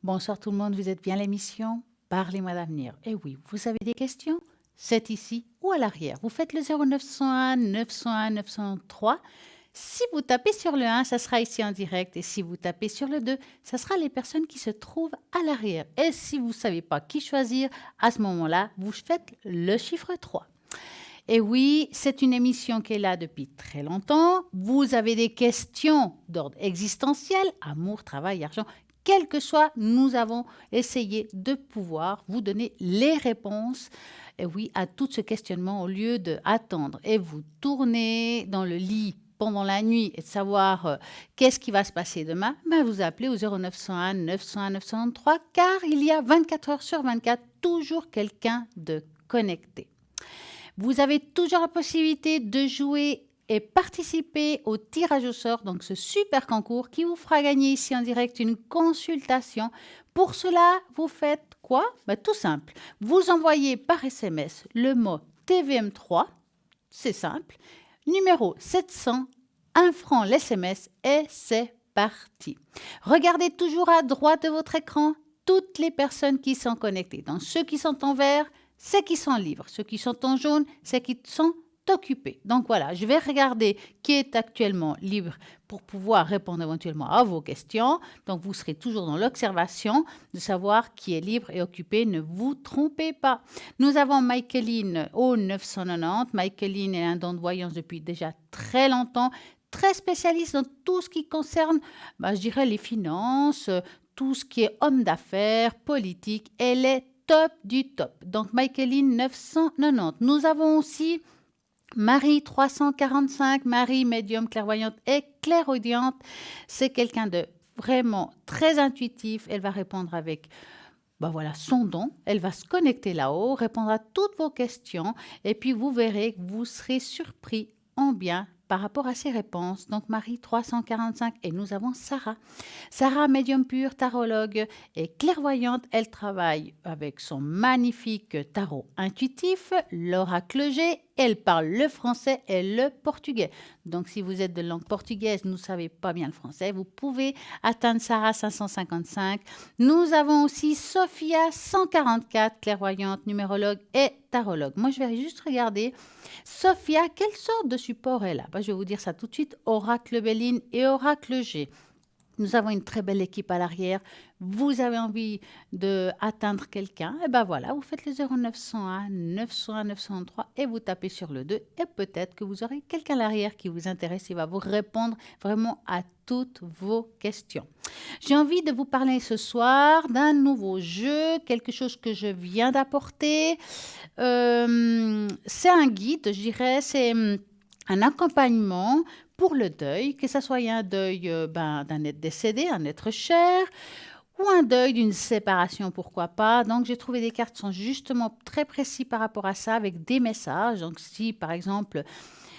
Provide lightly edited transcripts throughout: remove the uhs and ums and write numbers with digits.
Bonsoir tout le monde, vous êtes bien à l'émission Parlez-moi d'avenir. Et oui, vous avez des questions? C'est ici ou à l'arrière. Vous faites le 0901 901 903. Si vous tapez sur le 1, ça sera ici en direct. Et si vous tapez sur le 2, ça sera les personnes qui se trouvent à l'arrière. Et si vous ne savez pas qui choisir, à ce moment-là, vous faites le chiffre 3. Et oui, c'est une émission qui est là depuis très longtemps. Vous avez des questions d'ordre existentiel, amour, travail, argent. Quel que soit, nous avons essayé de pouvoir vous donner les réponses, et oui, à tout ce questionnement au lieu d'attendre et vous tourner dans le lit pendant la nuit et de savoir qu'est-ce qui va se passer demain, ben vous appelez au 0901 901 903 car il y a 24 heures sur 24 toujours quelqu'un de connecté. Vous avez toujours la possibilité de jouer et participer au tirage au sort, donc ce super concours qui vous fera gagner ici en direct une consultation. Pour cela, vous faites quoi? Tout simple. Vous envoyez par SMS le mot TVM3, c'est simple, numéro 700, 1 franc l'SMS et c'est parti. Regardez toujours à droite de votre écran toutes les personnes qui sont connectées. Donc ceux qui sont en vert, c'est qui sont libres. Ceux qui sont en jaune, c'est qui sont occupés. Donc voilà, je vais regarder qui est actuellement libre pour pouvoir répondre éventuellement à vos questions. Donc vous serez toujours dans l'observation de savoir qui est libre et occupé. Ne vous trompez pas. Nous avons Michaeline au 990. Michaeline est un don de voyance depuis déjà très longtemps, très spécialiste dans tout ce qui concerne, je dirais, les finances, tout ce qui est homme d'affaires, politique. Elle est top du top. Donc, Michaeline 990. Nous avons aussi Marie 345, Marie médium clairvoyante et clairaudiente. C'est quelqu'un de vraiment très intuitif. Elle va répondre avec son don. Elle va se connecter là-haut, répondre à toutes vos questions et puis vous verrez que vous serez surpris en bien par rapport à ces réponses. Donc, Marie 345 et nous avons Sarah. Sarah, médium pur, tarologue et clairvoyante. Elle travaille avec son magnifique tarot intuitif, l'oracle G. Elle parle le français et le portugais. Donc, si vous êtes de langue portugaise, vous ne savez pas bien le français, vous pouvez atteindre Sarah 555. Nous avons aussi Sophia 144, clairvoyante, numérologue et tarologue. Moi, je vais juste regarder. Sophia, quelle sorte de support elle a? Je vais vous dire ça tout de suite. Oracle Béline et Oracle G. Nous avons une très belle équipe à l'arrière. Vous avez envie d'atteindre quelqu'un, et voilà, vous faites le 0901 901 903 et vous tapez sur le 2 et peut-être que vous aurez quelqu'un à l'arrière qui vous intéresse et va vous répondre vraiment à toutes vos questions. J'ai envie de vous parler ce soir d'un nouveau jeu, quelque chose que je viens d'apporter. C'est un guide, je dirais, c'est un accompagnement pour le deuil, que ce soit un deuil d'un être décédé, un être cher, ou un deuil d'une séparation, pourquoi pas. Donc, j'ai trouvé des cartes qui sont justement très précis par rapport à ça, avec des messages. Donc, si, par exemple,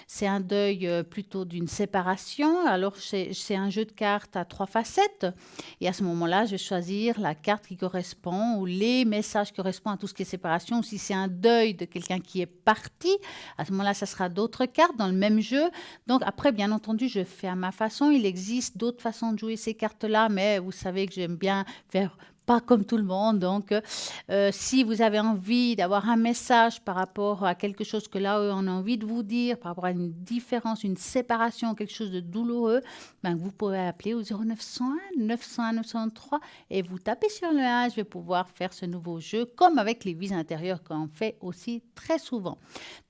c'est un deuil plutôt d'une séparation, alors c'est un jeu de cartes à 3 facettes. Et à ce moment-là, je vais choisir la carte qui correspond ou les messages qui correspondent à tout ce qui est séparation. Ou si c'est un deuil de quelqu'un qui est parti, à ce moment-là, ça sera d'autres cartes dans le même jeu. Donc après, bien entendu, je fais à ma façon. Il existe d'autres façons de jouer ces cartes-là, mais vous savez que j'aime bien faire pas comme tout le monde. Donc, si vous avez envie d'avoir un message par rapport à quelque chose que là, on a envie de vous dire, par rapport à une différence, une séparation, quelque chose de douloureux, vous pouvez appeler au 0901 901 903 et vous tapez sur le 1. Je vais pouvoir faire ce nouveau jeu, comme avec les vies intérieures qu'on fait aussi très souvent.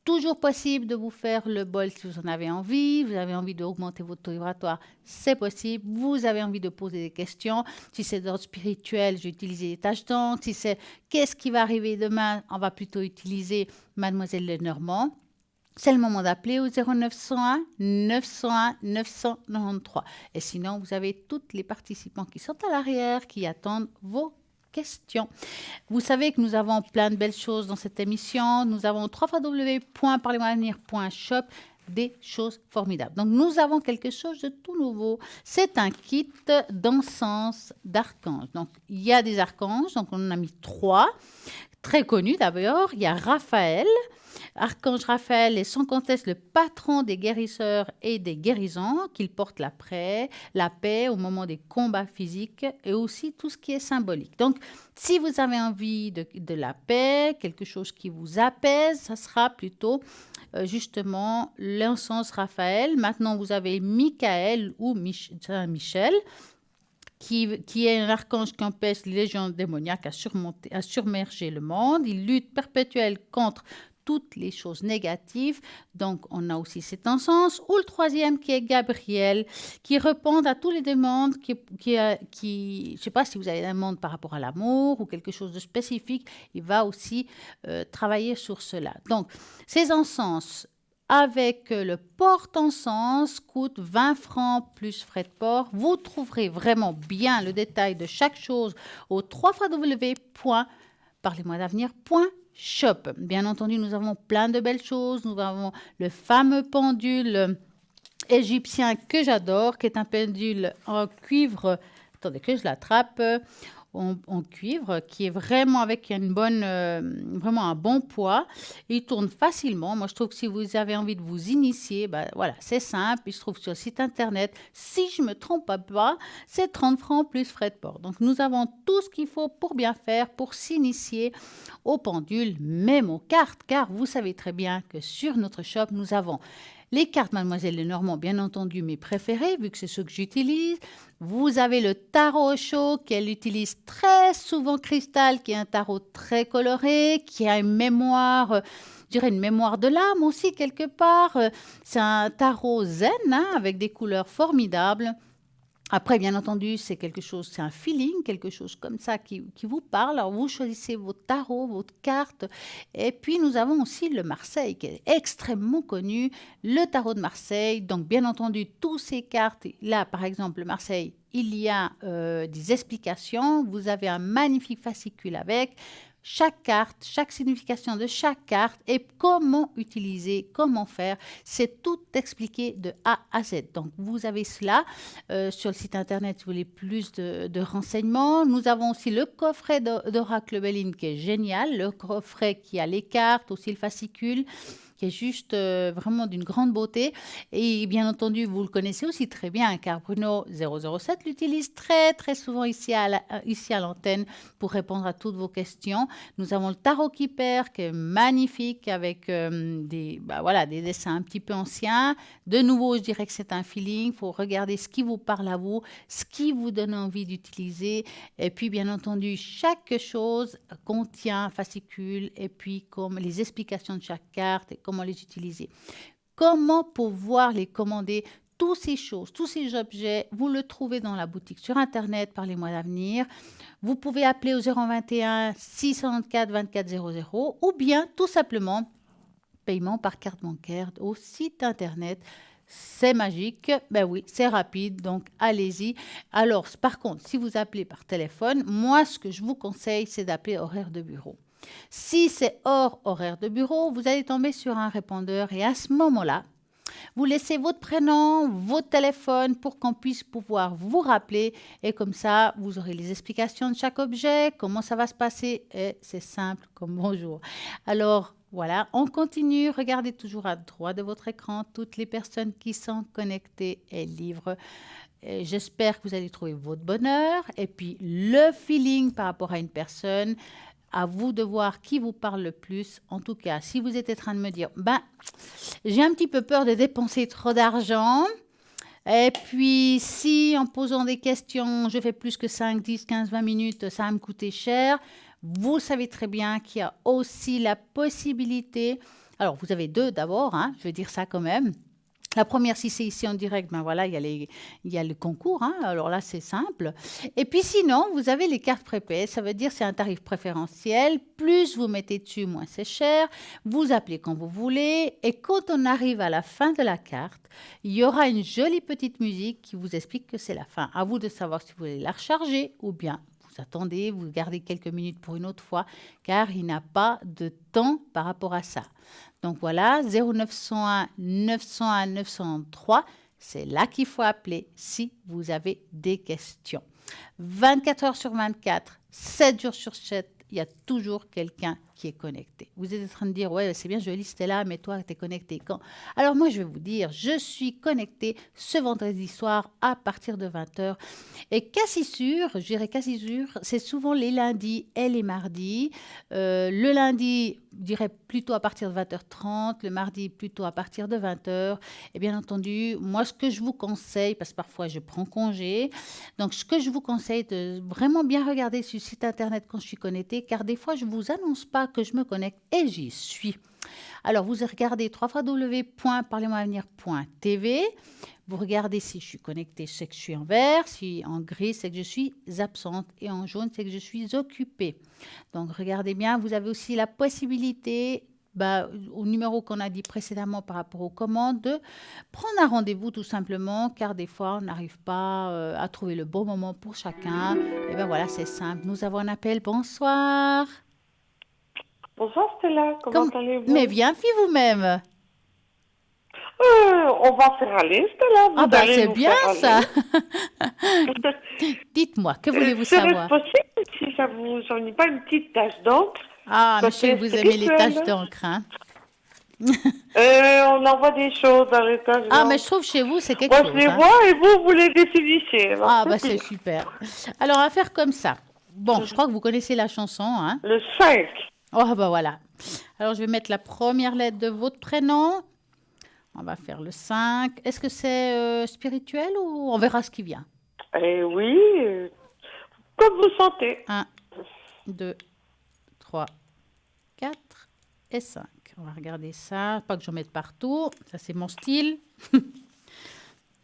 Toujours possible de vous faire le bol si vous en avez envie. Vous avez envie d'augmenter votre taux vibratoire, c'est possible. Vous avez envie de poser des questions. Si c'est d'ordre spirituel, je vais utiliser les tâches d'encre. Si c'est qu'est-ce qui va arriver demain, on va plutôt utiliser Mademoiselle Lenormand. C'est le moment d'appeler au 0901 901 993. Et sinon, vous avez tous les participants qui sont à l'arrière, qui attendent vos questions. Vous savez que nous avons plein de belles choses dans cette émission. Nous avons www.parlezmoi-d'avenir.shop, des choses formidables. Donc, nous avons quelque chose de tout nouveau. C'est un kit d'encens d'archanges. Donc, il y a des archanges. Donc, on en a mis 3. très connu d'abord. Il y a Raphaël. Archange Raphaël est sans conteste le patron des guérisseurs et des guérisons, qu'il porte la paix au moment des combats physiques et aussi tout ce qui est symbolique. Donc, si vous avez envie de la paix, quelque chose qui vous apaise, ça sera plutôt justement l'encens Raphaël. Maintenant, vous avez Michael ou Saint-Michel, qui est un archange qui empêche les légions démoniaques à surmerger le monde. Il lutte perpétuel contre toutes les choses négatives. Donc, on a aussi cet encens. Ou le troisième qui est Gabriel, qui répond à tous les demandes, je ne sais pas si vous avez une demande par rapport à l'amour ou quelque chose de spécifique, il va aussi travailler sur cela. Donc, ces encens avec le porte-encens coûte 20 francs plus frais de port. Vous trouverez vraiment bien le détail de chaque chose au www.parlez-moi-d'avenir.shop. Bien entendu, nous avons plein de belles choses. Nous avons le fameux pendule égyptien que j'adore, qui est un pendule en cuivre. Attendez que je l'attrape. En cuivre, qui est vraiment avec vraiment un bon poids. Il tourne facilement. Moi, je trouve que si vous avez envie de vous initier, voilà, c'est simple. Il se trouve sur le site internet. Si je ne me trompe pas, c'est 30 francs plus frais de port. Donc, nous avons tout ce qu'il faut pour bien faire, pour s'initier au pendule, même aux cartes, car vous savez très bien que sur notre shop, nous avons les cartes Mademoiselle Lenormand, bien entendu, mes préférées, vu que c'est ceux que j'utilise. Vous avez le tarot chaud qu'elle utilise très souvent, Cristal, qui est un tarot très coloré, qui a une mémoire, je dirais une mémoire de l'âme aussi, quelque part. C'est un tarot zen, avec des couleurs formidables. Après, bien entendu, c'est un feeling, quelque chose comme ça qui vous parle. Alors, vous choisissez votre tarot, votre carte. Et puis, nous avons aussi le Marseille, qui est extrêmement connu, le tarot de Marseille. Donc, bien entendu, toutes ces cartes, là, par exemple, le Marseille, il y a des explications. Vous avez un magnifique fascicule avec chaque carte, chaque signification de chaque carte et comment utiliser, comment faire. C'est tout expliqué de A à Z. Donc, vous avez cela sur le site internet si vous voulez plus de renseignements. Nous avons aussi le coffret d'Oracle Béline qui est génial. Le coffret qui a les cartes, aussi le fascicule, qui est juste vraiment d'une grande beauté. Et bien entendu, vous le connaissez aussi très bien, car Bruno 007 l'utilise très, très souvent ici à l'antenne pour répondre à toutes vos questions. Nous avons le tarot qui perd, qui est magnifique, avec des dessins un petit peu anciens. De nouveau, je dirais que c'est un feeling. Il faut regarder ce qui vous parle à vous, ce qui vous donne envie d'utiliser. Et puis, bien entendu, chaque chose contient un fascicule et puis comme les explications de chaque carte et comment les utiliser. Comment pouvoir les commander? Toutes ces choses, tous ces objets, vous le trouvez dans la boutique sur Internet, Parlez-moi d'avenir. Vous pouvez appeler au 021 694 24 00 ou bien tout simplement paiement par carte bancaire au site Internet. C'est magique, ben oui, c'est rapide, donc allez-y. Alors, par contre, si vous appelez par téléphone, moi, ce que je vous conseille, c'est d'appeler horaire de bureau. Si c'est hors horaire de bureau, vous allez tomber sur un répondeur et à ce moment-là, vous laissez votre prénom, votre téléphone pour qu'on puisse pouvoir vous rappeler et comme ça, vous aurez les explications de chaque objet, comment ça va se passer et c'est simple comme bonjour. Alors, voilà, on continue. Regardez toujours à droite de votre écran toutes les personnes qui sont connectées et libres. J'espère que vous allez trouver votre bonheur et puis le feeling par rapport à une personne. À vous de voir qui vous parle le plus. En tout cas, si vous êtes en train de me dire, j'ai un petit peu peur de dépenser trop d'argent. Et puis, si en posant des questions, je fais plus que 5, 10, 15, 20 minutes, ça va me coûter cher. Vous savez très bien qu'il y a aussi la possibilité. Alors, vous avez deux d'abord, je vais dire ça quand même. La première, si c'est ici en direct, voilà, il y a le concours. Alors là, c'est simple. Et puis sinon, vous avez les cartes prépaies. Ça veut dire que c'est un tarif préférentiel. Plus vous mettez dessus, moins c'est cher. Vous appelez quand vous voulez. Et quand on arrive à la fin de la carte, il y aura une jolie petite musique qui vous explique que c'est la fin. À vous de savoir si vous voulez la recharger ou bien vous attendez, vous gardez quelques minutes pour une autre fois, car il n'y a pas de temps par rapport à ça. Donc voilà, 0901 901 903, c'est là qu'il faut appeler si vous avez des questions. 24 heures sur 24, 7 jours sur 7, il y a toujours quelqu'un qui est connecté. Vous êtes en train de dire, ouais, c'est bien joli, Stella, mais toi, tu es connecté quand? Alors moi, je vais vous dire, je suis connectée ce vendredi soir à partir de 20h. Et quasi sûr, je dirais quasi sûr, c'est souvent les lundis et les mardis. Le lundi, je dirais plutôt à partir de 20h30, le mardi plutôt à partir de 20h. Et bien entendu, moi, ce que je vous conseille, parce que parfois je prends congé, donc ce que je vous conseille de vraiment bien regarder sur le site internet quand je suis connectée, car des fois, je ne vous annonce pas que je me connecte et j'y suis. Alors, vous regardez www.parlez-moi-avenir.tv. Vous regardez si je suis connectée, c'est que je suis en vert. Si en gris, c'est que je suis absente. Et en jaune, c'est que je suis occupée. Donc, regardez bien. Vous avez aussi la possibilité, au numéro qu'on a dit précédemment par rapport aux commandes, de prendre un rendez-vous tout simplement, car des fois, on n'arrive pas à trouver le bon moment pour chacun. Et bien voilà, c'est simple. Nous avons un appel. Bonsoir. Bonsoir Stella, comment Mais allez-vous? bien, fille vous-même. On va faire aller Stella, Ah vous bah allez c'est nous bien faire ça. aller. Dites-moi, que voulez-vous Serait-ce savoir? possible si ça vous ennuie pas une petite tache d'encre? Ah, mais Ça je sais fait que vous aimez les taches spirituel. d'encre, hein. On envoie des choses dans les taches Ah, mais je d'encre. trouve chez vous, c'est quelque Moi je chose, les hein. vois et vous les définissez, alors Ah, bah c'est c'est bien. super. Alors, on va faire comme ça. Bon, je crois que vous connaissez la chanson, hein. Le 5. Oh, bah voilà. Alors, je vais mettre la première lettre de votre prénom. On va faire le 5. Est-ce que c'est spirituel ou on verra ce qui vient? Eh oui, comme vous sentez. 1, 2, 3, 4 et 5. On va regarder ça. Pas que j'en mette partout. Ça, c'est mon style.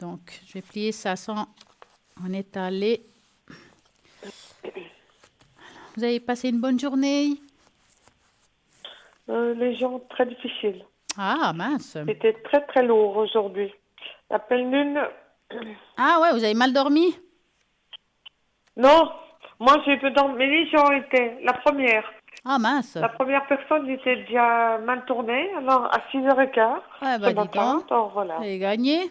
Donc, je vais plier ça sans en étaler. Vous avez passé une bonne journée? Les gens très difficiles. Ah, mince. C'était très très lourd aujourd'hui. La pleine lune. Ah ouais, vous avez mal dormi? Non, moi j'ai peu dormi, mais les gens étaient la première. Ah, mince. La première personne était déjà mal tournée, alors à 6h15 Ouais, ce bah dis matin, donc. donc Vous voilà. avez gagné.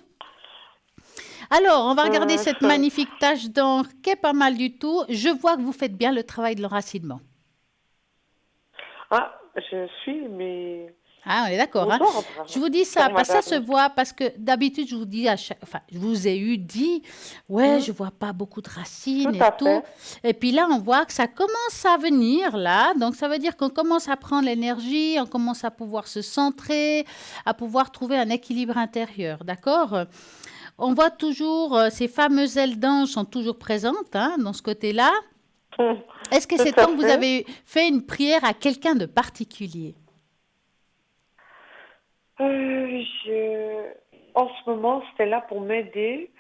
Alors, on va regarder cette Euh, magnifique tache d'encre qui est pas mal du tout. Je vois que vous faites bien le travail de l'enracinement. ah, je suis, mais Ah, on est d'accord, aux hein? ordres, Je vous dis ça, chère parce que ça se madame. voit, parce que d'habitude, je vous dis enfin, je vous ai eu dit, ouais, Hmm, je vois pas beaucoup de tout racines et à tout. fait. Et puis là, on voit que ça commence à venir, là. Donc, ça veut dire qu'on commence à prendre l'énergie, on commence à pouvoir se centrer, à pouvoir trouver un équilibre intérieur, d'accord? On voit toujours, ces fameuses ailes d'ange sont toujours présentes, hein, dans ce côté-là. Hmm, Est-ce que tout c'est à temps que vous fait. avez fait une prière à quelqu'un de particulier? En ce moment, c'était là pour m'aider.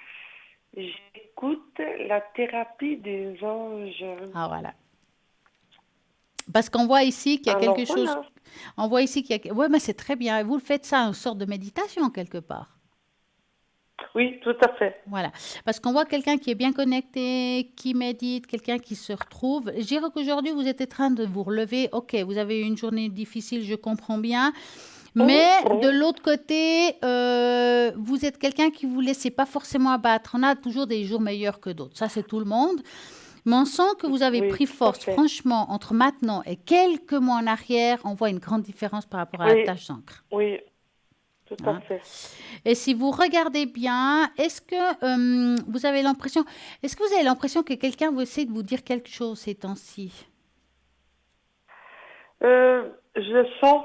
J'écoute la thérapie des anges. Ah, voilà. Parce qu'on voit ici qu'il y a Alors quelque chose. voilà. On voit ici qu'il y a. Ouais, mais c'est très bien. Vous le faites ça, une sorte de méditation quelque part. Oui, tout à fait. Voilà. Parce qu'on voit quelqu'un qui est bien connecté, qui médite, quelqu'un qui se retrouve. Je dirais qu'aujourd'hui, vous êtes en train de vous relever. Ok, vous avez eu une journée difficile, je comprends bien. Hmm, Mais de hmm. l'autre côté, vous êtes quelqu'un qui ne vous laissez pas forcément abattre. On a toujours des jours meilleurs que d'autres. Ça, c'est tout le monde. Mais on sent que vous avez Oui, pris tout à force. fait. Franchement, entre maintenant et quelques mois en arrière, on voit une grande différence par rapport à la Oui, tâche d'encre, oui, tout à hein. fait. Et si vous regardez bien, vous avez l'impression, est-ce que vous avez l'impression que quelqu'un veut essayer de vous dire quelque chose ces temps-ci? Je le sens,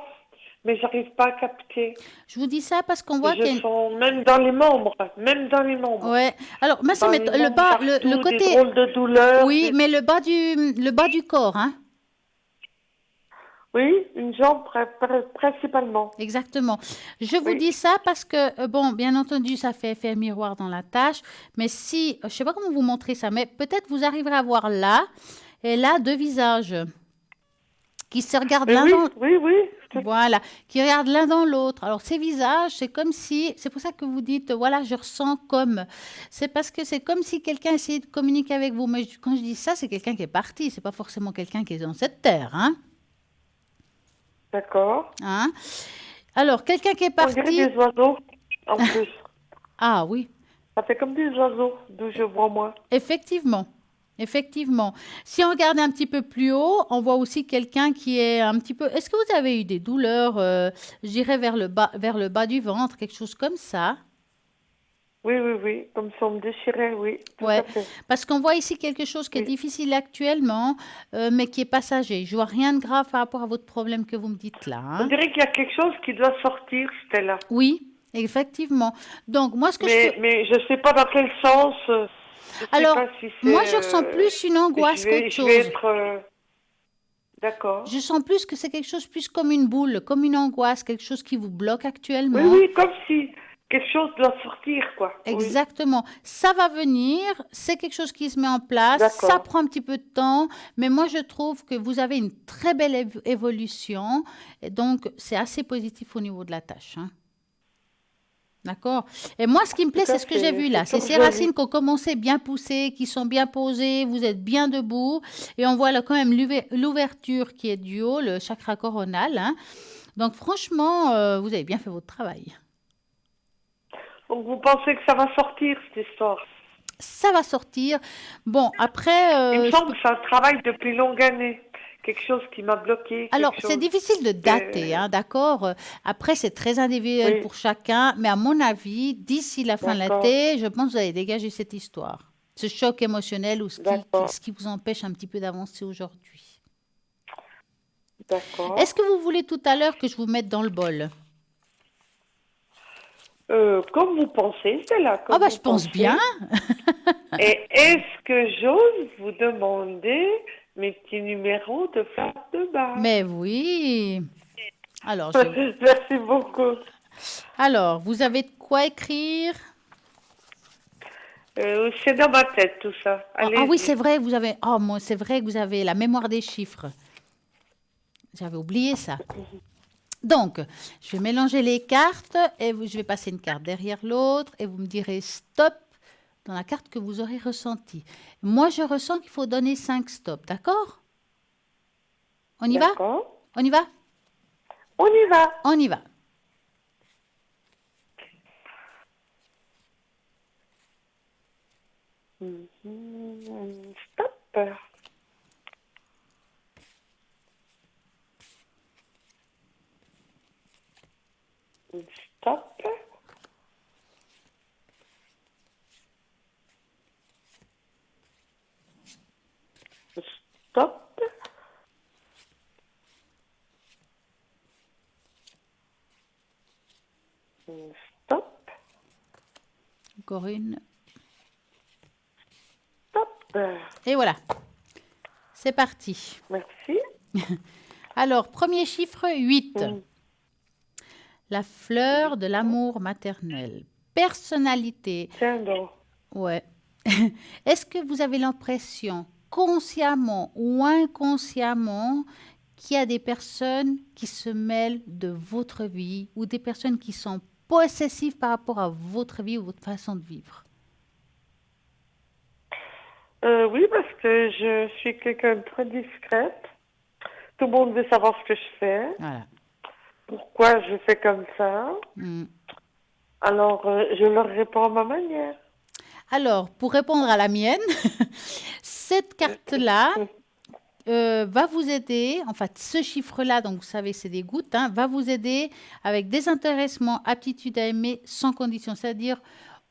mais j'arrive pas à capter. Je vous dis ça parce qu'on voit Je qu'il y a sens même dans les membres, même dans les membres. ouais. Alors, moi, ça Dans les le membres bas, le partout, des côté, drôles de douleurs. oui, mais le bas du corps, hein. Oui, une jambe principalement. Exactement. Je vous Oui. dis ça parce que, bon, bien entendu, ça fait effet miroir dans la tâche, mais si, je sais pas comment vous montrer ça, mais peut-être vous arriverez à voir là et là deux visages qui se regardent Mais l'un oui, dans, oui, oui. voilà, qui regardent l'un dans l'autre. Alors ces visages, c'est comme si, c'est pour ça que vous dites, voilà, je ressens comme, c'est parce que c'est comme si quelqu'un essayait de communiquer avec vous. Mais quand je dis ça, c'est quelqu'un qui est parti, c'est pas forcément quelqu'un qui est dans cette terre, hein, D'accord. hein. Alors quelqu'un qui est On dirait parti, des oiseaux, en plus. ah oui. Ça fait comme des oiseaux, d'où je vois moi. Effectivement. Effectivement. Si on regarde un petit peu plus haut, on voit aussi quelqu'un qui est un petit peu. Est-ce que vous avez eu des douleurs, je dirais vers le bas du ventre, quelque chose comme ça? Oui, oui, oui. Comme si on me déchirait, oui, tout à Ouais, fait. parce qu'on voit ici quelque chose qui est Oui. difficile actuellement, mais qui est passager. Je vois rien de grave par rapport à votre problème que vous me dites là, On hein. dirait qu'il y a quelque chose qui doit sortir, Stella. Oui, effectivement. Donc, moi, ce que je peux. Mais je sais pas dans quel sens. Je sais Alors, pas si moi, c'est. je ressens plus une angoisse qu'autre Je vais chose. être. D'accord. Je sens plus que c'est quelque chose plus comme une boule, comme une angoisse, quelque chose qui vous bloque Oui, actuellement. oui, comme si quelque chose doit sortir, quoi. Oui. Exactement. Ça va venir, c'est quelque chose qui se met en place, ça D'accord. prend un petit peu de temps, mais moi je trouve que vous avez une très belle évolution, et donc c'est assez positif au niveau de la tâche, hein. D'accord? Et moi, ce qui me Tout plaît, c'est à ce que j'ai fait. vu là. C'est C'est tout ces joli. racines qui ont commencé bien poussées, qui sont bien posées, vous êtes bien debout, et on voit là quand même l'ouverture qui est du haut, le chakra coronal, hein. Donc franchement, vous avez bien fait votre travail. Donc vous pensez que ça va sortir, cette histoire? Ça va sortir. Bon, après, Il me je semble peux. que c'est un travail depuis longue année. Quelque chose qui m'a bloqué, Alors, quelque c'est chose difficile de dater, que... hein, d'accord? Après, c'est très individuel Oui, pour chacun, mais à mon avis, d'ici la fin de d'accord, l'été, je pense que vous allez dégager cette histoire. Ce choc émotionnel ou d'accord, ce qui vous empêche un petit peu d'avancer aujourd'hui. d'accord. Est-ce que vous voulez tout à l'heure que je vous mette dans le bol? Comme vous pensez, c'est là, Ah comme bah, vous je pense bien. pensez. Et est-ce que j'ose vous demander mes petits numéros de femme de bar? Mais oui. Alors, Merci beaucoup. alors, vous avez de quoi écrire? C'est dans ma tête tout ça. Ah oui, Allez-y. c'est vrai, vous avez. Oh, moi, c'est vrai que vous avez la mémoire des chiffres. J'avais oublié ça. Donc, je vais mélanger les cartes et je vais passer une carte derrière l'autre et vous me direz stop dans la carte que vous aurez ressentie. Moi, je ressens qu'il faut donner 5 stops, d'accord? On y va? D'accord. On y va? On y va. On y va. Stop. Stop. Stop. Stop. Encore une. Stop. Et voilà, c'est parti. Merci. Alors, premier chiffre 8. Mm. La fleur Oui. de l'amour maternel. Personnalité. Tiens donc. Ouais. Est-ce que vous avez l'impression, consciemment ou inconsciemment, qu'il y a des personnes qui se mêlent de votre vie ou des personnes qui sont possessives par rapport à votre vie ou votre façon de vivre? Oui, parce que je suis quelqu'un de très discrète. Tout le monde veut savoir ce que je fais, Voilà. pourquoi je fais comme ça. Hmm. Alors, je leur réponds à ma manière. Alors, pour répondre à la mienne, cette carte-là va vous aider, en fait, ce chiffre-là, donc vous savez, c'est des gouttes, hein, va vous aider avec désintéressement, aptitude à aimer sans condition. C'est-à-dire,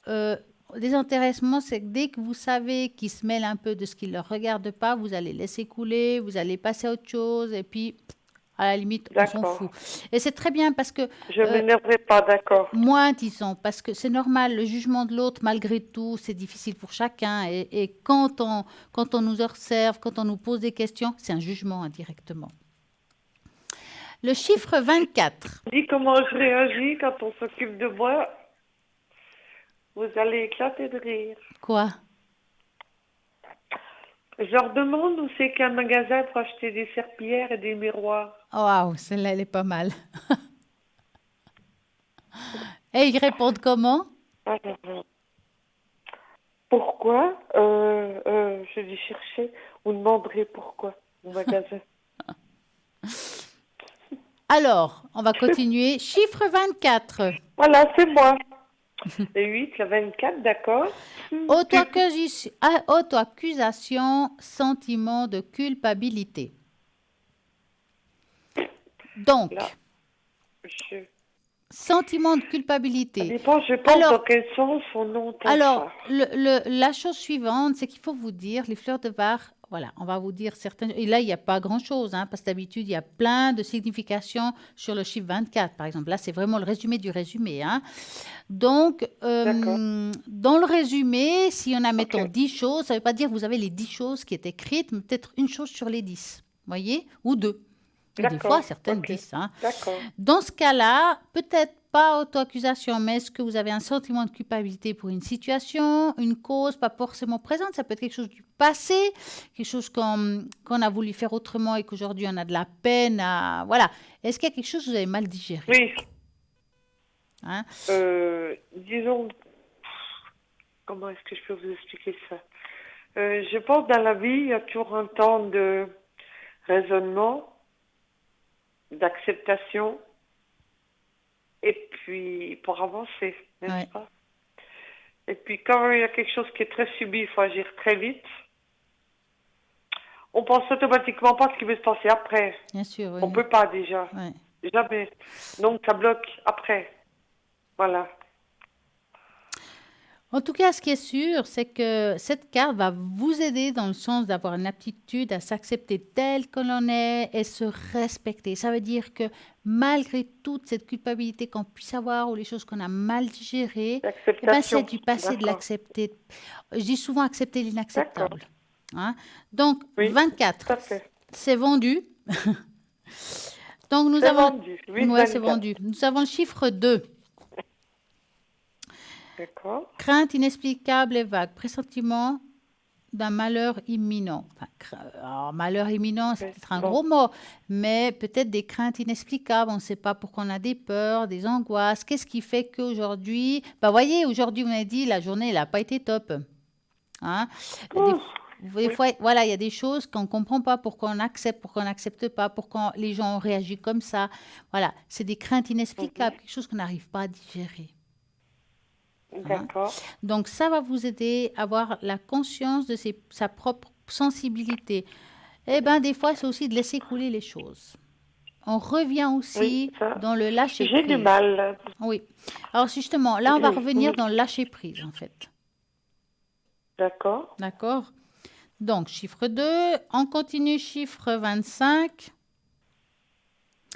euh, désintéressement, c'est que dès que vous savez qu'ils se mêlent un peu de ce qui ne leur regarde pas, vous allez laisser couler, vous allez passer à autre chose, et puis, à la limite, on s'en D'accord. fout. Et c'est très bien parce que Je euh, m'énerverai pas, d'accord. moins, disons, parce que c'est normal, le jugement de l'autre, malgré tout, c'est difficile pour chacun. Et quand on nous observe, quand on nous pose des questions, c'est un jugement indirectement. Le chiffre 24. Dis comment je réagis quand on s'occupe de moi. Vous allez éclater de rire. Quoi? Je leur demande où c'est qu'un magasin pour acheter des serpillères et des miroirs. Waouh, celle-là, elle est pas mal. Et ils répondent comment? Alors, pourquoi je dis chercher. Vous demanderez pourquoi au magasin. Alors, on va continuer. Chiffre 24. Voilà, c'est moi. le 8, le 24, d'accord. Auto-accusation, sentiment de culpabilité. Donc, Là, je... sentiment de Ça culpabilité. dépend, je pense, dans Alors, quel sens on entend Alors, ça. la chose suivante, c'est qu'il faut vous dire, les fleurs de Bach, voilà, on va vous dire certaines. Et là, il n'y a pas grand-chose, hein, parce que d'habitude, il y a plein de significations sur le chiffre 24, par exemple. Là, c'est vraiment le résumé du résumé, hein. Donc, D'accord, dans le résumé, si on a, ok. mettons, 10 choses, ça ne veut pas dire que vous avez les 10 choses qui est écrites, mais peut-être une chose sur les 10, voyez, ou deux. Et des fois, D'accord, certaines ok. 10, hein. D'accord. Dans ce cas-là, peut-être pas auto-accusation, mais est-ce que vous avez un sentiment de culpabilité pour une situation, une cause, pas forcément présente, ça peut être quelque chose du passé, quelque chose qu'on a voulu faire autrement et qu'aujourd'hui on a de la peine à... Voilà. Est-ce qu'il y a quelque chose que vous avez mal digéré, Oui, hein? disons, comment est-ce que je peux vous expliquer ça? Je pense dans la vie, il y a toujours un temps de raisonnement, d'acceptation, et puis pour avancer, n'est-ce Ouais, pas? Et puis quand il y a quelque chose qui est très subi, il faut agir très vite. On pense automatiquement pas ce qui va se passer après. bien sûr, On oui. peut pas déjà. Ouais. Jamais. Donc ça bloque après. Voilà. En tout cas, ce qui est sûr, c'est que cette carte va vous aider dans le sens d'avoir une aptitude à s'accepter tel que l'on est et se respecter. Ça veut dire que malgré toute cette culpabilité qu'on puisse avoir ou les choses qu'on a mal digérées, eh ben, c'est L'acceptation. du passé de D'accord. l'accepter. Je dis souvent accepter D'accord. l'inacceptable, hein. Donc, Oui, tout 24, à fait. c'est vendu. Donc, nous C'est avons... vendu. Ouais, c'est 8-24. vendu. Nous avons le chiffre 2. D'accord. Crainte inexplicable et vague. Pressentiment d'un malheur imminent. Enfin, alors, malheur imminent, c'est Oui. peut-être un Bon. gros mot, mais peut-être des craintes inexplicables. On ne sait pas pourquoi on a des peurs, des angoisses. Qu'est-ce qui fait qu'aujourd'hui, bah voyez, aujourd'hui, on a dit la journée, elle n'a pas été top, hein. Ouh, Des oui. fois, voilà, il y a des choses qu'on ne comprend pas, pourquoi on accepte, pourquoi on n'accepte pas, pourquoi les gens ont réagi comme ça. Voilà, c'est des craintes Mhm. inexplicables, quelque chose qu'on n'arrive pas à digérer, hein. D'accord. Donc, ça va vous aider à avoir la conscience de sa propre sensibilité. Eh bien, des fois, c'est aussi de laisser couler les choses. On revient Oui, aussi ça. dans le J'ai du lâcher-prise. mal. Oui. Alors, justement, là, on va revenir dans le lâcher-prise, en fait. D'accord. D'accord? Donc, chiffre 2, on continue, chiffre 25.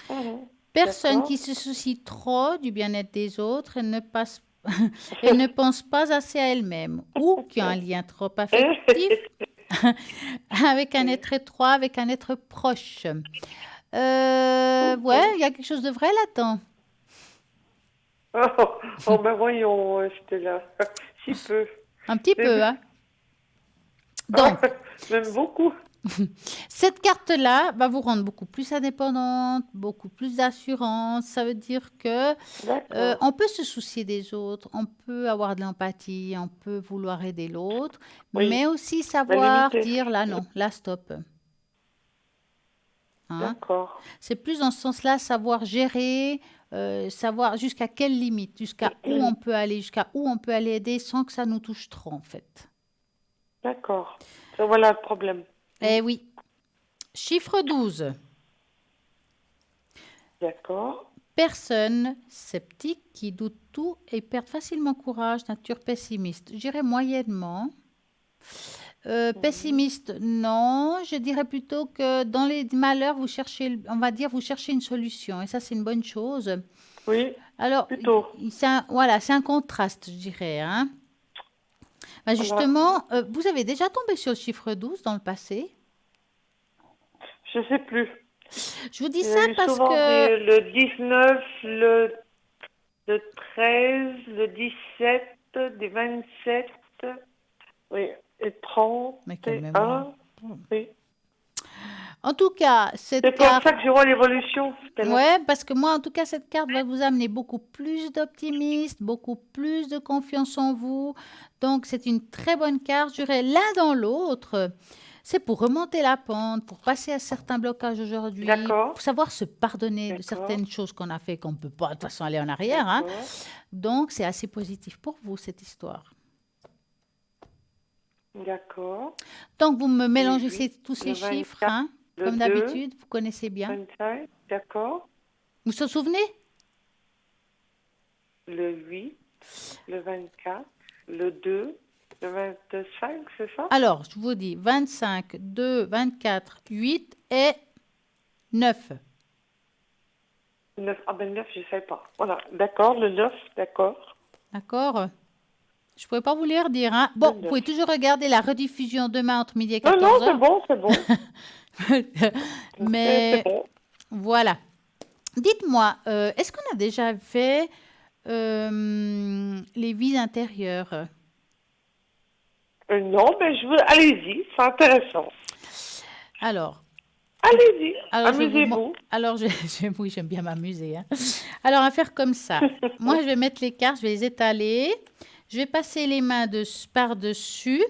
Mhm. Personne qui D'accord. se soucie trop du bien-être des autres et ne passe et ne pense pas assez à elle-même ou qui a un lien trop affectif avec un être étroit, avec un être proche. Ouais, Oui. il y a quelque chose de vrai là-dedans. Oh, oh, ben voyons, Stella. Si peu. Un petit Mais, peu, hein. Donc, même beaucoup. cette carte-là va vous rendre beaucoup plus indépendante, beaucoup plus d'assurance. Ça veut dire que D'accord. on peut se soucier des autres, on peut avoir de l'empathie, on peut vouloir aider l'autre, Oui. mais aussi Mais savoir limité. dire là non, là stop, hein. D'accord. C'est plus dans ce sens-là, savoir gérer, savoir jusqu'à quelle limite, jusqu'à où on peut aller, jusqu'à où on peut aller aider sans que ça nous touche trop, en fait. D'accord. Ça, voilà le problème. Eh oui. Chiffre 12. D'accord. Personne sceptique qui doute tout et perd facilement courage, nature pessimiste. Je dirais moyennement. Mhm. Pessimiste, non. Je dirais plutôt que dans les malheurs, vous cherchez, on va dire, vous cherchez une solution. Et ça, c'est une bonne chose. Oui, Alors, plutôt. voilà, c'est un contraste, je dirais, hein. Ben Voilà. justement, vous avez déjà tombé sur le chiffre 12 dans le passé. Je sais plus. Je vous dis Il y ça a eu parce souvent que, le 19, le 13, le 17, des 27, oui, et mais quelle mémoire. 31, oui. En tout cas, cette C'est comme carte, ça que je vois l'évolution, Stella. ouais, parce que moi, en tout cas, cette carte va vous amener beaucoup plus d'optimisme, beaucoup plus de confiance en vous. Donc, c'est une très bonne carte. Je dirais l'un dans l'autre. C'est pour remonter la pente, pour passer à certains blocages aujourd'hui, D'accord, pour savoir se pardonner de d'accord, certaines choses qu'on a fait, qu'on ne peut pas de toute façon aller en arrière, hein. d'accord, Donc, c'est assez positif pour vous, cette histoire. d'accord. Donc, vous me Le mélangez 8, tous ces le chiffres, 24, hein, le comme 2, d'habitude, vous connaissez bien. 25, d'accord. Vous vous souvenez? Le 8, le 24, le 2, le 25, c'est ça? Alors, je vous dis 25, 2, 24, 8 et 9. 9, ah ben 9, je ne sais pas. Voilà, d'accord, le 9, d'accord. D'accord? Je ne pourrais pas vous les redire, hein. Le Bon, vous 9. pouvez toujours regarder la rediffusion demain entre midi et Non, non, 14 c'est heures. bon, c'est bon. C'est Mais bon. voilà. Dites-moi, est-ce qu'on a déjà fait les vies intérieures? Non, mais je veux. Allez-y, c'est intéressant. Alors, Allez-y, alors je vais vous, amusez-vous. alors oui, j'aime bien m'amuser, hein. Alors, on va faire comme ça. Moi, je vais mettre les cartes, je vais les étaler. Je vais passer les mains par-dessus.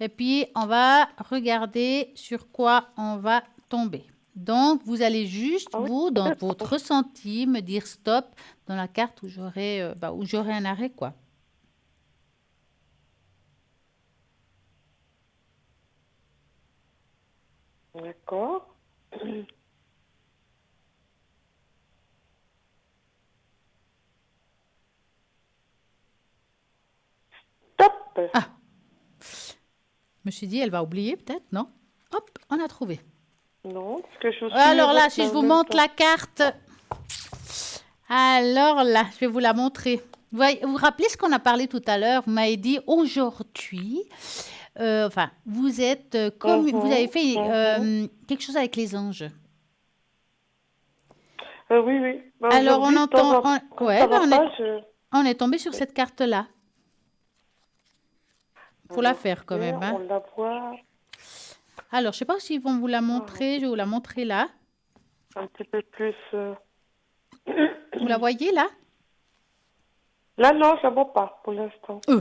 Et puis, on va regarder sur quoi on va tomber. Donc, vous allez juste, Ah oui, vous, dans votre d'accord. ressenti, me dire stop dans la carte où j'aurai un arrêt, quoi. D'accord. Top. Ah, je me suis dit, elle va oublier peut-être, non? Hop, on a trouvé. Non, parce que je suis Alors là, votre si main je en vous même montre temps. la carte, alors là, je vais vous la montrer. Vous vous rappelez ce qu'on a parlé tout à l'heure? Vous m'avez dit aujourd'hui, enfin, vous êtes comme, vous avez Mhm, fait mhm. quelque chose avec les anges. Oui, oui. Ben, Alors, on aujourd'hui, de temps entend, en quand ouais, ça ben va pas, je. on est tombé sur cette carte-là. Faut la Alors, faire quand même, on hein. la voit Alors, je sais pas s'ils vont vous la ah, montrer. Je vais vous la montrer là. un petit peu plus. Vous la voyez là? Là, non, je la vois pas pour l'instant. Euh.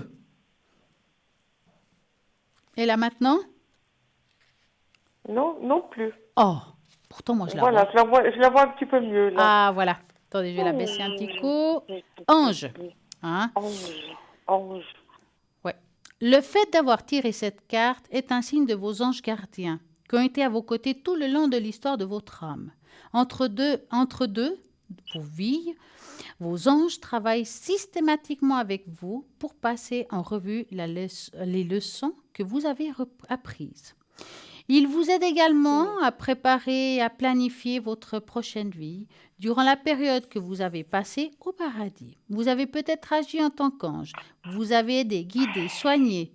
Et là maintenant? Non, non plus. Oh, pourtant moi je la Voilà, vois. je la vois un petit peu mieux là. Ah, voilà. Attendez, je vais la baisser un petit Mmh. coup. Ange. Hein? Ange, ange. Ouais. Le fait d'avoir tiré cette carte est un signe de vos anges gardiens qui ont été à vos côtés tout le long de l'histoire de votre âme. Entre deux, vos vies, vos anges travaillent systématiquement avec vous pour passer en revue les leçons que vous avez apprises. Ils vous aident également Mmh. à préparer et à planifier votre prochaine vie durant la période que vous avez passée au paradis. Vous avez peut-être agi en tant qu'ange. Vous avez aidé, guidé, soigné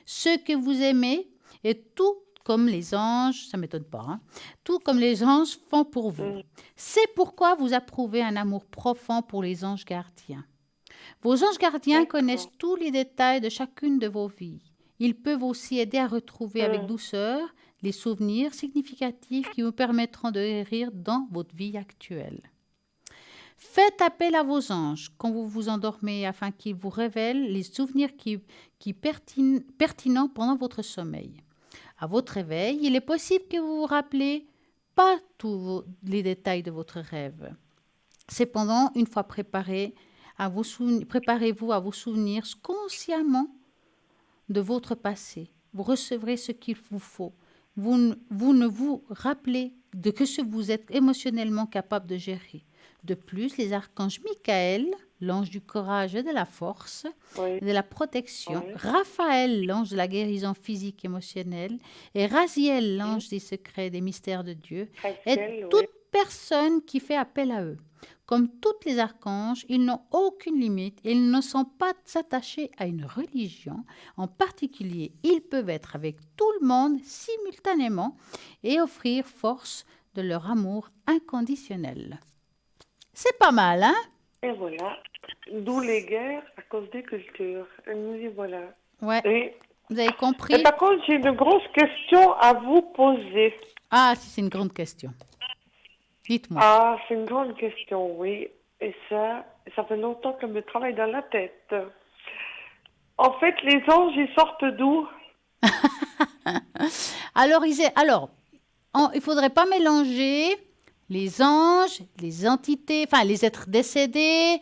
ceux que vous aimez et tout comme les anges, ça ne m'étonne pas, hein, tout comme les anges font pour vous. Mmh. C'est pourquoi vous approuvez un amour profond pour les anges gardiens. Vos anges gardiens D'accord. connaissent tous les détails de chacune de vos vies. Ils peuvent aussi aider à retrouver avec Mmh. douceur les souvenirs significatifs qui vous permettront de guérir dans votre vie actuelle. Faites appel à vos anges quand vous vous endormez afin qu'ils vous révèlent les souvenirs pertinents pendant votre sommeil. À votre réveil, il est possible que vous vous rappelez pas tous les détails de votre rêve. Cependant, une fois préparez-vous à vous souvenir consciemment de votre passé. Vous recevrez ce qu'il vous faut. Vous ne vous rappelez de que ce que vous êtes émotionnellement capable de gérer. De plus, les archanges Michael, l'ange du courage et de la force, Oui, et de la protection, oui. Raphaël, l'ange de la guérison physique et émotionnelle, et Raziel, Mmh. l'ange des secrets et des mystères de Dieu, aident Rachel, oui. toute personne qui fait appel à eux. Comme tous les archanges, ils n'ont aucune limite et ils ne sont pas attachés à une religion. En particulier, ils peuvent être avec tout le monde simultanément et offrir force de leur amour inconditionnel. C'est pas mal, hein? Et voilà. D'où les guerres à cause des cultures. Et nous y voilà. Ouais, Oui. vous avez Mais compris? par contre, j'ai une grosse question à vous poser. Ah, si c'est une grande question. Dites-moi. Ah, c'est une grande question, oui. Et ça fait longtemps qu'elle me travaille dans la tête. En fait, les anges, ils sortent d'où? Alors, il ne faudrait pas mélanger les anges, les entités, enfin, les êtres décédés.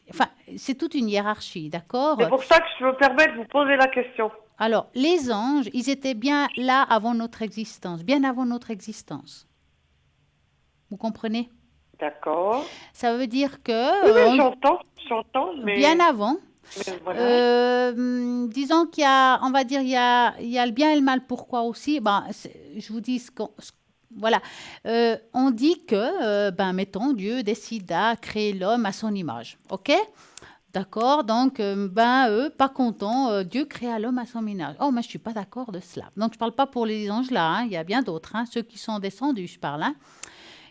Enfin, c'est toute une hiérarchie, d'accord? C'est pour ça que je me permets de vous poser la question. Alors, les anges, ils étaient bien là avant notre existence, bien avant notre existence. Vous comprenez? D'accord. Ça veut dire Oui, que oui, j'entends, bien avant, mais voilà. disons qu'il y a, on va dire, il y a le bien et le mal. Pourquoi aussi? Ben, je vous dis voilà. On dit que, ben, mettons, Dieu décide à créer l'homme à son image. OK? D'accord? Donc, ben, eux, pas contents, Dieu créa l'homme à son image. Oh, moi, je suis pas d'accord de cela. Donc, je parle pas pour les anges là, hein, il y a bien d'autres, hein, ceux qui sont descendus, je parle. Hein.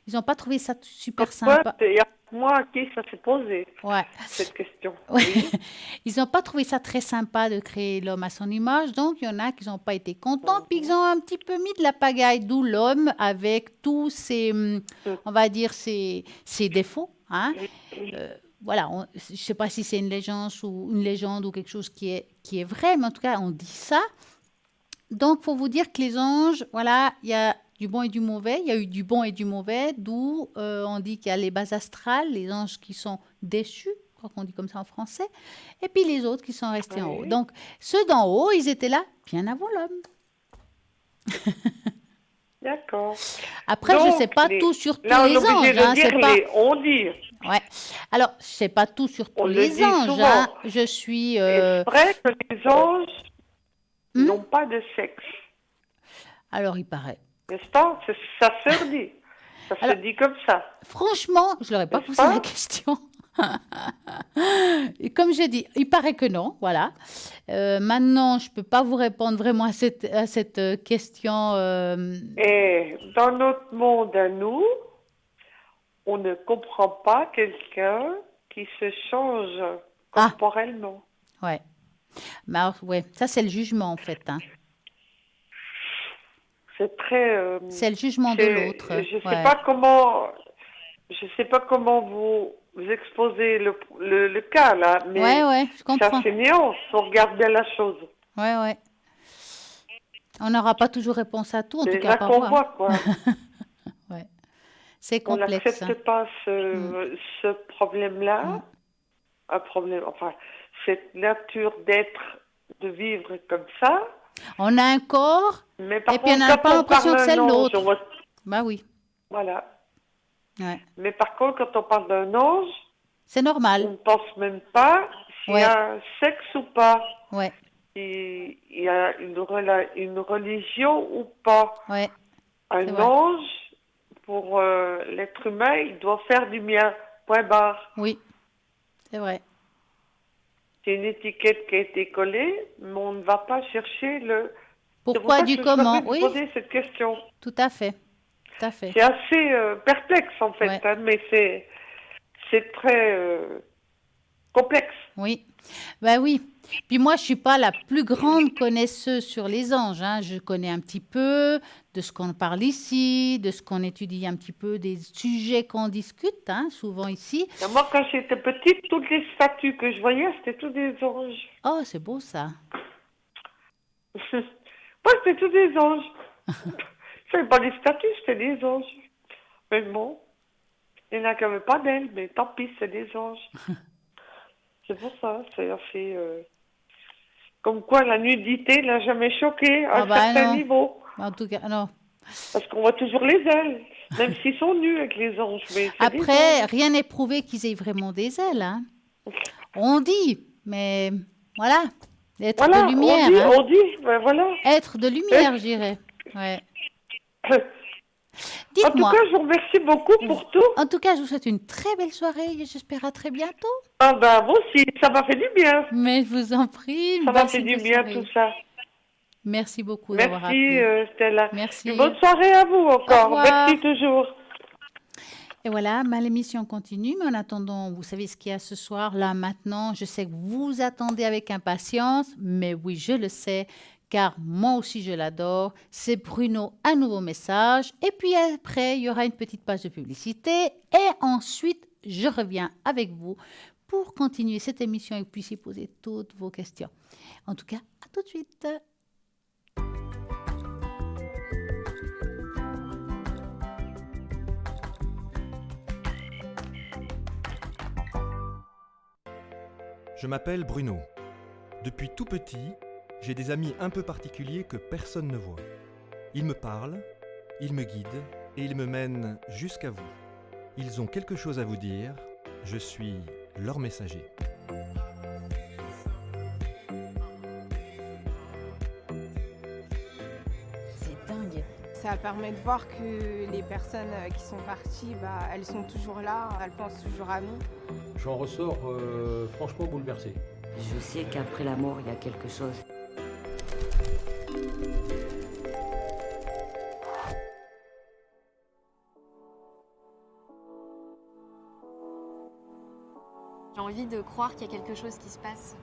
Ils n'ont pas trouvé ça Comme super quoi, sympa. il y a moi à qui ça s'est posé, Ouais. cette question. Ouais. Oui. Ils n'ont pas trouvé ça très sympa de créer l'homme à son image, donc il y en a qui n'ont pas été contents, puis ils Mhm. ont un petit peu mis de la pagaille, d'où l'homme avec tous ses, on va dire, ses défauts. Hein. Voilà, je ne sais pas si c'est une légende ou quelque chose qui est vrai, mais en tout cas, on dit ça. Donc, il faut vous dire que les anges, voilà, il y a du bon et du mauvais. Il y a eu du bon et du mauvais, d'où on dit qu'il y a les bases astrales, les anges qui sont déchus, je crois qu'on dit comme ça en français, et puis les autres qui sont restés en haut. Oui. Donc, ceux d'en haut, ils étaient là bien avant l'homme. D'accord. Après, je ne sais Donc, pas tout sur tous là, on est les obligé anges, de hein, dire c'est pas... on dit. Ouais. Alors, je ne sais pas tout sur On tous le les dit anges, hein. souvent. Je suis... Est-ce vrai que les anges hmm n'ont pas de sexe? Alors, il paraît. N'est-ce pas? Ça se dit. Ça se Alors, dit comme ça. franchement, je ne leur ai pas N'est-ce posé la pas? question. Et comme j'ai dit, il paraît que non, voilà. Maintenant, je ne peux pas vous répondre vraiment à cette question. Et dans notre monde à nous, on ne comprend pas quelqu'un qui se change Ah, corporellement. ouais. Mais alors, ouais, ça, c'est le jugement, en fait. Hein. C'est très, C'est le jugement de l'autre. je sais Ouais. pas comment, je sais pas comment vous exposez le cas là, Ouais, mais ouais, je ça comprends. c'est nuance, faut regarder la chose. Ouais, ouais. On n'aura pas toujours réponse à tout, en tout C'est cas là pas qu'on moi. Hein. voit quoi. Ouais. C'est On complexe. n'accepte Hein. pas Mm, ce problème-là, mm. un problème, enfin, cette nature d'être, de vivre comme ça. On a un corps, Mais et par puis on contre, n'a pas quand on l'impression parle que c'est d'un ange, l'autre. Bah oui. voilà. Ouais. Mais par contre, quand on parle d'un ange, C'est on normal. ne pense même pas s'il y Ouais, a un sexe ou pas, ouais, s'il y a une religion ou pas. ouais. C'est Un vrai. ange, pour l'être humain, il doit faire du bien. Point barre. Oui, c'est vrai. C'est une étiquette qui a été collée, mais on ne va pas chercher le... C'est pour Pourquoi ça du que je me permets comment? de vous Oui, poser cette question. tout à fait. Tout à fait. C'est assez perplexe en fait, Ouais, hein, mais c'est très complexe. oui. Ben oui. Puis moi, je suis pas la plus grande connaisseuse sur les anges. Hein. Je connais un petit peu de ce qu'on parle ici, de ce qu'on étudie un petit peu, des sujets qu'on discute, hein, souvent ici. Et moi, quand j'étais petite, toutes les statues que je voyais, c'était tous des anges. Oh, c'est beau ça. Moi, c'était tous des anges. C'était pas des statues, c'était des anges. Mais bon, il n'y en a qui n'avaient pas d'ailes, mais tant pis, c'est des anges. C'est pour ça, c'est assez... Comme quoi, la nudité n'a jamais choqué à Ah un ben certain non. niveau. En tout cas, non. Parce qu'on voit toujours les ailes, même s'ils sont nus avec les anges, mais c'est des Après, anges. rien n'est prouvé qu'ils aient vraiment des ailes. Hein. On dit, mais voilà, être de Voilà, lumière, hein. ben voilà. Être de lumière, je dirais. Ouais. En tout Dites-moi, cas, je vous remercie beaucoup pour tout. en tout cas, je vous souhaite une très belle soirée et j'espère à très bientôt. Ah ben, moi aussi, ça m'a fait du bien. Mais je vous en prie, Ça m'a fait une du belle bien tout soirée. ça. Merci beaucoup d'avoir Merci, appelé. Stella. Une Merci. bonne soirée à vous Au encore. revoir. Merci toujours. Et voilà, l'émission continue, mais en attendant, vous savez ce qu'il y a ce soir, là, maintenant. Je sais que vous attendez avec impatience, mais oui, je le sais, car moi aussi, je l'adore. C'est Bruno, un nouveau message. Et puis après, il y aura une petite page de publicité. Et ensuite, je reviens avec vous pour continuer cette émission et que vous puissiez poser toutes vos questions. En tout cas, à tout de suite. Je m'appelle Bruno. Depuis tout petit, j'ai des amis un peu particuliers que personne ne voit. Ils me parlent, ils me guident et ils me mènent jusqu'à vous. Ils ont quelque chose à vous dire, je suis leur messager. C'est dingue. Ça permet de voir que les personnes qui sont parties, elles sont toujours là, elles pensent toujours à nous. J'en ressors franchement bouleversé. Je sais qu'après la mort, il y a quelque chose. J'ai envie de croire qu'il y a quelque chose qui se passe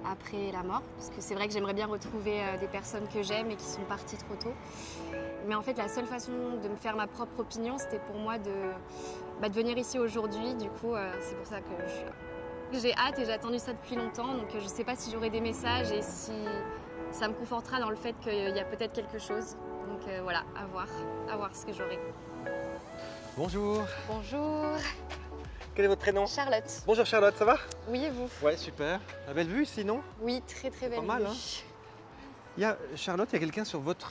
après la mort, parce que c'est vrai que j'aimerais bien retrouver des personnes que j'aime et qui sont parties trop tôt. Mais en fait, la seule façon de me faire ma propre opinion, c'était pour moi de venir ici aujourd'hui. Du coup, c'est pour ça que je suis là. J'ai hâte et j'ai attendu ça depuis longtemps, donc je ne sais pas si j'aurai des messages et si ça me confortera dans le fait qu'il y a peut-être quelque chose. Donc voilà, à voir ce que j'aurai. Bonjour. Bonjour, Quel est votre prénom? Charlotte. Bonjour Charlotte, ça va? Oui, et vous? Ouais, super. La belle vue ici, non? Oui, très très belle Pas mal, vue. hein. Charlotte, il y a quelqu'un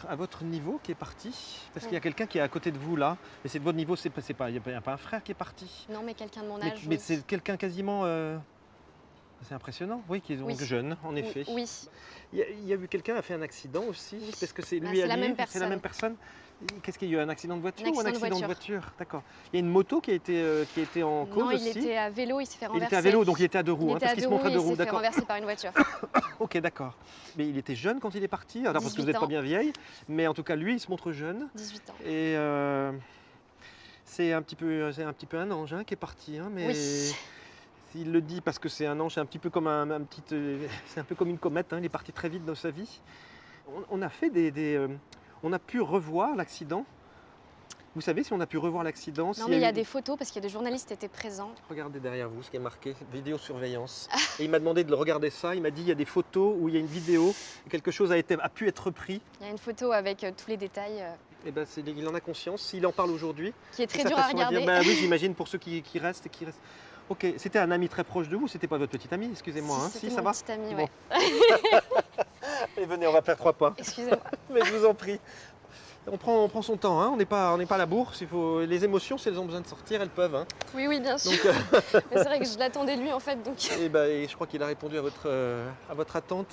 à votre niveau qui est parti? Parce qu'il y a quelqu'un qui est à côté de vous là. Mais c'est de votre niveau, il n'y a pas un frère qui est parti? Non, mais quelqu'un de mon Mais, âge. mais oui. c'est quelqu'un quasiment... C'est impressionnant, oui, qui est donc Oui. jeune, en effet. Oui. Il y a eu quelqu'un qui a fait un accident aussi, Oui. parce que c'est Bah, lui c'est à la lui, même c'est la même personne. Qu'est-ce qu'il y a eu, un accident de voiture ou un accident de voiture? D'accord. Il y a une moto qui a été en cause Non, aussi. il était à vélo, il s'est fait Il renverser. était à vélo, donc il était à deux roues, Il hein, était parce à qu'il deux se montre roues à et deux il roues, s'est fait d'accord. renverser par une voiture. Ok, d'accord. Mais il était jeune quand il est parti, alors parce que vous 18 n'êtes pas ans. bien vieille, mais en tout cas lui, il se montre jeune. 18 ans. Et c'est un petit peu un ange hein, qui est parti, hein, mais Oui. s'il le dit parce que c'est un ange, c'est un petit peu comme c'est un peu comme une comète, hein, il est parti très vite dans sa vie. On a fait on a pu revoir l'accident. Vous savez si on a pu revoir l'accident? Non, mais il y a des photos parce que des journalistes étaient présents. Regardez derrière vous ce qui est marqué, vidéosurveillance. Et il m'a demandé de le regarder ça, il m'a dit il y a des photos où il y a une vidéo, quelque chose a pu être repris. Il y a une photo avec tous les détails Et ben il en a conscience, s'il en parle aujourd'hui. qui est très sa dur à façon regarder. dire, bah oui, j'imagine pour ceux qui restent. Ok, c'était un ami très proche de vous, c'était pas votre petit ami, excusez-moi. hein. C'était Si, mon ça va? petit ami, Bon. ouais. Et venez, on va faire 3 pas. Excusez-moi. Mais je vous en prie. On prend son temps, hein. On n'est pas à la bourse. Les émotions, si elles ont besoin de sortir, elles peuvent. Hein. Oui, oui, bien sûr. Donc, Mais c'est vrai que je l'attendais lui en fait, donc. et je crois qu'il a répondu à votre attente.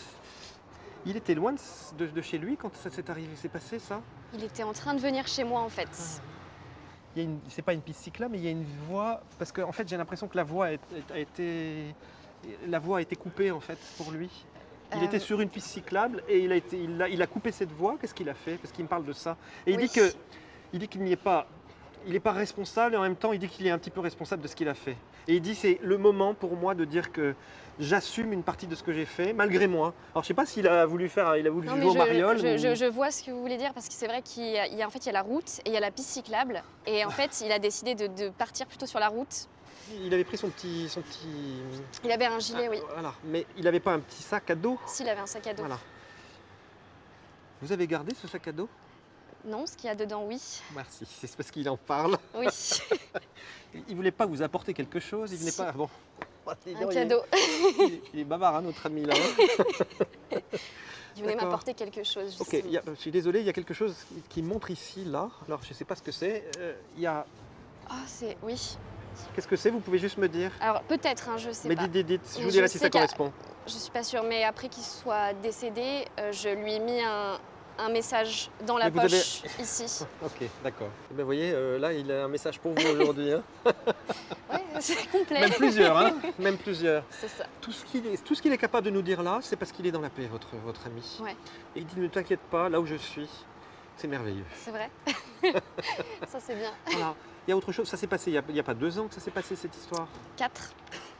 Il était loin de chez lui quand ça s'est arrivé, c'est passé ça? Il était en train de venir chez moi en fait. C'est pas une piste cyclable, mais il y a une voie. Parce que en fait, j'ai l'impression que la voie a été coupée en fait pour lui. Il était sur une piste cyclable et il a coupé cette voie. Qu'est-ce qu'il a fait? Parce qu'il me parle de ça. Et Oui. il dit qu'il n'y est pas. Il n'est pas responsable et en même temps il dit qu'il est un petit peu responsable de ce qu'il a fait. Et il dit c'est le moment pour moi de dire que j'assume une partie de ce que j'ai fait malgré moi. Alors je sais pas s'il a voulu Non, mais jouer au mariole. je vois ce que vous voulez dire parce que c'est vrai qu'il y a, en fait, il y a la route et il y a la piste cyclable. Et en fait, il a décidé de partir plutôt sur la route. Il avait pris son petit. Il avait un gilet, oui. Voilà. Mais il n'avait pas un petit sac à dos. S'il avait un sac à dos. Voilà. Vous avez gardé ce sac à dos? Non, ce qu'il y a dedans, oui. Merci, c'est parce qu'il en parle. Oui. Il voulait pas vous apporter quelque chose, il venait Si. pas. Bon. Un cadeau. Il est bavard, hein, notre ami là. Il venait D'accord. m'apporter quelque chose. Ok, Justement. je suis désolé, il y a quelque chose qui montre ici, là. Alors je ne sais pas ce que c'est. Il y a. Ah, c'est. Oui. Qu'est-ce que c'est? Vous pouvez juste me dire. Alors, peut-être, hein, je sais Mais pas. dites, je vous Je dirai si sais ça qu'il y a- correspond. Je suis pas sûre, mais après qu'il soit décédé, je lui ai mis un message dans la Mais vous poche, ici. Ok, d'accord. Eh ben, vous voyez, là, il a un message pour vous aujourd'hui. Hein. Ouais, c'est complet. Même plusieurs, hein. Même plusieurs. C'est ça. Tout ce qu'il est capable de nous dire là, c'est parce qu'il est dans la paix, votre ami. Ouais. Et il dit ne t'inquiète pas, là où je suis, c'est merveilleux. C'est vrai. Ça, c'est bien. Voilà. Il y a autre chose, ça s'est passé il n'y a pas 2 ans que ça s'est passé cette histoire. 4.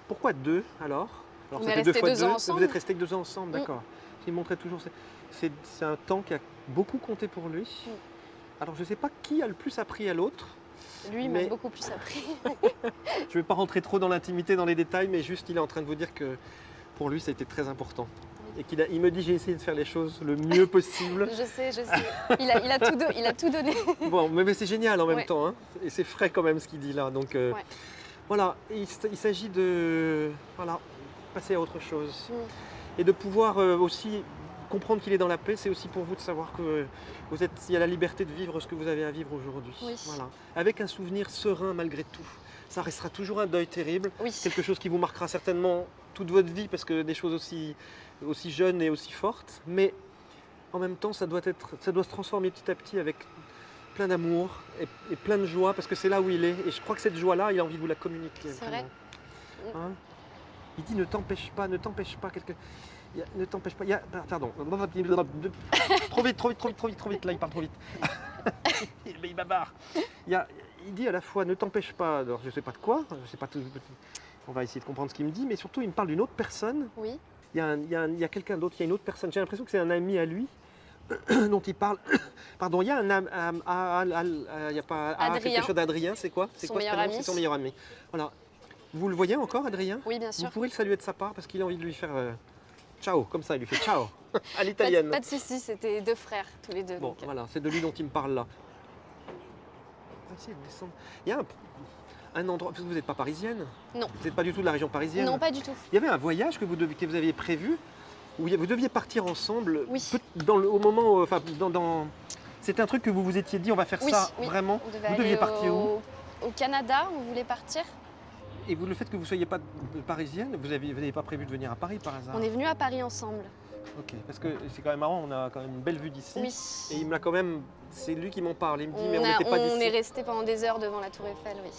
Pourquoi 2 alors? On ça est fait restés 2 fois 2 ans 2. ensemble. Vous êtes restés que 2 ans ensemble, d'accord. Il montrait toujours. C'est un temps qui a beaucoup compté pour lui. Alors je ne sais pas qui a le plus appris à l'autre. Lui, il Mais- m'a beaucoup plus appris. Je ne vais pas rentrer trop dans l'intimité, dans les détails, mais juste il est en train de vous dire que pour lui ça a été très important. Et il me dit j'ai essayé de faire les choses le mieux possible. Je sais. Il a tout donné. Bon, mais c'est génial en même Ouais. temps, hein. Et c'est frais quand même ce qu'il dit là. Donc Ouais. voilà, et il s'agit de voilà, passer à autre chose. Mm. Et de pouvoir aussi comprendre qu'il est dans la paix, c'est aussi pour vous de savoir que il y a la liberté de vivre ce que vous avez à vivre aujourd'hui. Oui. Voilà. Avec un souvenir serein malgré tout. Ça restera toujours un deuil terrible, Oui. quelque chose qui vous marquera certainement toute votre vie parce que des choses aussi jeunes et aussi fortes, mais en même temps ça doit se transformer petit à petit avec plein d'amour et plein de joie parce que c'est là où il est. Et je crois que cette joie-là, il a envie de vous la communiquer. C'est vrai. Hein? Il dit ne t'empêche pas. Ne t'empêche pas. Pardon. Trop vite. Là, il parle trop vite. Mais il bavarde. Il dit à la fois ne t'empêche pas. Alors, je ne sais pas de quoi. Je sais pas tout. On va essayer de comprendre ce qu'il me dit. Mais surtout, il me parle d'une autre personne. Oui. Il y a quelqu'un d'autre. Il y a une autre personne. J'ai l'impression que c'est un ami à lui dont il parle. Pardon. Il y a il n'y a pas Adrien. quelque chose d'Adrien. C'est quoi? Son meilleur ami. C'est son meilleur ami. Voilà. Vous le voyez encore, Adrien? Oui, bien sûr. Vous pourrez le saluer de sa part parce qu'il a envie de lui faire ciao, comme ça, il lui fait ciao à l'italienne. Pas de soucis, c'était 2 frères, tous les deux. Bon, donc, voilà, c'est de lui dont il me parle là. On va essayer de descendre. Il y a un endroit, parce que vous n'êtes pas parisienne? Non. Vous n'êtes pas du tout de la région parisienne? Non, pas du tout. Il y avait un voyage que vous aviez prévu où vous deviez partir ensemble. Oui. Au moment, enfin, c'était un truc que vous vous étiez dit, on va faire ça vraiment. Vous deviez partir où? Au Canada, on voulait partir. Et vous, le fait que vous ne soyez pas parisienne, vous n'avez pas prévu de venir à Paris par hasard? On est venus à Paris ensemble. Ok, parce que c'est quand même marrant, on a quand même une belle vue d'ici. Oui. Et il me l'a quand même, c'est lui qui m'en parle, il me dit mais on n'était pas d'ici. On est resté pendant des heures devant la Tour Eiffel, oui.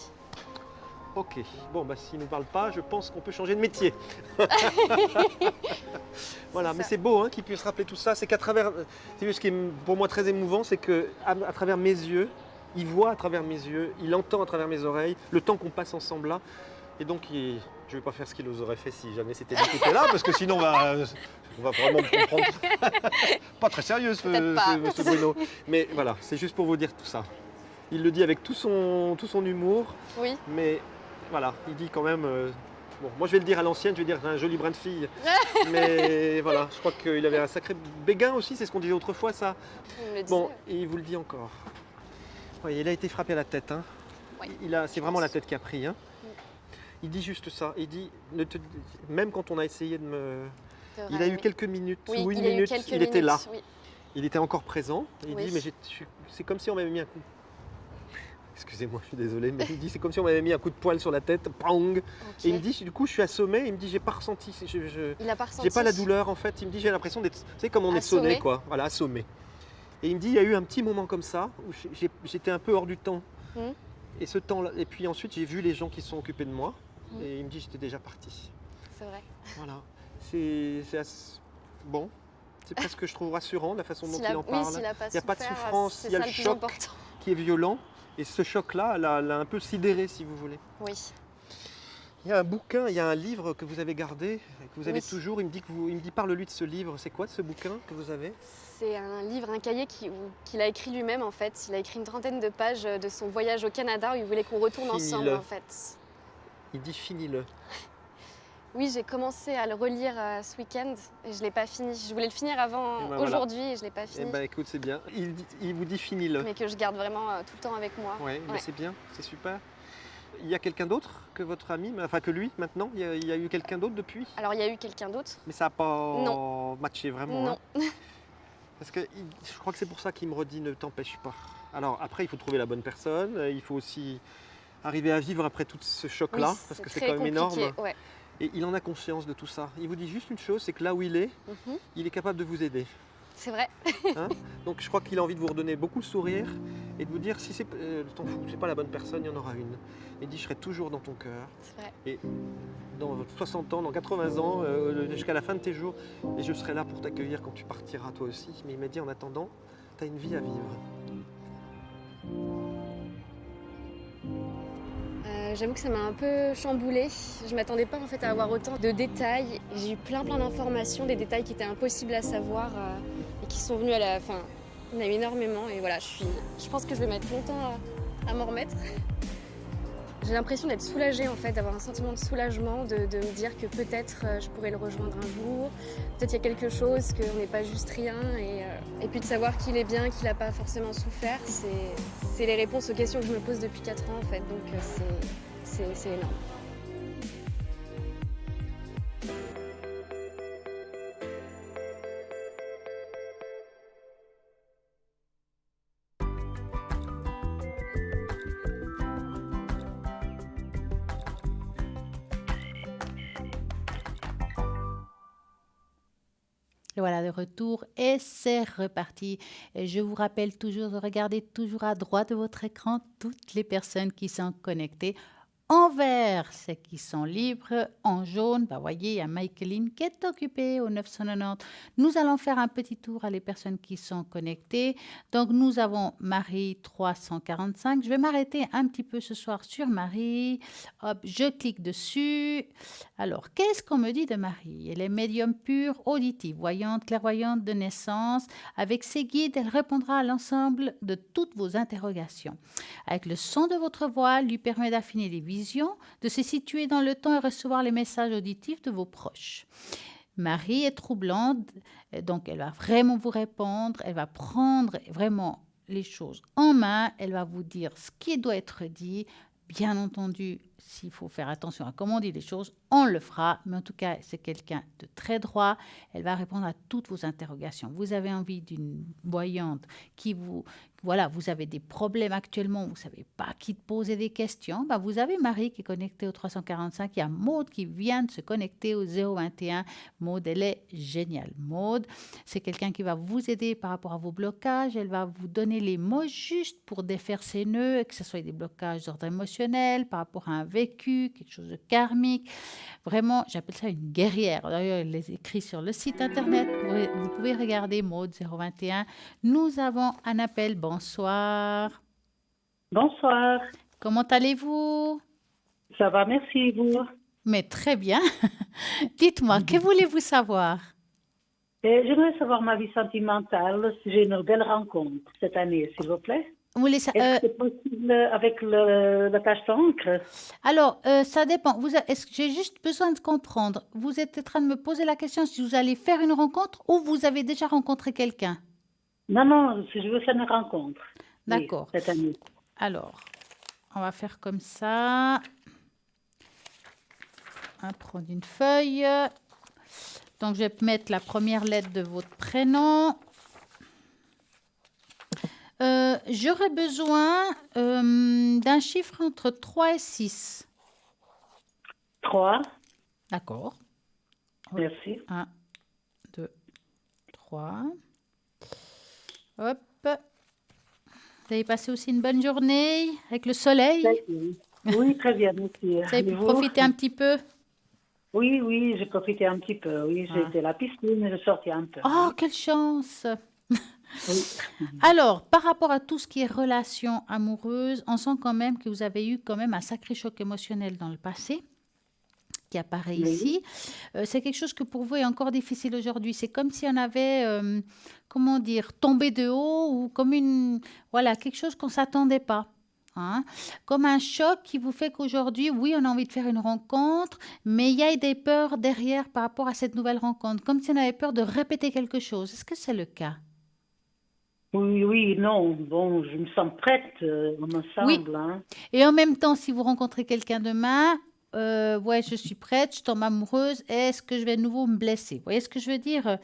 Ok, bon bah s'il ne nous parle pas, je pense qu'on peut changer de métier. Voilà, mais c'est beau hein, qu'il puisse rappeler tout ça, c'est qu'à travers, c'est ce qui est pour moi très émouvant, c'est qu'à travers mes yeux, il voit à travers mes yeux, il entend à travers mes oreilles, le temps qu'on passe ensemble là. Et donc, je ne vais pas faire ce qu'il aurait fait si jamais c'était lui qui était là, parce que sinon on va vraiment me comprendre. Pas très sérieux ce Bruno. Mais voilà, c'est juste pour vous dire tout ça. Il le dit avec tout son humour. Oui. Mais voilà, il dit quand même... bon, moi je vais le dire à l'ancienne, je vais dire un joli brin de fille. Mais voilà, je crois qu'il avait un sacré béguin aussi, c'est ce qu'on disait autrefois ça. Bon, et il vous le dit encore. Ouais, il a été frappé à la tête. Hein. Oui. C'est vraiment la tête qui a pris. Hein. Il dit juste ça. Il dit, même quand on a essayé de me... Il a eu quelques minutes, ou une minute, il était là. Oui. Il était encore présent. Il Oui. dit, mais c'est comme si on m'avait mis un coup... Excusez-moi, je suis désolé, mais il dit, c'est comme si on m'avait mis un coup de poing sur la tête. Pang. Okay. Et il me dit, du coup, je suis assommé. Il me dit, j'ai pas ressenti. Il a pas ressenti. J'ai pas la douleur, en fait. Il me dit, j'ai l'impression d'être... Vous savez, comme on est sonné, quoi. Voilà, assommé. Et il me dit, il y a eu un petit moment comme ça, où j'étais un peu hors du temps. Et ce temps-là, et puis ensuite, j'ai vu les gens qui se sont occupés de moi. Et il me dit j'étais déjà parti. C'est vrai. Voilà. Bon, c'est presque, je trouve, rassurant la façon dont il en parle. Il n'y a pas de souffrance, il y a le choc qui est violent. Et ce choc-là l'a un peu sidéré, si vous voulez. Oui. Il y a un bouquin, il y a un livre que vous avez gardé, que vous avez toujours. Il me dit parle-lui de ce livre. C'est quoi ce bouquin que vous avez? C'est un livre, un cahier qu'il a écrit lui-même en fait. Il a écrit une 30aine de pages de son voyage au Canada où il voulait qu'on retourne ensemble en fait. Il dit finis-le. Oui, j'ai commencé à le relire ce week-end et je ne l'ai pas fini. Je voulais le finir avant aujourd'hui et je ne l'ai pas fini. Eh ben écoute, c'est bien. Il vous dit finis-le. Mais que je garde vraiment tout le temps avec moi. Ouais. Mais c'est bien, c'est super. Il y a quelqu'un d'autre que votre ami, enfin que lui maintenant? Il y a eu quelqu'un d'autre depuis? Alors il y a eu quelqu'un d'autre. Mais ça n'a pas matché vraiment? Non. Hein. Parce que je crois que c'est pour ça qu'il me redit ne t'empêche pas. Alors après, il faut trouver la bonne personne. Il faut aussi arriver à vivre après tout ce choc-là, parce que c'est quand même énorme. Ouais. Et il en a conscience de tout ça. Il vous dit juste une chose, c'est que là où il est, il est capable de vous aider. C'est vrai. Hein? Donc je crois qu'il a envie de vous redonner beaucoup de sourire et de vous dire si t'en fous, c'est pas la bonne personne, il y en aura une. Et il dit je serai toujours dans ton cœur. C'est vrai. Et dans 60 ans, dans 80 ans, jusqu'à la fin de tes jours, et je serai là pour t'accueillir quand tu partiras toi aussi. Mais il m'a dit en attendant, tu as une vie à vivre. J'avoue que ça m'a un peu chamboulée. Je ne m'attendais pas en fait à avoir autant de détails. J'ai eu plein d'informations, des détails qui étaient impossibles à savoir et qui sont venus à la fin. Il y en a eu énormément et voilà, je pense que je vais mettre longtemps à m'en remettre. J'ai l'impression d'être soulagée en fait, d'avoir un sentiment de soulagement, de me dire que peut-être je pourrais le rejoindre un jour. Peut-être il y a quelque chose, qu'on n'est pas juste rien. Et puis de savoir qu'il est bien, qu'il n'a pas forcément souffert, c'est les réponses aux questions que je me pose depuis 4 ans en fait. Donc c'est énorme. Le voilà de retour et c'est reparti. Et je vous rappelle toujours de regarder toujours à droite de votre écran toutes les personnes qui sont connectées. En vert, ceux qui sont libres. En jaune, voyez, il y a Michaeline qui est occupée au 990. Nous allons faire un petit tour à les personnes qui sont connectées. Donc, nous avons Marie 345. Je vais m'arrêter un petit peu ce soir sur Marie. Hop, je clique dessus. Alors, qu'est-ce qu'on me dit de Marie? Elle est médium pure, auditive, voyante, clairvoyante de naissance. Avec ses guides, elle répondra à l'ensemble de toutes vos interrogations. Avec le son de votre voix, lui permet d'affiner les visions, de se situer dans le temps et recevoir les messages auditifs de vos proches. Marie est troublante, donc elle va vraiment vous répondre, elle va prendre vraiment les choses en main, elle va vous dire ce qui doit être dit. Bien entendu, s'il faut faire attention à comment on dit les choses, on le fera. Mais en tout cas, c'est quelqu'un de très droit. Elle va répondre à toutes vos interrogations. Vous avez envie d'une voyante qui vous... Voilà, vous avez des problèmes actuellement, vous ne savez pas qui te poser des questions. Vous avez Marie qui est connectée au 345. Il y a Maude qui vient de se connecter au 021. Maude, elle est géniale. Maude, c'est quelqu'un qui va vous aider par rapport à vos blocages. Elle va vous donner les mots justes pour défaire ces nœuds, que ce soit des blocages d'ordre émotionnel, par rapport à un vécu, quelque chose de karmique. Vraiment, j'appelle ça une guerrière. D'ailleurs, elle les écrit sur le site internet. Vous pouvez regarder Maude 021. Nous avons un appel. Bonsoir. Bonsoir. Comment allez-vous? Ça va, merci, vous? Mais très bien. Dites-moi, que voulez-vous savoir? J'aimerais savoir ma vie sentimentale, si j'ai une belle rencontre cette année, s'il vous plaît. Est-ce que c'est possible avec la tache d'encre? Alors, ça dépend. Est-ce que j'ai juste besoin de comprendre? Vous êtes en train de me poser la question si vous allez faire une rencontre ou vous avez déjà rencontré quelqu'un? Non, si je veux faire une rencontre. D'accord. Oui, cette année. Alors, on va faire comme ça. On va prendre une feuille. Donc, je vais mettre la première lettre de votre prénom. J'aurais besoin d'un chiffre entre 3 et 6. 3. D'accord. Merci. 1, 2, 3. Hop. Vous avez passé aussi une bonne journée avec le soleil? Oui, très bien, merci. Vous avez pu profiter un petit peu? Oui, j'ai profité un petit peu. Oui, j'ai été à la piscine, je sortais un peu. Oh, quelle chance! Oui. Alors, par rapport à tout ce qui est relations amoureuses, on sent quand même que vous avez eu quand même un sacré choc émotionnel dans le passé qui apparaît ici. C'est quelque chose que pour vous est encore difficile aujourd'hui. C'est comme si on avait, comment dire, tombé de haut ou comme quelque chose qu'on ne s'attendait pas. Comme un choc qui vous fait qu'aujourd'hui, oui, on a envie de faire une rencontre, mais il y a des peurs derrière par rapport à cette nouvelle rencontre, comme si on avait peur de répéter quelque chose. Est-ce que c'est le cas? Oui, non. Bon, je me sens prête, on me semble. Oui. Et en même temps, si vous rencontrez quelqu'un demain, je suis prête, je tombe amoureuse, est-ce que je vais de nouveau me blesser? Vous voyez ce que je veux dire?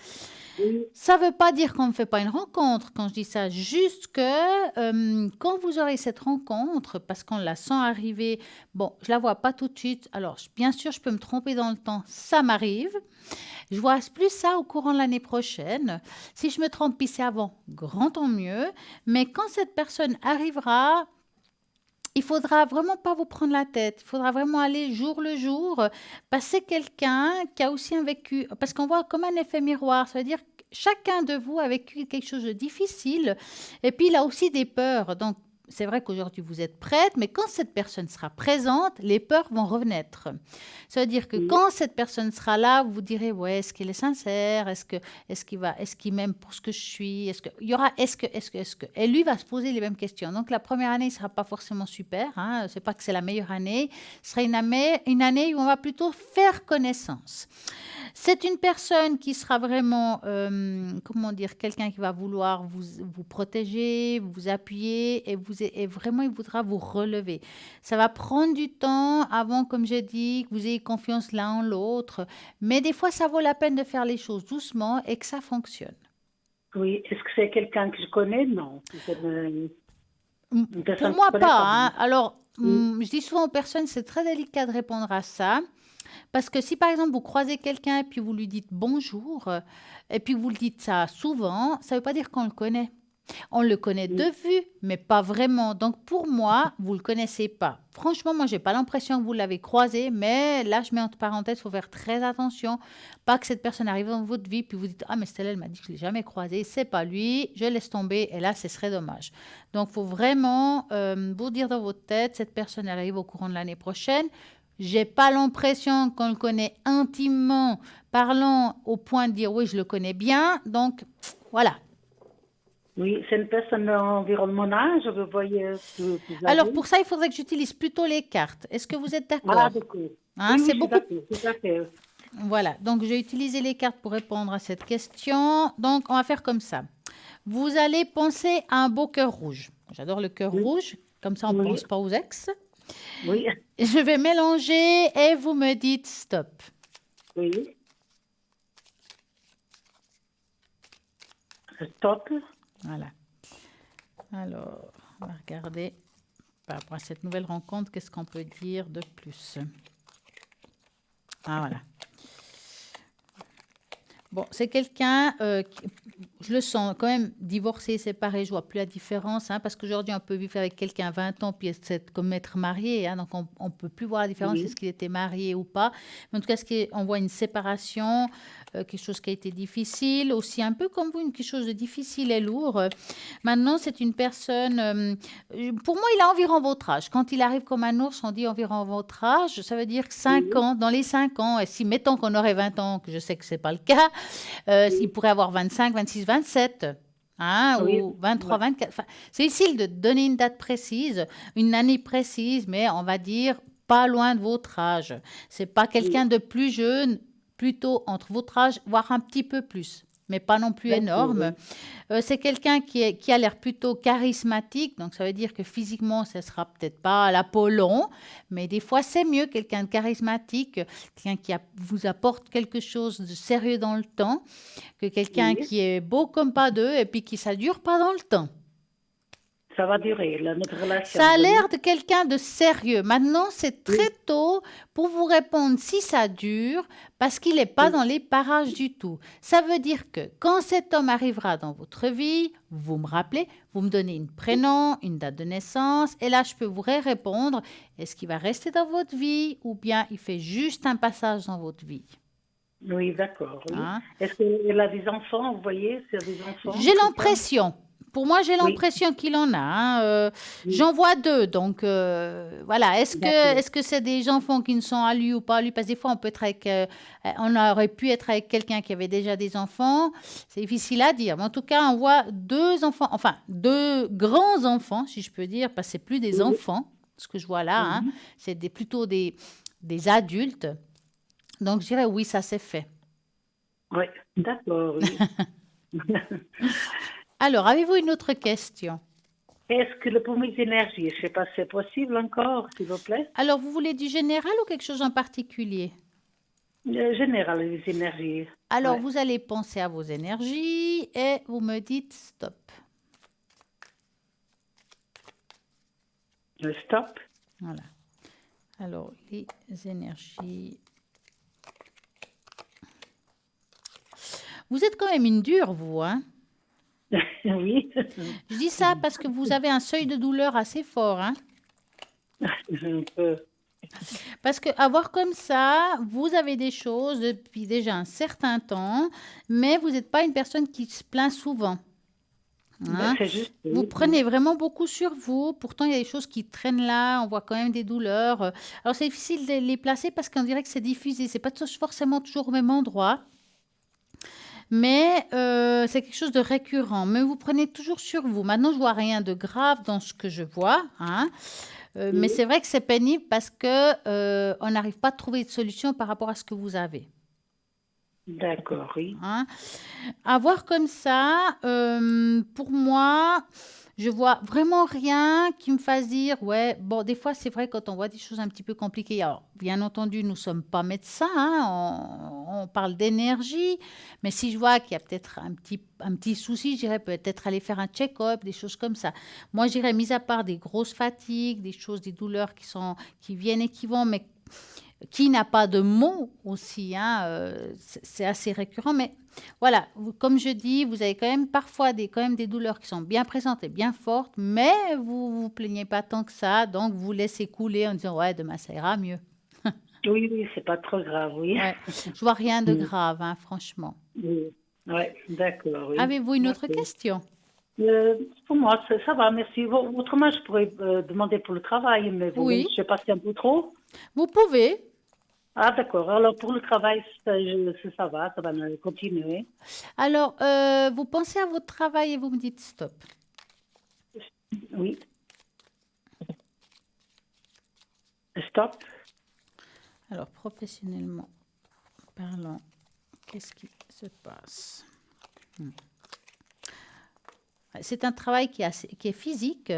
Ça ne veut pas dire qu'on ne fait pas une rencontre quand je dis ça, juste que quand vous aurez cette rencontre, parce qu'on la sent arriver, bon, je ne la vois pas tout de suite, alors bien sûr, je peux me tromper dans le temps, ça m'arrive. Je vois plus ça au courant de l'année prochaine. Si je me trompe, puis c'est avant, grand tant mieux. Mais quand cette personne arrivera, il faudra vraiment pas vous prendre la tête. Il faudra vraiment aller jour le jour. Parce que c'est quelqu'un qui a aussi un vécu. Parce qu'on voit comme un effet miroir. Ça veut dire que chacun de vous a vécu quelque chose de difficile. Et puis, il a aussi des peurs. Donc, c'est vrai qu'aujourd'hui, vous êtes prête, mais quand cette personne sera présente, les peurs vont renaître. Ça veut dire que quand cette personne sera là, vous direz, ouais, est-ce qu'elle est sincère? Est-ce qu'il m'aime pour ce que je suis? Est-ce que? Et lui va se poser les mêmes questions. Donc, la première année ne sera pas forcément super. Ce n'est pas que c'est la meilleure année. Ce sera une année où on va plutôt faire connaissance. C'est une personne qui sera vraiment, quelqu'un qui va vouloir vous protéger, vous appuyer et vraiment, il voudra vous relever. Ça va prendre du temps avant, comme j'ai dit, que vous ayez confiance l'un en l'autre. Mais des fois, ça vaut la peine de faire les choses doucement et que ça fonctionne. Oui. Est-ce que c'est quelqu'un que je connais? Non. Pour moi, pas. Alors, je dis souvent aux personnes, c'est très délicat de répondre à ça. Parce que si par exemple vous croisez quelqu'un et puis vous lui dites bonjour, et puis vous le dites ça souvent, ça ne veut pas dire qu'on le connaît. On le connaît de vue, mais pas vraiment. Donc pour moi, vous ne le connaissez pas. Franchement, moi, je n'ai pas l'impression que vous l'avez croisé, mais là, je mets entre parenthèses, il faut faire très attention. Pas que cette personne arrive dans votre vie, puis vous dites, ah, mais Stella, elle m'a dit que je ne l'ai jamais croisé, c'est pas lui, je laisse tomber, et là, ce serait dommage. Donc, il faut vraiment vous dire dans votre tête, cette personne arrive au courant de l'année prochaine. J'ai pas l'impression qu'on le connaît intimement, parlant au point de dire, oui, je le connais bien. Donc, voilà. Oui, c'est une personne environ de mon âge, vous voyez. Alors, pour ça, il faudrait que j'utilise plutôt les cartes. Est-ce que vous êtes d'accord? Ah, d'accord. Hein, oui, c'est oui, beaucoup. tout à fait. Voilà, donc je vais utiliser les cartes pour répondre à cette question. Donc, on va faire comme ça. Vous allez penser à un beau cœur rouge. J'adore le cœur rouge, comme ça on ne pense pas aux ex. Oui. Je vais mélanger et vous me dites stop. Oui. Stop. Voilà. Alors, on va regarder par rapport à cette nouvelle rencontre, qu'est-ce qu'on peut dire de plus. Ah, voilà. Bon, c'est quelqu'un, je le sens quand même divorcé, séparé, je vois plus la différence, hein, parce qu'aujourd'hui, on peut vivre avec quelqu'un 20 ans, puis c'est comme être marié, hein, donc on ne peut plus voir la différence, est-ce qu'il était marié ou pas. Mais en tout cas, on voit une séparation, quelque chose qui a été difficile, aussi un peu comme vous, quelque chose de difficile et lourd. Maintenant, c'est une personne, pour moi, il a environ votre âge. Quand il arrive comme un ours, on dit environ votre âge, ça veut dire que 5 ans, dans les 5 ans, et si mettons qu'on aurait 20 ans, que je sais que ce n'est pas le cas, il pourrait avoir 25, 26, 27, hein, ou 23, 24. Enfin, c'est difficile de donner une date précise, une année précise, mais on va dire pas loin de votre âge. C'est pas quelqu'un de plus jeune, plutôt entre votre âge, voire un petit peu plus, mais pas non plus énorme. C'est quelqu'un qui a l'air plutôt charismatique, donc ça veut dire que physiquement, ce ne sera peut-être pas l'Apollon, mais des fois, c'est mieux quelqu'un de charismatique, quelqu'un qui vous apporte quelque chose de sérieux dans le temps, que quelqu'un qui est beau comme pas deux et puis qui ça dure pas dans le temps. Ça va durer, notre relation. Ça a l'air de quelqu'un de sérieux. Maintenant, c'est très tôt pour vous répondre si ça dure, parce qu'il n'est pas dans les parages du tout. Ça veut dire que quand cet homme arrivera dans votre vie, vous me rappelez, vous me donnez un prénom, une date de naissance, et là, je peux vous répondre, est-ce qu'il va rester dans votre vie ou bien il fait juste un passage dans votre vie? Oui, d'accord. Oui. Hein? Est-ce qu'il a des enfants, vous voyez, c'est des enfants? J'ai l'impression. Pour moi, j'ai l'impression qu'il en a. Hein. J'en vois 2. Donc, voilà. Est-ce que c'est des enfants qui ne sont à lui ou pas à lui? Parce que des fois, on aurait pu être avec quelqu'un qui avait déjà des enfants. C'est difficile à dire. Mais en tout cas, on voit 2 enfants, enfin, 2 grands enfants, si je peux dire, parce que c'est plus des enfants, ce que je vois là. Hein. C'est plutôt des adultes. Donc, je dirais oui, ça s'est fait. Oui, d'accord. Oui. Alors, avez-vous une autre question? Est-ce que pour mes énergies, je ne sais pas si c'est possible encore, s'il vous plaît? Alors, vous voulez du général ou quelque chose en particulier? Général, les énergies. Alors, vous allez penser à vos énergies et vous me dites stop. Stop. Voilà. Alors, les énergies. Vous êtes quand même une dure, vous, hein? Oui. Je dis ça parce que vous avez un seuil de douleur assez fort, hein? Un peu. Parce qu'à voir comme ça, vous avez des choses depuis déjà un certain temps, mais vous n'êtes pas une personne qui se plaint souvent. Hein? C'est juste, vous prenez vraiment beaucoup sur vous. Pourtant, il y a des choses qui traînent là. On voit quand même des douleurs. Alors, c'est difficile de les placer parce qu'on dirait que c'est diffusé. Ce n'est pas forcément toujours au même endroit. Mais c'est quelque chose de récurrent. Mais vous prenez toujours sur vous. Maintenant, je ne vois rien de grave dans ce que je vois. Hein. Mais c'est vrai que c'est pénible parce qu'on n'arrive pas à trouver de solution par rapport à ce que vous avez. D'accord, oui. Hein. À voir comme ça, pour moi, je vois vraiment rien qui me fasse dire, ouais, bon, des fois, c'est vrai quand on voit des choses un petit peu compliquées. Alors, bien entendu, nous ne sommes pas médecins, hein, on parle d'énergie, mais si je vois qu'il y a peut-être un petit souci, j'irais peut-être aller faire un check-up, des choses comme ça. Moi, j'irais, mis à part des grosses fatigues, des douleurs qui viennent et qui vont, mais qui n'a pas de mots aussi, hein, c'est assez récurrent, mais voilà, comme je dis, vous avez quand même parfois quand même des douleurs qui sont bien présentes et bien fortes, mais vous vous plaignez pas tant que ça, donc vous laissez couler en disant ouais, demain ça ira mieux. Oui, c'est pas trop grave, oui. Ouais. Je vois rien de grave, hein, franchement. Oui, ouais, d'accord, oui. Avez-vous une autre Ok. question? Pour moi, ça va, merci. Autrement, je pourrais demander pour le travail, mais bon, Oui. je sais pas si c'est un peu trop. Vous pouvez. Ah, d'accord. Alors, pour le travail, ça va continuer. Alors, vous pensez à votre travail et vous me dites stop. Oui. Stop. Alors, professionnellement parlant, qu'est-ce qui se passe? C'est un travail qui est physique.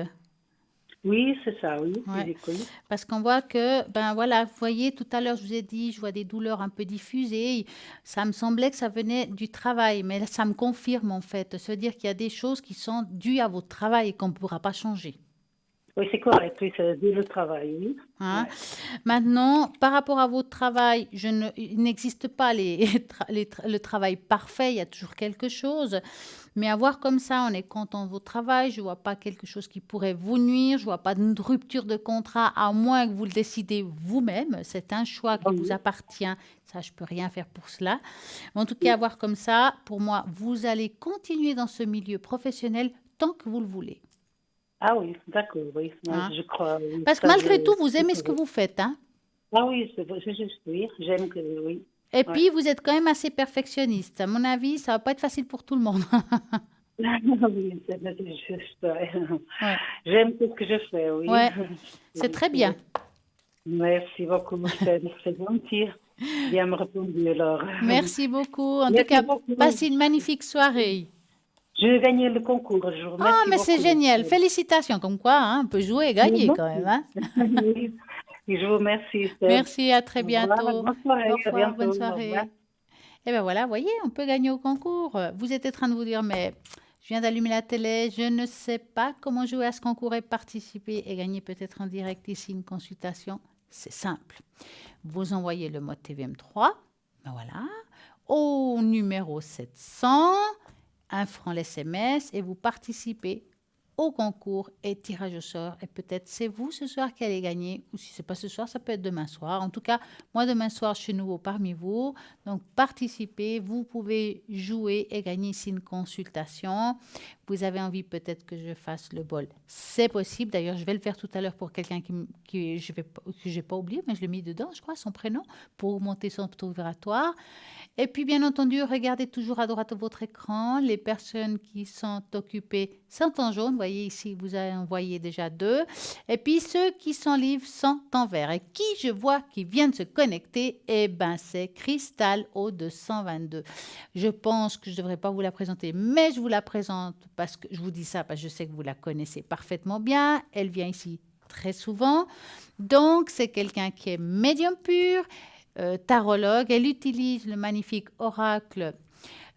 Oui, c'est ça, oui. Ouais. physique, oui. Parce qu'on voit que, ben voilà, vous voyez, tout à l'heure, je vous ai dit, je vois des douleurs un peu diffusées. Ça me semblait que ça venait du travail, mais là, ça me confirme en fait. Ça veut dire qu'il y a des choses qui sont dues à votre travail et qu'on ne pourra pas changer. Oui, c'est correct, oui, c'est dû le travail, oui. Hein? Ouais. Maintenant, par rapport à votre travail, il n'existe pas le travail parfait, il y a toujours quelque chose. Mais à voir comme ça, on est content de votre travail, je ne vois pas quelque chose qui pourrait vous nuire, je ne vois pas de rupture de contrat, à moins que vous le décidez vous-même. C'est un choix qui vous appartient. Ça, je ne peux rien faire pour cela. Mais en tout cas, à voir comme ça, pour moi, vous allez continuer dans ce milieu professionnel tant que vous le voulez. Ah oui, d'accord, oui. Hein? Je crois. Oui, Parce que malgré tout, vous aimez ce que vous faites, hein? Ah oui, c'est juste, oui. J'aime que, oui. Et puis, vous êtes quand même assez perfectionniste. À mon avis, ça ne va pas être facile pour tout le monde. Oui, c'est juste. Ouais. J'aime tout ce que je fais, oui. Ouais, c'est très bien. Merci beaucoup, c'est gentil. Bien me répondu alors. Merci beaucoup. En tout Merci cas, beaucoup. passez une magnifique soirée. Je vais gagner le concours. Je vous remercie Mais c'est beaucoup. génial. Félicitations. Comme quoi, hein, on peut jouer et gagner quand même. Hein? Oui. Et je vous remercie. Merci, à très Au revoir, bientôt. bonne soirée, Au à revoir, bientôt, bonne au soirée. revoir. Et bien voilà, voyez, on peut gagner au concours. Vous êtes en train de vous dire, mais je viens d'allumer la télé, je ne sais pas comment jouer à ce concours et participer et gagner peut-être en direct ici une consultation. C'est simple. Vous envoyez le mot TVM3, ben voilà, au numéro 700, 1 franc l'SMS et vous participez au concours et tirage au sort. Et peut-être c'est vous ce soir qui allez gagner, ou si ce n'est pas ce soir, ça peut être demain soir. En tout cas, moi demain soir, je suis nouveau parmi vous. Donc participez, vous pouvez jouer et gagner ici une consultation. Vous avez envie peut-être que je fasse le bol. C'est possible. D'ailleurs, je vais le faire tout à l'heure pour quelqu'un que je n'ai pas oublié, mais je l'ai mis dedans, je crois, son prénom, pour augmenter son taux vibratoire. Et puis, bien entendu, regardez toujours à droite de votre écran. Les personnes qui sont occupées sont en jaune. Vous voyez ici, vous avez envoyé déjà 2. Et puis, ceux qui sont libres sont en vert. Et qui je vois qui vient de se connecter, eh bien, c'est Cristal au 222. Je pense que je ne devrais pas vous la présenter, mais je vous la présente parce que je vous dis ça parce que je sais que vous la connaissez parfaitement bien. Elle vient ici très souvent. Donc, c'est quelqu'un qui est médium pur. Tarologue, elle utilise le magnifique oracle,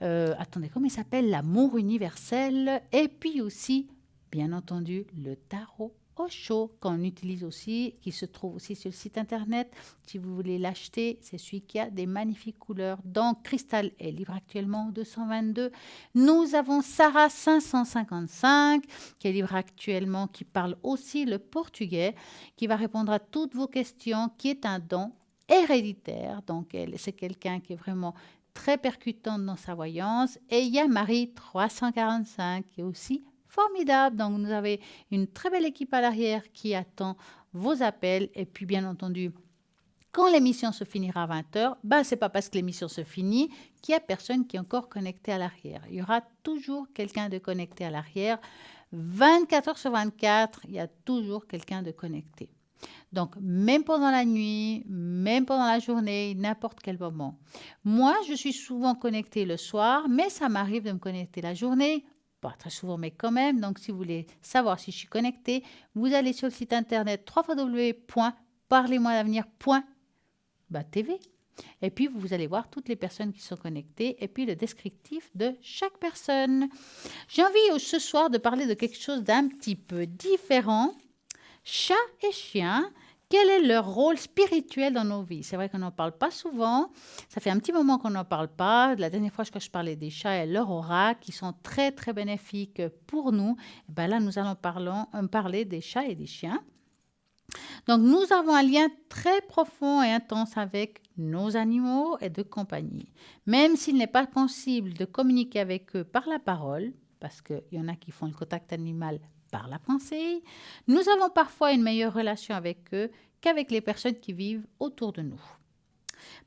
attendez, comment il s'appelle? L'amour universel, et puis aussi, bien entendu, le tarot Osho, qu'on utilise aussi, qui se trouve aussi sur le site internet. Si vous voulez l'acheter, c'est celui qui a des magnifiques couleurs. Donc, Cristal est libre actuellement au 222. Nous avons Sarah 555, qui est libre actuellement, qui parle aussi le portugais, qui va répondre à toutes vos questions, qui est un don héréditaire, donc c'est quelqu'un qui est vraiment très percutante dans sa voyance. Et il y a Marie 345 qui est aussi formidable. Donc nous avons une très belle équipe à l'arrière qui attend vos appels. Et puis bien entendu, quand l'émission se finira à 20h, ben, ce n'est pas parce que l'émission se finit qu'il n'y a personne qui est encore connecté à l'arrière. Il y aura toujours quelqu'un de connecté à l'arrière. 24 heures sur 24, il y a toujours quelqu'un de connecté. Donc, même pendant la nuit, même pendant la journée, n'importe quel moment. Moi, je suis souvent connectée le soir, mais ça m'arrive de me connecter la journée. Pas très souvent, mais quand même. Donc, si vous voulez savoir si je suis connectée, vous allez sur le site internet www.parlez-moi-d'avenir.tv. Et puis, vous allez voir toutes les personnes qui sont connectées et puis le descriptif de chaque personne. J'ai envie ce soir de parler de quelque chose d'un petit peu différent. Chat et chien Quel est leur rôle spirituel dans nos vies? C'est vrai qu'on n'en parle pas souvent. Ça fait un petit moment qu'on n'en parle pas. La dernière fois que je parlais des chats et leur aura, qui sont très, très bénéfiques pour nous, là, nous allons parler des chats et des chiens. Donc, nous avons un lien très profond et intense avec nos animaux et de compagnie. Même s'il n'est pas possible de communiquer avec eux par la parole, parce qu'il y en a qui font le contact animal par la pensée, nous avons parfois une meilleure relation avec eux qu'avec les personnes qui vivent autour de nous.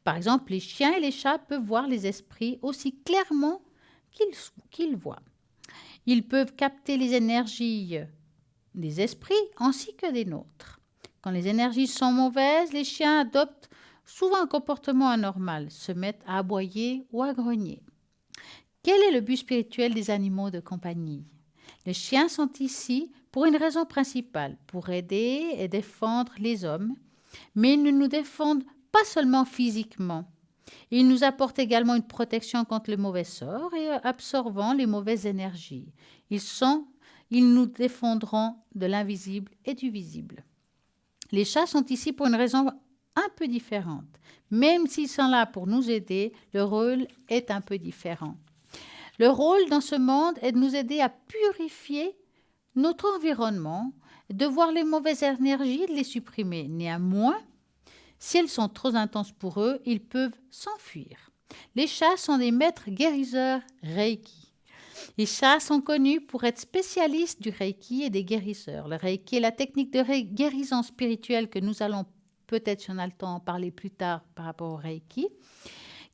Par exemple, les chiens et les chats peuvent voir les esprits aussi clairement qu'ils voient. Ils peuvent capter les énergies des esprits ainsi que des nôtres. Quand les énergies sont mauvaises, les chiens adoptent souvent un comportement anormal, se mettent à aboyer ou à grogner. Quel est le but spirituel des animaux de compagnie? Les chiens sont ici pour une raison principale, pour aider et défendre les hommes, mais ils ne nous défendent pas seulement physiquement. Ils nous apportent également une protection contre le mauvais sort et absorbant les mauvaises énergies. Ils nous défendront de l'invisible et du visible. Les chats sont ici pour une raison un peu différente. Même s'ils sont là pour nous aider, leur rôle est un peu différent. Leur rôle dans ce monde est de nous aider à purifier notre environnement, de voir les mauvaises énergies et de les supprimer. Néanmoins, si elles sont trop intenses pour eux, ils peuvent s'enfuir. Les chats sont des maîtres guérisseurs Reiki. Les chats sont connus pour être spécialistes du Reiki et des guérisseurs. Le Reiki est la technique de guérison spirituelle que nous allons peut-être, si on a le temps, en parler plus tard par rapport au Reiki,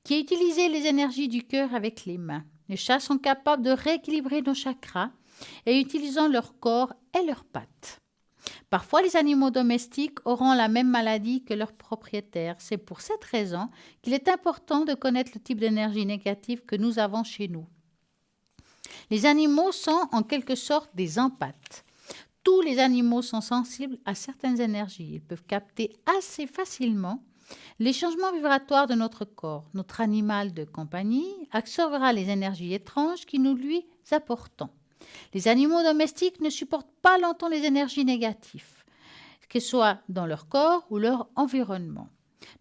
qui est utiliser les énergies du cœur avec les mains. Les chats sont capables de rééquilibrer nos chakras et utilisant leur corps et leurs pattes. Parfois, les animaux domestiques auront la même maladie que leurs propriétaires. C'est pour cette raison qu'il est important de connaître le type d'énergie négative que nous avons chez nous. Les animaux sont en quelque sorte des empathes. Tous les animaux sont sensibles à certaines énergies. Ils peuvent capter assez facilement les changements vibratoires de notre corps. Notre animal de compagnie absorbera les énergies étranges que nous lui apportons. Les animaux domestiques ne supportent pas longtemps les énergies négatives, que ce soit dans leur corps ou leur environnement.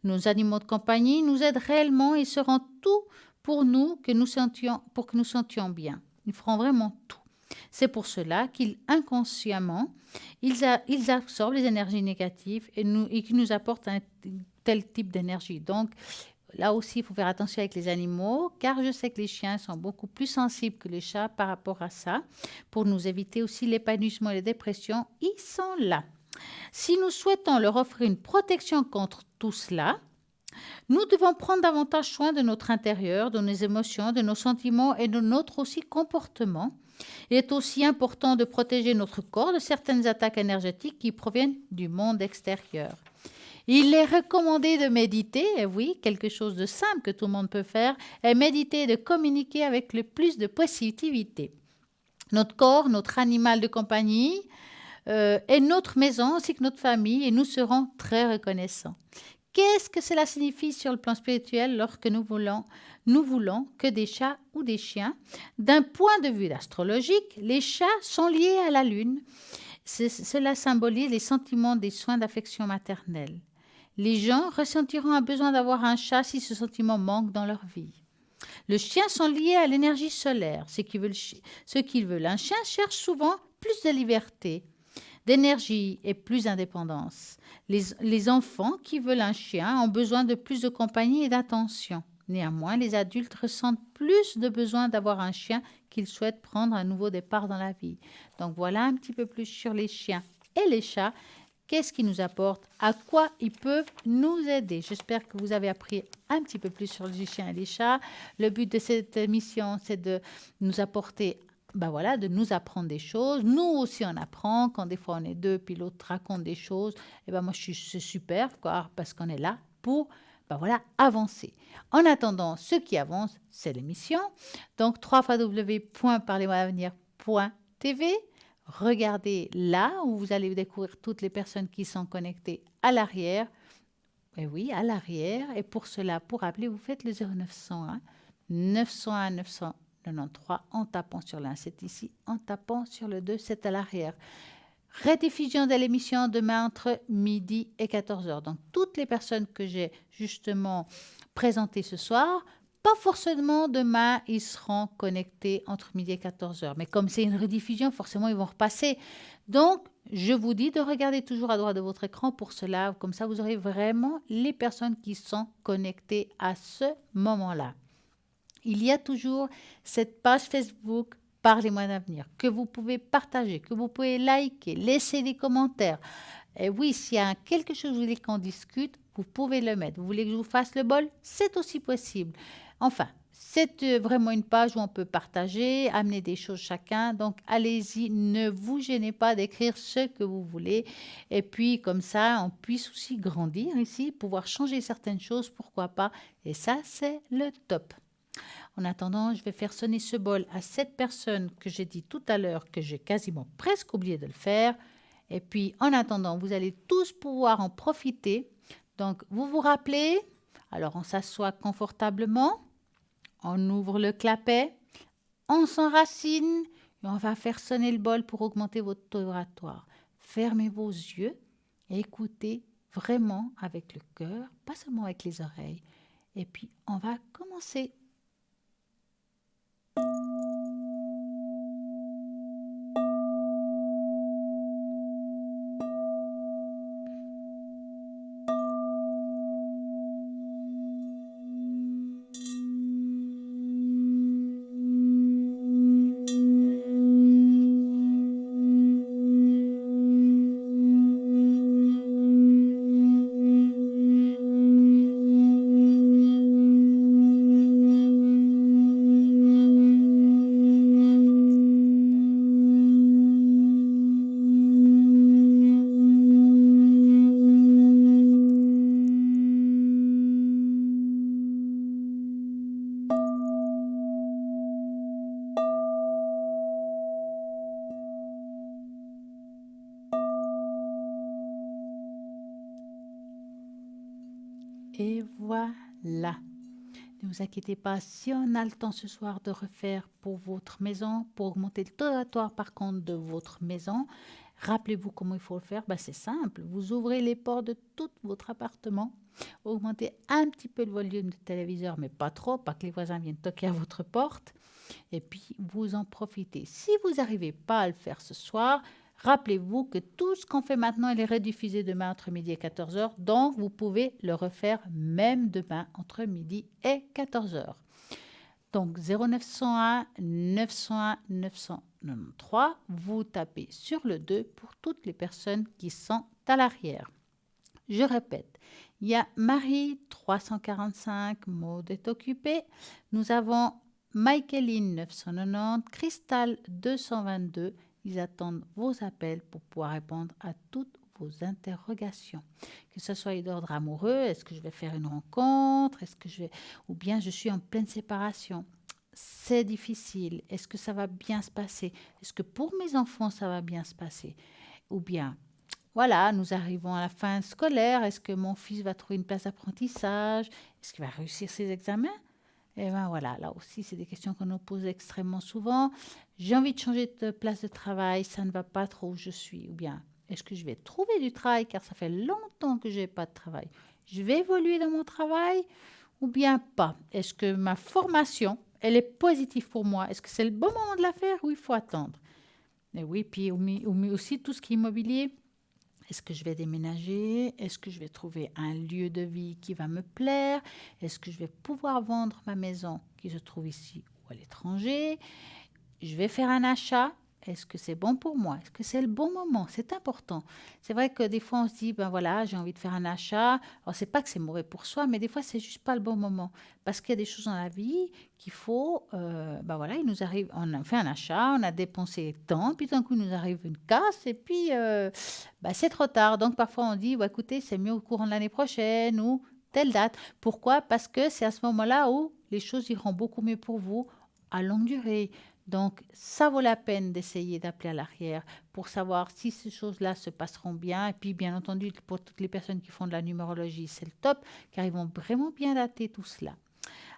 Nos animaux de compagnie nous aident réellement et seront tout pour nous que nous sentions bien. Ils feront vraiment tout. C'est pour cela qu'inconsciemment, ils absorbent les énergies négatives et qu'ils nous apportent un tel type d'énergie. Donc, là aussi, il faut faire attention avec les animaux, car je sais que les chiens sont beaucoup plus sensibles que les chats par rapport à ça. Pour nous éviter aussi l'épanouissement et les dépressions, ils sont là. Si nous souhaitons leur offrir une protection contre tout cela, nous devons prendre davantage soin de notre intérieur, de nos émotions, de nos sentiments et de notre aussi comportement. Il est aussi important de protéger notre corps de certaines attaques énergétiques qui proviennent du monde extérieur. Il est recommandé de méditer, et oui, quelque chose de simple que tout le monde peut faire, est méditer et de communiquer avec le plus de positivité. Notre corps, notre animal de compagnie est notre maison ainsi que notre famille et nous serons très reconnaissants. Qu'est-ce que cela signifie sur le plan spirituel lorsque nous voulons que des chats ou des chiens? D'un point de vue astrologique, les chats sont liés à la lune. Cela symbolise les sentiments des soins d'affection maternelle. Les gens ressentiront un besoin d'avoir un chat si ce sentiment manque dans leur vie. Les chiens sont liés à l'énergie solaire. Ceux qui veulent un chien cherchent souvent plus de liberté, d'énergie et plus d'indépendance. Les enfants qui veulent un chien ont besoin de plus de compagnie et d'attention. Néanmoins, les adultes ressentent plus de besoin d'avoir un chien qu'ils souhaitent prendre un nouveau départ dans la vie. Donc voilà un petit peu plus sur les chiens et les chats. Qu'est-ce qu'ils nous apportent? À quoi ils peuvent nous aider? J'espère que vous avez appris un petit peu plus sur les chiens et les chats. Le but de cette émission, c'est de nous apporter, de nous apprendre des choses. Nous aussi, on apprend. Quand des fois, on est deux, puis l'autre raconte des choses. Et moi, c'est super, parce qu'on est là pour avancer. En attendant, ce qui avance, c'est l'émission. Donc, www.parlez-moi-avenir.tv. Regardez là où vous allez découvrir toutes les personnes qui sont connectées à l'arrière. Et oui, à l'arrière. Et pour cela, pour appeler, vous faites le 0901 901 993 en tapant sur l'1, c'est ici, en tapant sur le 2, c'est à l'arrière. Rediffusion de l'émission demain entre midi et 14 heures. Donc, toutes les personnes que j'ai justement présentées ce soir, pas forcément demain, ils seront connectés entre midi et 14 heures. Mais comme c'est une rediffusion, forcément, ils vont repasser. Donc, je vous dis de regarder toujours à droite de votre écran pour cela. Comme ça, vous aurez vraiment les personnes qui sont connectées à ce moment-là. Il y a toujours cette page Facebook Parlez-moi d'avenir que vous pouvez partager, que vous pouvez liker, laisser des commentaires. Et oui, s'il y a quelque chose que vous voulez qu'on discute, vous pouvez le mettre. Vous voulez que je vous fasse le bol? C'est aussi possible. Enfin, c'est vraiment une page où on peut partager, amener des choses chacun. Donc, allez-y, ne vous gênez pas d'écrire ce que vous voulez. Et puis, comme ça, on puisse aussi grandir ici, pouvoir changer certaines choses, pourquoi pas. Et ça, c'est le top. En attendant, je vais faire sonner ce bol à cette personne que j'ai dit tout à l'heure que j'ai quasiment presque oublié de le faire. Et puis, en attendant, vous allez tous pouvoir en profiter. Donc, vous vous rappelez, alors on s'assoit confortablement, on ouvre le clapet, on s'enracine et on va faire sonner le bol pour augmenter votre taux oratoire. Fermez vos yeux et écoutez vraiment avec le cœur, pas seulement avec les oreilles. Et puis, on va commencer. Et voilà. Ne vous inquiétez pas, si on a le temps ce soir de refaire pour votre maison, pour augmenter le taux oratoire par contre de votre maison, rappelez-vous comment il faut le faire. C'est simple, vous ouvrez les portes de tout votre appartement, augmentez un petit peu le volume du téléviseur, mais pas trop, pas que les voisins viennent toquer à votre porte, et puis vous en profitez. Si vous n'arrivez pas à le faire ce soir, rappelez-vous que tout ce qu'on fait maintenant, il est rediffusé demain entre midi et 14 heures. Donc, vous pouvez le refaire même demain entre midi et 14 heures. Donc, 0901 901 993, vous tapez sur le 2 pour toutes les personnes qui sont à l'arrière. Je répète, il y a Marie 345, Maud est occupée. Nous avons Michaeline 990, Cristal 222. Ils attendent vos appels pour pouvoir répondre à toutes vos interrogations. Que ce soit d'ordre amoureux, est-ce que je vais faire une rencontre, ou bien je suis en pleine séparation. C'est difficile. Est-ce que ça va bien se passer? Est-ce que pour mes enfants, ça va bien se passer? Ou bien, voilà, nous arrivons à la fin scolaire. Est-ce que mon fils va trouver une place d'apprentissage? Est-ce qu'il va réussir ses examens? Et bien voilà, là aussi, c'est des questions qu'on nous pose extrêmement souvent. J'ai envie de changer de place de travail, ça ne va pas trop où je suis. Ou bien, est-ce que je vais trouver du travail car ça fait longtemps que je n'ai pas de travail? Je vais évoluer dans mon travail ou bien pas? Est-ce que ma formation, elle est positive pour moi? Est-ce que c'est le bon moment de la faire ou il faut attendre? Et oui, puis aussi tout ce qui est immobilier. Est-ce que je vais déménager? Est-ce que je vais trouver un lieu de vie qui va me plaire? Est-ce que je vais pouvoir vendre ma maison qui se trouve ici ou à l'étranger? Je vais faire un achat. Est-ce que c'est bon pour moi? Est-ce que c'est le bon moment? C'est important. C'est vrai que des fois, on se dit, voilà, j'ai envie de faire un achat. Alors, c'est pas que c'est mauvais pour soi, mais des fois, c'est juste pas le bon moment. Parce qu'il y a des choses dans la vie qu'il faut, voilà, il nous arrive, on a fait un achat, on a dépensé tant, puis d'un coup, il nous arrive une casse, et puis, c'est trop tard. Donc, parfois, on dit, écoutez, c'est mieux au courant de l'année prochaine ou telle date. Pourquoi? Parce que c'est à ce moment-là où les choses iront beaucoup mieux pour vous à longue durée. Donc, ça vaut la peine d'essayer d'appeler à l'arrière pour savoir si ces choses-là se passeront bien. Et puis, bien entendu, pour toutes les personnes qui font de la numérologie, c'est le top, car ils vont vraiment bien dater tout cela.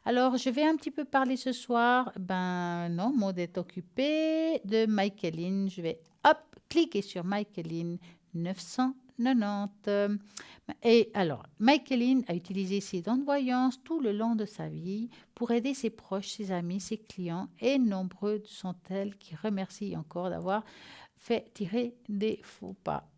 Alors, je vais un petit peu parler ce soir. Non, Maud est occupée. De Michaeline, je vais, cliquez sur Michaeline 990. Et alors, Michaeline a utilisé ses dons de voyance tout le long de sa vie pour aider ses proches, ses amis, ses clients, et nombreux sont-elles qui remercient encore d'avoir fait tirer des faux pas.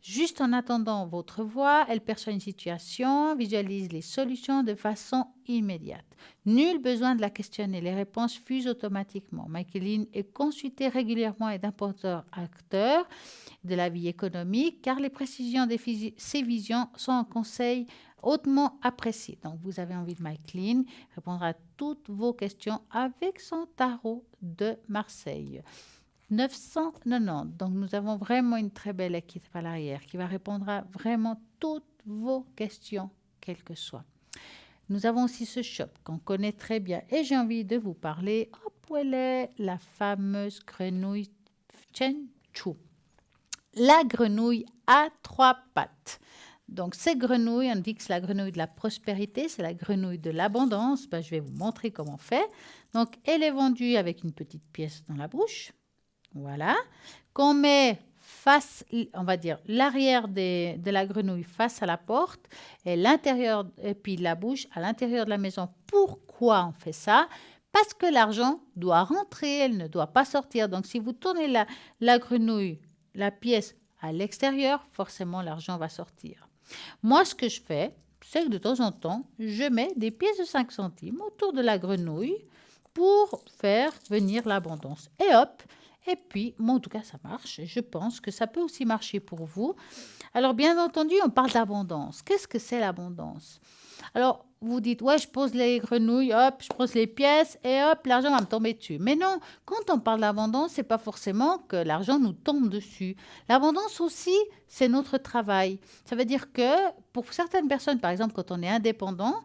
Juste en attendant votre voix, elle perçoit une situation, visualise les solutions de façon immédiate. Nul besoin de la questionner, les réponses fusent automatiquement. Michaeline est consultée régulièrement et d'importants acteurs de la vie économique car les précisions de ses visions sont un conseil hautement apprécié. Donc vous avez envie de Michaeline, répondra à toutes vos questions avec son tarot de Marseille. 990. Donc, nous avons vraiment une très belle équipe à l'arrière qui va répondre à vraiment toutes vos questions, quelles que soient. Nous avons aussi ce shop qu'on connaît très bien et j'ai envie de vous parler. Hop, où elle est, la fameuse grenouille Chenchu. La grenouille à 3 pattes. Donc, cette grenouille, on dit que c'est la grenouille de la prospérité, c'est la grenouille de l'abondance. Je vais vous montrer comment on fait. Donc, elle est vendue avec une petite pièce dans la bouche. Voilà, qu'on met face, on va dire, l'arrière de la grenouille face à la porte et l'intérieur, et puis la bouche à l'intérieur de la maison. Pourquoi on fait ça? Parce que l'argent doit rentrer, elle ne doit pas sortir. Donc, si vous tournez la grenouille, la pièce à l'extérieur, forcément, l'argent va sortir. Moi, ce que je fais, c'est que de temps en temps, je mets des pièces de 5 centimes autour de la grenouille pour faire venir l'abondance. Et hop! Et puis, moi, en tout cas, ça marche. Et je pense que ça peut aussi marcher pour vous. Alors, bien entendu, on parle d'abondance. Qu'est-ce que c'est l'abondance? Alors, vous dites, ouais, je pose les grenouilles, hop, je pose les pièces et hop, l'argent va me tomber dessus. Mais non, quand on parle d'abondance, c'est pas forcément que l'argent nous tombe dessus. L'abondance aussi, c'est notre travail. Ça veut dire que pour certaines personnes, par exemple, quand on est indépendant,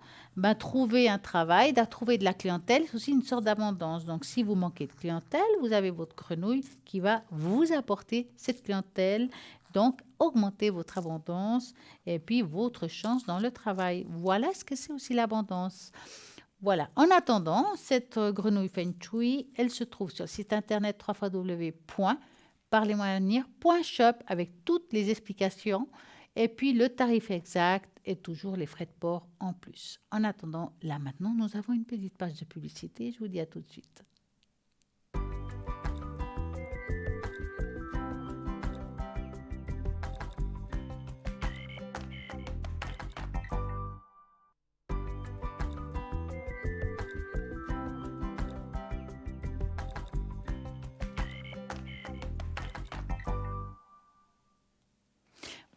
trouver un travail, trouver de la clientèle, c'est aussi une sorte d'abondance. Donc, si vous manquez de clientèle, vous avez votre grenouille qui va vous apporter cette clientèle. Donc, augmenter votre abondance et puis votre chance dans le travail. Voilà ce que c'est aussi l'abondance. Voilà. En attendant, cette grenouille Feng Shui, elle se trouve sur le site internet www.parlez-moi-d'avenir.shop avec toutes les explications. Et puis, le tarif exact et toujours les frais de port en plus. En attendant, là maintenant, nous avons une petite page de publicité. Je vous dis à tout de suite.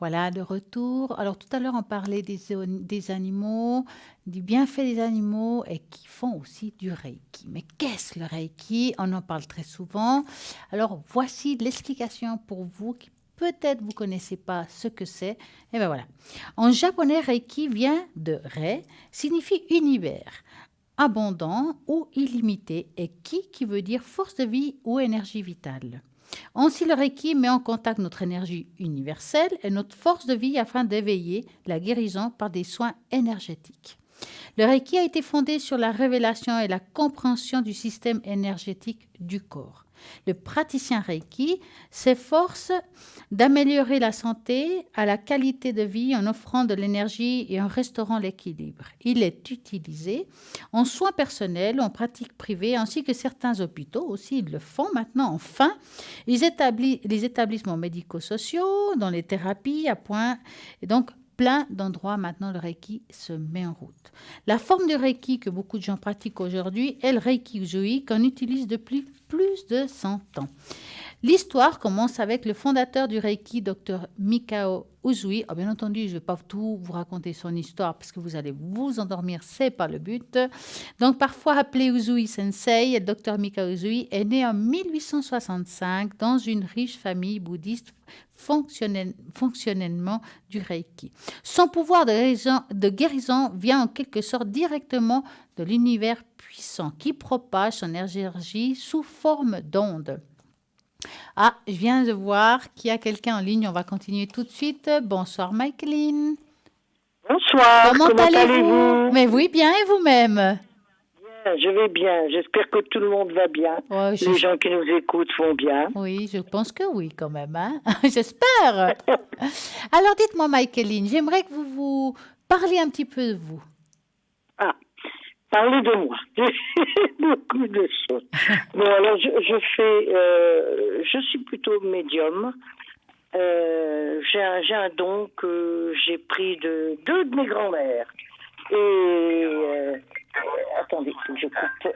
Voilà, de retour. Alors, tout à l'heure, on parlait des animaux, du bienfait des animaux et qui font aussi du Reiki. Mais qu'est-ce le Reiki? On en parle très souvent. Alors, voici l'explication pour vous qui peut-être vous ne connaissez pas ce que c'est. Et bien voilà. En japonais, Reiki vient de Rei, signifie univers, abondant ou illimité, et qui veut dire force de vie ou énergie vitale. Ainsi, le Reiki met en contact notre énergie universelle et notre force de vie afin d'éveiller la guérison par des soins énergétiques. Le Reiki a été fondé sur la révélation et la compréhension du système énergétique du corps. Le praticien Reiki s'efforce d'améliorer la santé à la qualité de vie en offrant de l'énergie et en restaurant l'équilibre. Il est utilisé en soins personnels, en pratique privée, ainsi que certains hôpitaux aussi, ils le font maintenant, enfin. Les établissements médico-sociaux, dans les thérapies à point, et donc plein d'endroits maintenant le Reiki se met en route. La forme du Reiki que beaucoup de gens pratiquent aujourd'hui est le Reiki Usui qu'on utilise depuis plus de 100 ans. L'histoire commence avec le fondateur du Reiki, Dr Mikao Usui. Bien entendu, je ne vais pas tout vous raconter son histoire parce que vous allez vous endormir, ce n'est pas le but. Donc, parfois appelé Usui Sensei, le Dr Mikao Usui est né en 1865 dans une riche famille bouddhiste fonctionnellement du Reiki. Son pouvoir de guérison vient en quelque sorte directement de l'univers puissant qui propage son énergie sous forme d'ondes. Ah, je viens de voir qu'il y a quelqu'un en ligne. On va continuer tout de suite. Bonsoir, Michaeline. Bonsoir. Comment allez-vous? Mais oui, bien, et vous-même? Je vais bien. J'espère que tout le monde va bien. Ouais, Les gens qui nous écoutent vont bien. Oui, je pense que oui, quand même. Hein. J'espère. Alors, dites-moi, Michaeline, j'aimerais que vous parliez un petit peu de vous. Ah, parlez de moi. Beaucoup de choses. Bon, alors, je suis plutôt médium. J'ai un don que j'ai pris de deux de mes grands-mères. Et attendez, je coupe.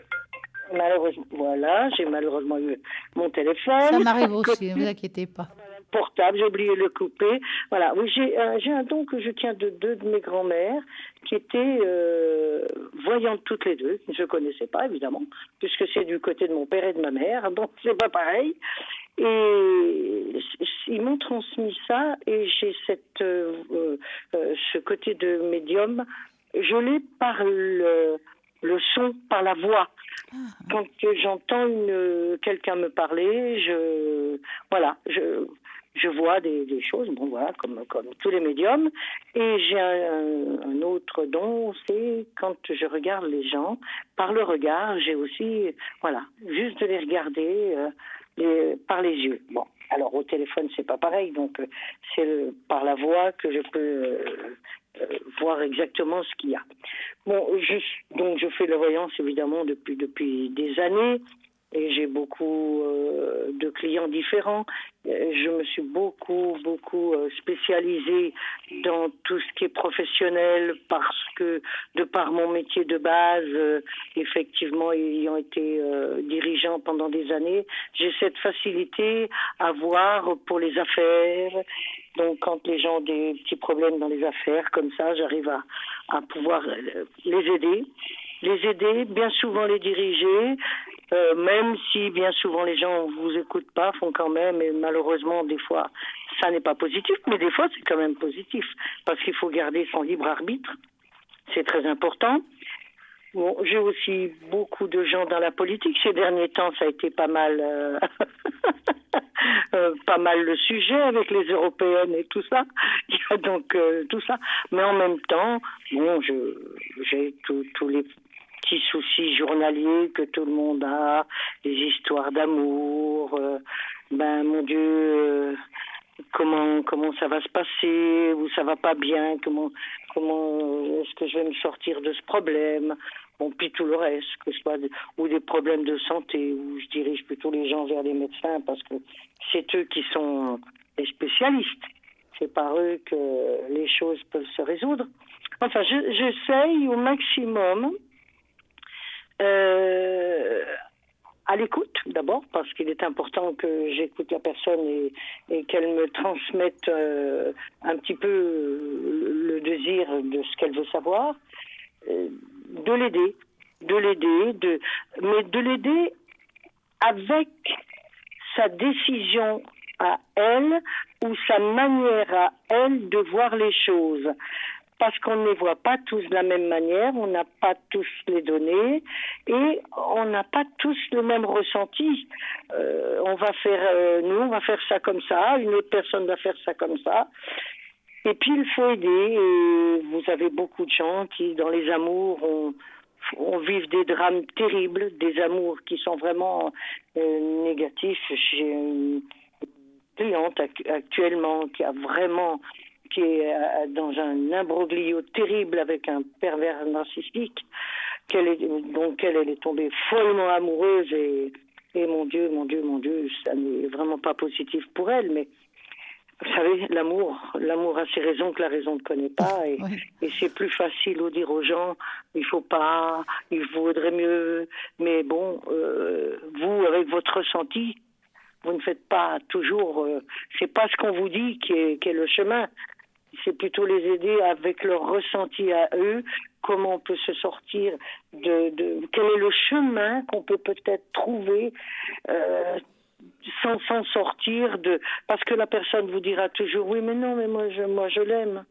Malheureusement, voilà, j'ai malheureusement eu mon téléphone. Ça m'arrive aussi, ne vous inquiétez pas. Portable, j'ai oublié de le couper. Voilà, oui, j'ai un don que je tiens de deux de mes grands-mères qui étaient voyantes toutes les deux. Je ne connaissais pas, évidemment, puisque c'est du côté de mon père et de ma mère, donc c'est pas pareil. Et ils m'ont transmis ça et j'ai ce côté de médium. Je l'ai par le son, par la voix. Quand j'entends quelqu'un me parler, je vois des choses, bon voilà, comme tous les médiums. Et j'ai un autre don, c'est quand je regarde les gens, par le regard, j'ai aussi, voilà, juste de les regarder par les yeux. Bon, alors au téléphone, c'est pas pareil, donc c'est par la voix que je peux voir exactement ce qu'il y a. Bon, donc je fais la voyance évidemment depuis des années et j'ai beaucoup de clients différents. Je me suis beaucoup spécialisée dans tout ce qui est professionnel parce que de par mon métier de base, effectivement ayant été dirigeant pendant des années, j'ai cette facilité à voir pour les affaires. Donc quand les gens ont des petits problèmes dans les affaires comme ça, j'arrive à pouvoir les aider, bien souvent les diriger. Même si bien souvent les gens vous écoutent pas, font quand même, et malheureusement des fois ça n'est pas positif, mais des fois c'est quand même positif parce qu'il faut garder son libre arbitre, c'est très important. Bon, j'ai aussi beaucoup de gens dans la politique. Ces derniers temps, ça a été pas mal, pas mal le sujet avec les européennes et tout ça. Il y a donc tout ça. Mais en même temps, bon, j'ai tous les petits soucis journaliers que tout le monde a, des histoires d'amour. Mon Dieu. Comment ça va se passer, ou ça va pas bien, comment est-ce que je vais me sortir de ce problème, bon, puis tout le reste, que ce soit ou des problèmes de santé, où je dirige plutôt les gens vers les médecins parce que c'est eux qui sont les spécialistes, c'est par eux que les choses peuvent se résoudre. Enfin, j'essaye au maximum à l'écoute d'abord, parce qu'il est important que j'écoute la personne et qu'elle me transmette un petit peu le désir de ce qu'elle veut savoir, de l'aider, mais de l'aider avec sa décision à elle ou sa manière à elle de voir les choses. Parce qu'on ne les voit pas tous de la même manière, on n'a pas tous les données et on n'a pas tous le même ressenti. On va faire ça comme ça, une autre personne va faire ça comme ça. Et puis il faut aider. Et vous avez beaucoup de gens qui, dans les amours, on vivent des drames terribles, des amours qui sont vraiment négatifs. J'ai une cliente actuellement qui est dans un imbroglio terrible avec un pervers narcissique, dont elle est tombée follement amoureuse et mon Dieu, ça n'est vraiment pas positif pour elle, mais vous savez, l'amour a ses raisons que la raison ne connaît pas et c'est plus facile de dire aux gens, il faut pas, il vaudrait mieux, mais bon, vous, avec votre ressenti, vous ne faites pas toujours, c'est pas ce qu'on vous dit qui est le chemin. C'est plutôt les aider avec leur ressenti à eux, comment on peut se sortir quel est le chemin qu'on peut peut-être trouver sans s'en sortir parce que la personne vous dira toujours oui mais non mais moi je l'aime.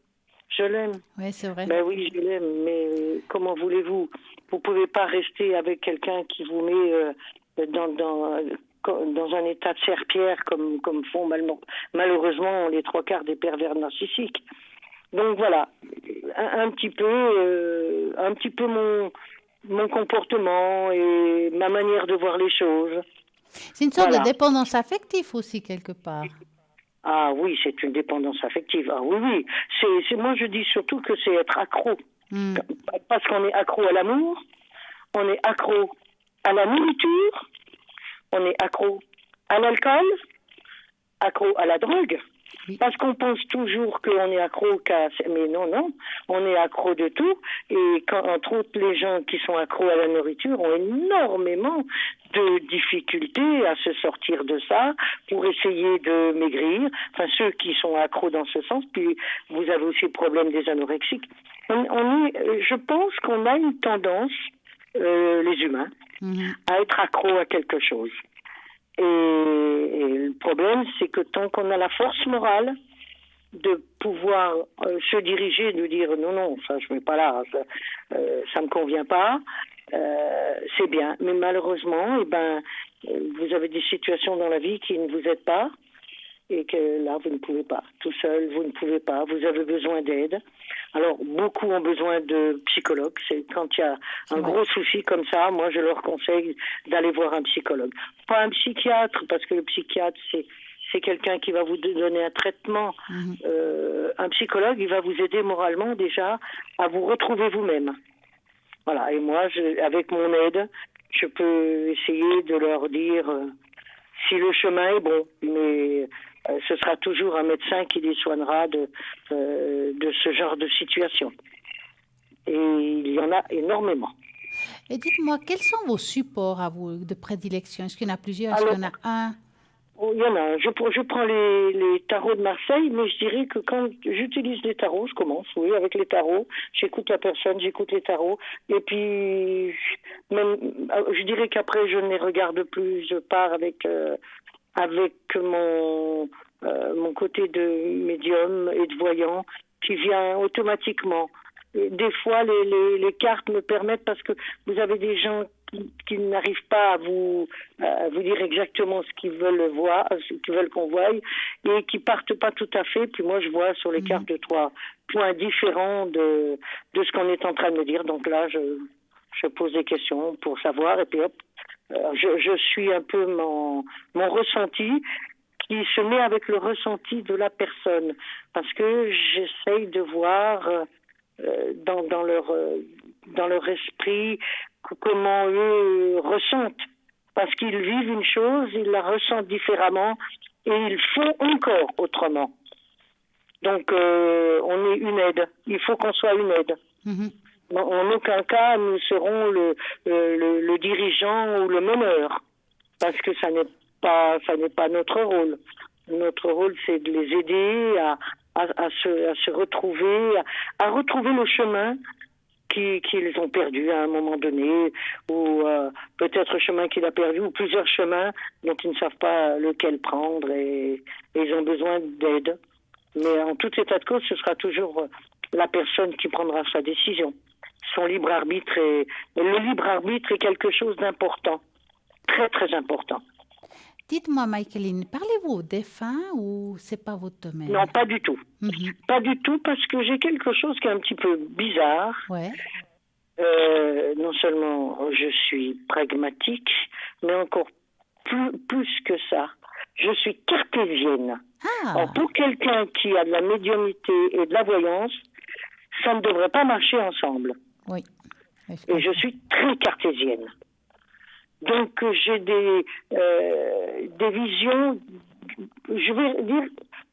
Oui, c'est vrai. Ben oui, je l'aime, mais comment voulez-vous? Vous pouvez pas rester avec quelqu'un qui vous met dans un état de serpillère comme font malheureusement les 3/4 des pervers narcissiques. Donc voilà, un petit peu mon comportement et ma manière de voir les choses. C'est une sorte de dépendance affective aussi, quelque part. Ah oui, c'est une dépendance affective. Ah oui. Moi, je dis surtout que c'est être accro. Parce qu'on est accro à l'amour, on est accro à la nourriture, on est accro à l'alcool, accro à la drogue. Parce qu'on pense toujours qu'on est accro mais non, on est accro de tout. Et entre autres, les gens qui sont accros à la nourriture ont énormément de difficultés à se sortir de ça pour essayer de maigrir. Enfin, ceux qui sont accros dans ce sens. Puis vous avez aussi le problème des anorexiques. Je pense qu'on a une tendance, les humains, à être accro à quelque chose. Et le problème, c'est que tant qu'on a la force morale de pouvoir se diriger, de dire non, ça je ne mets pas là, ça me convient pas, c'est bien. Mais malheureusement, vous avez des situations dans la vie qui ne vous aident pas et que là, vous ne pouvez pas. Tout seul, vous ne pouvez pas. Vous avez besoin d'aide. Alors, beaucoup ont besoin de psychologues. C'est quand il y a un gros souci comme ça, moi, je leur conseille d'aller voir un psychologue. Pas un psychiatre, parce que le psychiatre, c'est quelqu'un qui va vous donner un traitement. Un psychologue, il va vous aider moralement déjà à vous retrouver vous-même. Voilà. Et moi, avec mon aide, je peux essayer de leur dire si le chemin est bon, mais ce sera toujours un médecin qui les soignera de ce genre de situation. Et il y en a énormément. Et dites-moi, quels sont vos supports à vous de prédilection? Est-ce qu'il y en a plusieurs? Est-ce qu'il y en a un? Il y en a un. Je prends les tarots de Marseille, mais je dirais que quand j'utilise les tarots, je commence, avec les tarots. J'écoute la personne, j'écoute les tarots. Et puis, je dirais qu'après, je ne les regarde plus. Je pars avec mon côté de médium et de voyant qui vient automatiquement. Et des fois, les cartes me permettent, parce que vous avez des gens qui n'arrivent pas à vous dire exactement ce qu'ils veulent voir, ce qu'ils veulent qu'on voie, et qui partent pas tout à fait. Puis moi, je vois sur les cartes 3 points différents de ce qu'on est en train de me dire. Donc là, je pose des questions pour savoir, et puis hop, je suis un peu mon ressenti qui se met avec le ressenti de la personne, parce que j'essaye de voir dans leur esprit comment eux ressentent, parce qu'ils vivent une chose, ils la ressentent différemment et ils font encore autrement. Donc on est une aide, il faut qu'on soit une aide. En aucun cas nous serons le dirigeant ou le meneur, parce que ça n'est pas notre rôle. Notre rôle, c'est de les aider à se retrouver, à retrouver le chemin qu'ils ont perdu à un moment donné, ou peut-être un chemin qu'il a perdu, ou plusieurs chemins dont ils ne savent pas lequel prendre, et ils ont besoin d'aide. Mais en tout état de cause, ce sera toujours la personne qui prendra sa décision. Son libre arbitre le libre arbitre est quelque chose d'important, très très important. Dites-moi, Michaeline, parlez-vous aux défunts ou c'est pas votre domaine? Non, pas du tout. Pas du tout, parce que j'ai quelque chose qui est un petit peu bizarre. Ouais. Non seulement je suis pragmatique, mais encore plus que ça, je suis cartésienne. Alors, pour quelqu'un qui a de la médiumnité et de la voyance, ça ne devrait pas marcher ensemble. Oui. Et je suis très cartésienne. Donc j'ai des visions, je vais dire,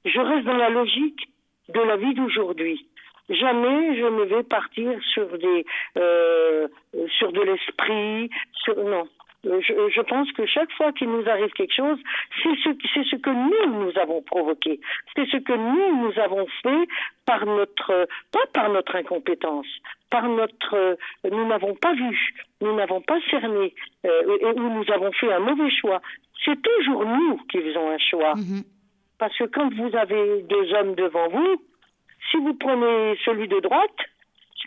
je reste dans la logique de la vie d'aujourd'hui. Jamais je ne vais partir sur de l'esprit, non. Je pense que chaque fois qu'il nous arrive quelque chose, c'est ce que nous avons provoqué. C'est ce que nous avons fait pas par notre incompétence, nous n'avons pas vu, nous n'avons pas cerné, et où nous avons fait un mauvais choix. C'est toujours nous qui faisons un choix. Parce que quand vous avez deux hommes devant vous, si vous prenez celui de droite,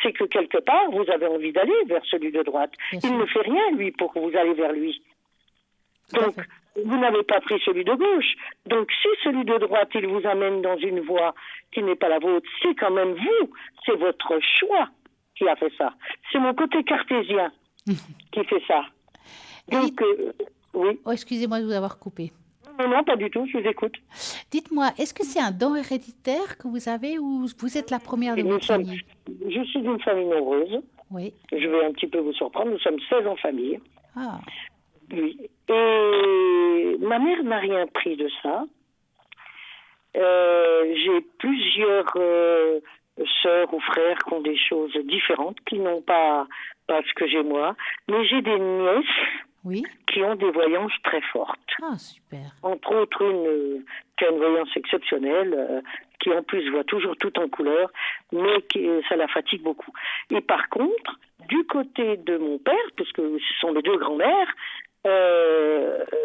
c'est que quelque part, vous avez envie d'aller vers celui de droite. Il ne fait rien, lui, pour que vous allez vers lui. Donc, vous n'avez pas pris celui de gauche. Donc, si celui de droite, il vous amène dans une voie qui n'est pas la vôtre, c'est quand même vous, c'est votre choix qui a fait ça. C'est mon côté cartésien. qui fait ça. Donc, oui. Oh, excusez-moi de vous avoir coupé. Non, pas du tout, je vous écoute. Dites-moi, est-ce que c'est un don héréditaire que vous avez ou vous êtes la première de votre famille? Je suis d'une famille nombreuse. Oui. Je vais un petit peu vous surprendre. Nous sommes 16 en famille. Ah. Oui. Et ma mère n'a rien pris de ça. J'ai plusieurs sœurs ou frères qui ont des choses différentes, qui n'ont pas ce que j'ai moi. Mais j'ai des nièces qui ont des voyances très fortes. Ah, super. Entre autres, une qui a une voyance exceptionnelle, qui en plus voit toujours tout en couleur, mais ça la fatigue beaucoup. Et par contre, du côté de mon père, puisque ce sont mes deux grands-mères,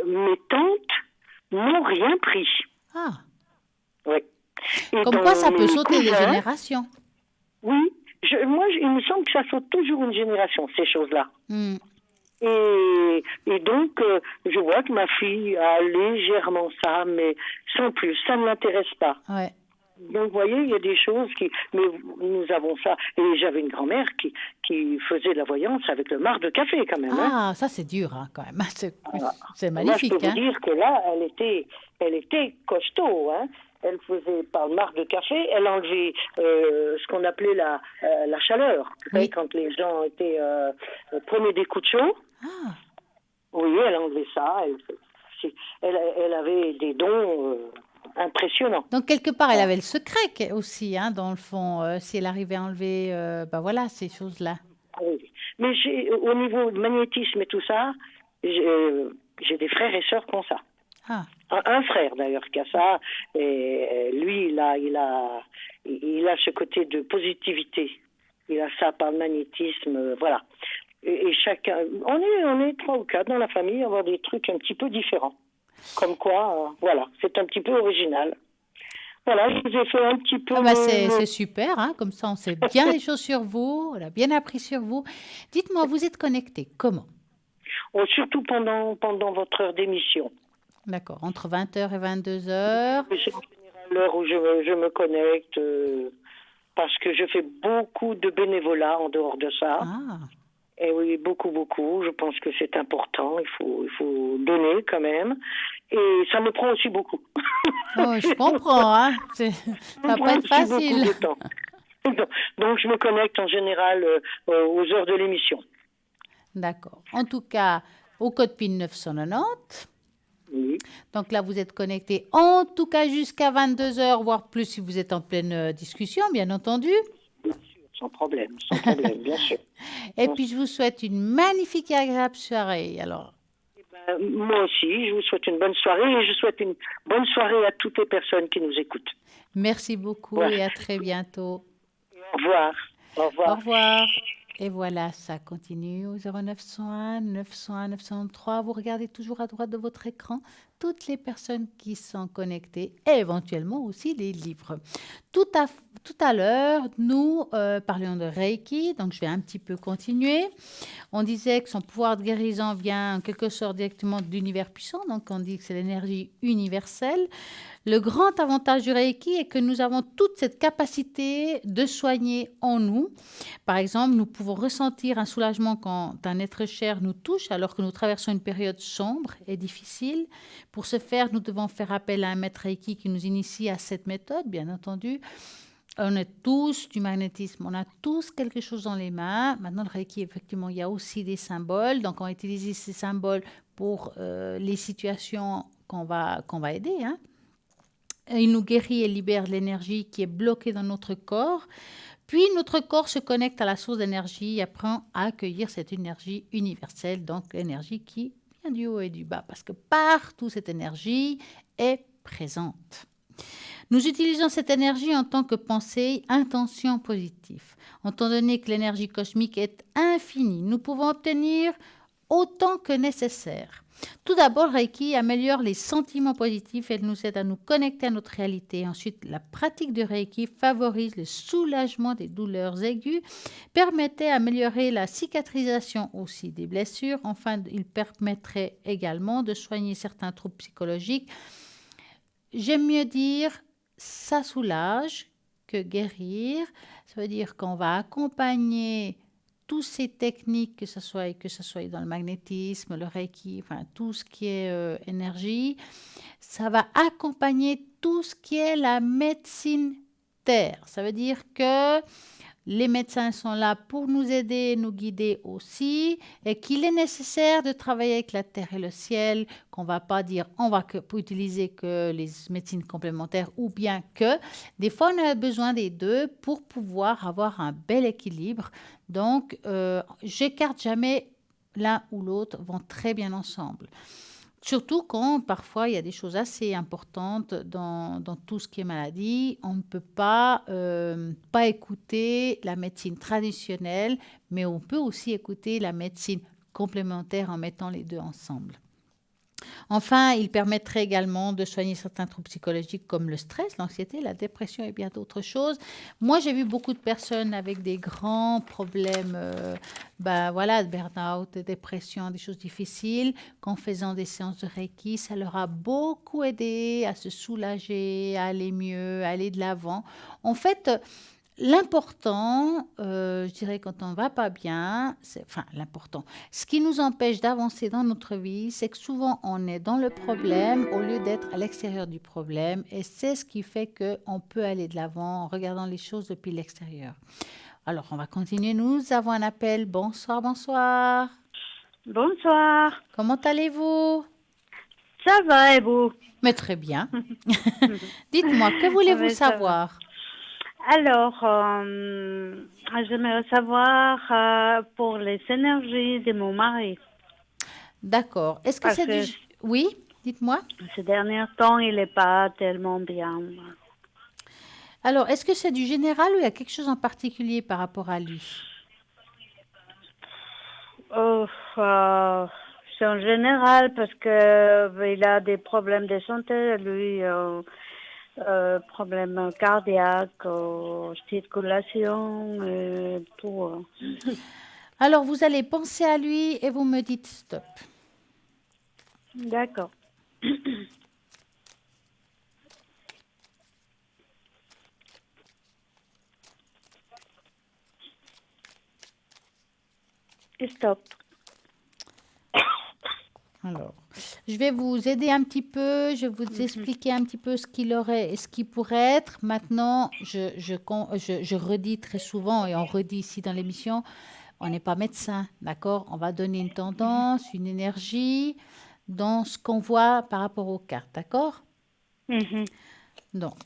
mes tantes n'ont rien pris. Ah. Oui. Comme quoi, ça peut sauter des générations. Oui. Il me semble que ça saute toujours une génération, ces choses-là. Mm. Et donc, je vois que ma fille a légèrement ça, mais sans plus. Ça ne l'intéresse pas. Ouais. Donc, vous voyez, il y a des choses qui... Mais nous avons ça. Et j'avais une grand-mère qui faisait de la voyance avec le marc de café, quand même. Ah, ça, c'est dur, hein, quand même. C'est magnifique. Moi, je peux vous dire que là, elle était costaud, hein. Elle faisait par le marc de café, elle enlevait ce qu'on appelait la chaleur. Oui. Quand les gens prenaient des coups de chaud. Ah. Oui, elle enlevait ça. Elle avait des dons impressionnants. Donc, quelque part, elle avait le secret aussi, hein, dans le fond, si elle arrivait à enlever voilà, ces choses-là. Oui. Mais au niveau de magnétisme et tout ça, j'ai des frères et sœurs qui ont ça. Ah. Un frère d'ailleurs qui a ça, et lui il a ce côté de positivité, il a ça par le magnétisme, voilà. Et chacun, on est 3 ou 4 dans la famille à avoir des trucs un petit peu différents, comme quoi, voilà, c'est un petit peu original. Voilà, je vous ai fait un petit peu... c'est super, hein, comme ça on sait bien les choses sur vous, on a bien appris sur vous. Dites-moi, vous êtes connecté comment? Surtout pendant votre heure d'émission. D'accord, entre 20h et 22h. C'est en général l'heure où je me connecte, parce que je fais beaucoup de bénévolat en dehors de ça. Ah. Et oui, beaucoup. Je pense que c'est important, il faut donner quand même. Et ça me prend aussi beaucoup. Oh, je comprends, hein. Ça va pas être facile. Donc je me connecte en général aux heures de l'émission. D'accord. En tout cas, au code PIN 990. Oui. Donc là, vous êtes connecté en tout cas jusqu'à 22h, voire plus si vous êtes en pleine discussion, bien entendu. Bien sûr, sans problème, bien sûr. Et puis, je vous souhaite une magnifique et agréable soirée. Alors. Moi aussi, je vous souhaite une bonne soirée et je souhaite une bonne soirée à toutes les personnes qui nous écoutent. Merci beaucoup et à très bientôt. Au revoir. Au revoir. Au revoir. Et voilà, ça continue au 0901 901 903. Vous regardez toujours à droite de votre écran toutes les personnes qui sont connectées et éventuellement aussi les livres. Tout à l'heure, nous parlions de Reiki, donc je vais un petit peu continuer. On disait que son pouvoir de guérison vient en quelque sorte directement de l'univers puissant, donc on dit que c'est l'énergie universelle. Le grand avantage du Reiki est que nous avons toute cette capacité de soigner en nous. Par exemple, nous pouvons ressentir un soulagement quand un être cher nous touche alors que nous traversons une période sombre et difficile. Pour ce faire, nous devons faire appel à un maître Reiki qui nous initie à cette méthode, bien entendu. On est tous du magnétisme, on a tous quelque chose dans les mains. Maintenant, le Reiki, effectivement, il y a aussi des symboles. Donc, on va utiliser ces symboles pour les situations qu'on va aider, hein. Il nous guérit et libère l'énergie qui est bloquée dans notre corps. Puis, notre corps se connecte à la source d'énergie et apprend à accueillir cette énergie universelle, donc l'énergie qui vient du haut et du bas, parce que partout, cette énergie est présente. Nous utilisons cette énergie en tant que pensée, intention positive. Étant donné que l'énergie cosmique est infinie, nous pouvons obtenir autant que nécessaire. Tout d'abord, Reiki améliore les sentiments positifs et nous aide à nous connecter à notre réalité. Ensuite, la pratique de Reiki favorise le soulagement des douleurs aiguës, permettait d'améliorer la cicatrisation aussi des blessures. Enfin, il permettrait également de soigner certains troubles psychologiques. J'aime mieux dire, ça soulage que guérir. Ça veut dire qu'on va accompagner toutes ces techniques, que ce soit dans le magnétisme, le Reiki, enfin tout ce qui est énergie, ça va accompagner tout ce qui est la médecine terre. Ça veut dire que les médecins sont là pour nous aider, nous guider aussi, et qu'il est nécessaire de travailler avec la terre et le ciel, qu'on ne va pas dire on va utiliser que les médecines complémentaires, ou bien que des fois on a besoin des deux pour pouvoir avoir un bel équilibre. Donc, j'écarte jamais l'un ou l'autre, vont très bien ensemble. Surtout quand parfois il y a des choses assez importantes dans tout ce qui est maladie. On ne peut pas écouter la médecine traditionnelle, mais on peut aussi écouter la médecine complémentaire en mettant les deux ensemble. Enfin, il permettrait également de soigner certains troubles psychologiques comme le stress, l'anxiété, la dépression et bien d'autres choses. Moi, j'ai vu beaucoup de personnes avec des grands problèmes de burn-out, de dépression, des choses difficiles, qu'en faisant des séances de Reiki, ça leur a beaucoup aidé à se soulager, à aller mieux, à aller de l'avant. En fait, l'important, je dirais, quand on ne va pas bien, ce qui nous empêche d'avancer dans notre vie, c'est que souvent on est dans le problème au lieu d'être à l'extérieur du problème, et c'est ce qui fait qu'on peut aller de l'avant en regardant les choses depuis l'extérieur. Alors, on va continuer. Nous avons un appel. Bonsoir, bonsoir. Bonsoir. Comment allez-vous? Ça va, et vous? Mais très bien. Dites-moi, que voulez-vous savoir? Alors, j'aimerais savoir pour les énergies de mon mari. D'accord. Est-ce que c'est du... Oui, dites-moi. Ces derniers temps, il n'est pas tellement bien. Alors, est-ce que c'est du général ou il y a quelque chose en particulier par rapport à lui? C'est en général parce qu'il a des problèmes de santé, lui... problèmes cardiaques, circulation, tout. Alors, vous allez penser à lui et vous me dites stop. D'accord. Stop. Alors, je vais vous aider un petit peu, je vais vous expliquer un petit peu ce qu'il aurait et ce qui pourrait être. Maintenant, je redis très souvent, et on redit ici dans l'émission, on n'est pas médecin, d'accord? On va donner une tendance, une énergie dans ce qu'on voit par rapport aux cartes, d'accord? Donc,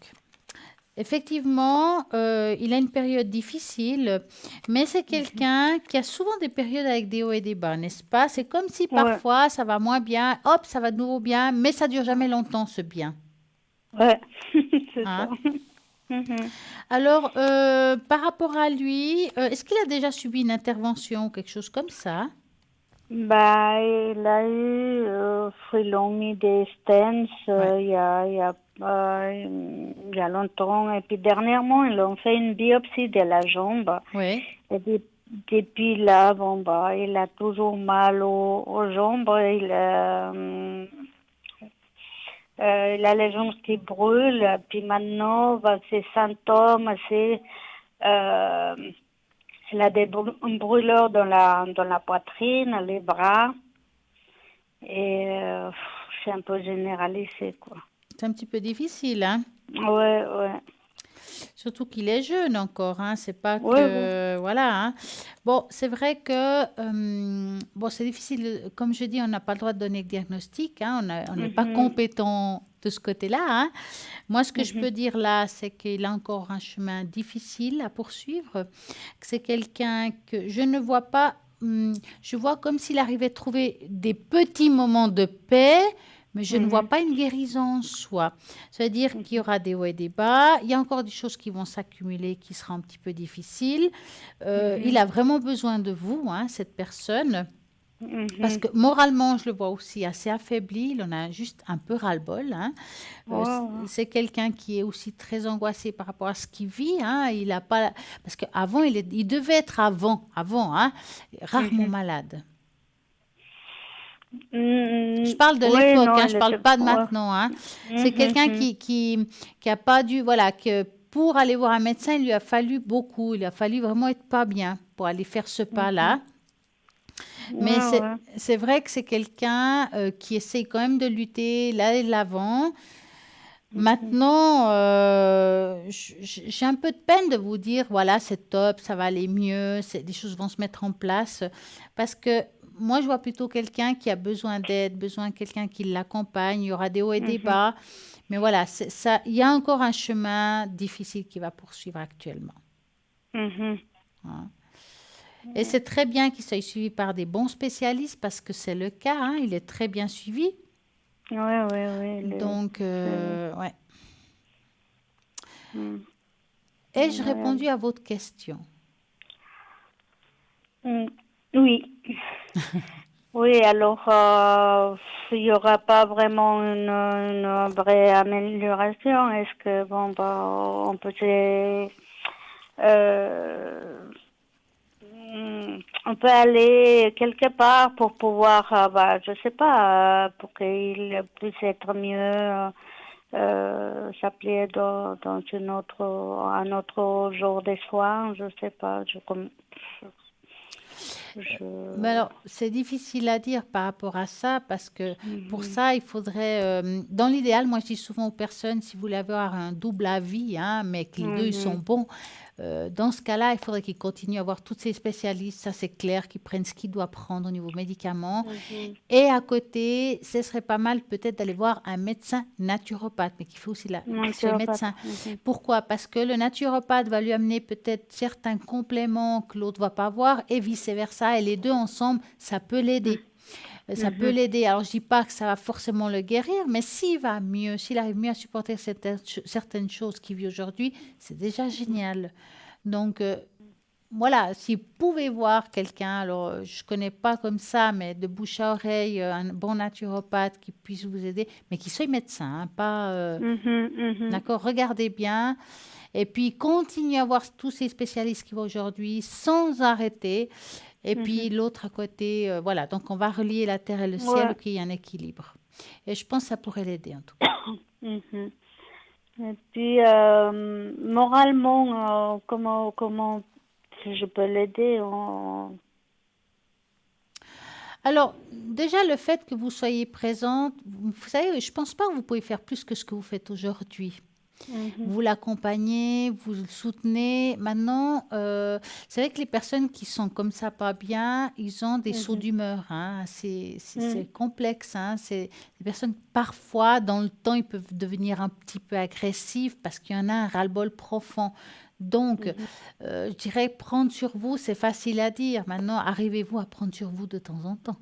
effectivement, il a une période difficile, mais c'est quelqu'un qui a souvent des périodes avec des hauts et des bas, n'est-ce pas? C'est comme si parfois ça va moins bien, hop, ça va de nouveau bien, mais ça dure jamais longtemps, ce bien. Ouais, c'est ça. Alors, par rapport à lui, est-ce qu'il a déjà subi une intervention ou quelque chose comme ça? Bah, il a eu, ils l'ont mis des stents il y a longtemps, et puis dernièrement, ils ont fait une biopsie de la jambe. Oui. Et depuis là, il a toujours mal aux jambes, il a les jambes qui brûlent, puis maintenant, ses symptômes, c'est... il a des brûlures dans la poitrine, les bras, et c'est un peu généralisé, quoi. C'est un petit peu difficile, hein? Ouais. Surtout qu'il est jeune encore, hein? C'est pas que... Voilà, hein? Bon, c'est vrai que... c'est difficile. Comme je dis, on n'a pas le droit de donner de diagnostic, hein? On n'est pas compétent de ce côté-là, hein? Moi, ce que je peux dire là, c'est qu'il a encore un chemin difficile à poursuivre. C'est quelqu'un que je ne vois pas... je vois comme s'il arrivait à trouver des petits moments de paix, mais je ne vois pas une guérison en soi. Ça veut dire qu'il y aura des hauts et des bas. Il y a encore des choses qui vont s'accumuler, qui seront un petit peu difficiles. Il a vraiment besoin de vous, hein, cette personne. Parce que moralement, je le vois aussi assez affaibli. Il en a juste un peu ras-le-bol. Hein. C'est quelqu'un qui est aussi très angoissé par rapport à ce qu'il vit. Hein. Il a pas... Parce qu'avant, il devait être hein, rarement malade. Je parle de l'époque, hein, je ne parle pas de maintenant. Hein. C'est quelqu'un qui a pas dû, pour aller voir un médecin, il lui a fallu beaucoup. Il a fallu vraiment être pas bien pour aller faire ce pas-là. Mais c'est vrai que c'est quelqu'un qui essaye quand même de lutter, d'aller de l'avant. Maintenant, j'ai un peu de peine de vous dire, voilà, c'est top, ça va aller mieux, des choses vont se mettre en place. Parce que moi, je vois plutôt quelqu'un qui a besoin d'aide, besoin de quelqu'un qui l'accompagne. Il y aura des hauts et des bas. Mais voilà, il y a encore un chemin difficile qui va poursuivre actuellement. Hein. Et c'est très bien qu'il soit suivi par des bons spécialistes parce que c'est le cas, hein, il est très bien suivi. Oui. Donc, ouais. Ai-je répondu à votre question? Oui. Oui, alors, il n'y aura pas vraiment une vraie amélioration. Est-ce que, bon, on peut on peut aller quelque part pour pouvoir, je sais pas, pour qu'il puisse être mieux, s'appeler dans un autre jour des soins, je sais pas. Mais alors, c'est difficile à dire par rapport à ça parce que pour ça, il faudrait, dans l'idéal, moi je dis souvent aux personnes, si vous voulez avoir un double avis, hein, mais que les deux ils sont bons, dans ce cas-là, il faudrait qu'ils continuent à voir tous ces spécialistes, ça c'est clair, qu'ils prennent ce qu'ils doivent prendre au niveau médicaments. Et à côté, ce serait pas mal peut-être d'aller voir un médecin naturopathe, mais qui fait aussi ce médecin. Pourquoi? Parce que le naturopathe va lui amener peut-être certains compléments que l'autre va pas avoir et vice-versa. Et les deux ensemble, ça peut l'aider. Ça peut l'aider. Alors, je dis pas que ça va forcément le guérir, mais s'il va mieux, s'il arrive mieux à supporter certaines choses qu'il vit aujourd'hui, c'est déjà génial. Donc, voilà, si vous pouvez voir quelqu'un, alors je ne connais pas comme ça, mais de bouche à oreille, un bon naturopathe qui puisse vous aider, mais qui soit médecin, hein, pas... D'accord, regardez bien. Et puis, continuez à voir tous ces spécialistes qui vont aujourd'hui sans arrêter. Et puis, l'autre à côté, voilà. Donc, on va relier la terre et le ciel, qu'il y ait un équilibre. Et je pense que ça pourrait l'aider, en tout cas. Et puis, moralement, comment je peux l'aider Alors, déjà, le fait que vous soyez présente, vous savez, je ne pense pas que vous pouvez faire plus que ce que vous faites aujourd'hui. Vous l'accompagnez, vous le soutenez. Maintenant, c'est vrai que les personnes qui sont comme ça pas bien, ils ont des sauts d'humeur. Hein. C'est complexe. Hein. C'est des personnes, parfois, dans le temps, ils peuvent devenir un petit peu agressifs parce qu'il y en a un ras-le-bol profond. Donc, je dirais, prendre sur vous, c'est facile à dire. Maintenant, arrivez-vous à prendre sur vous de temps en temps?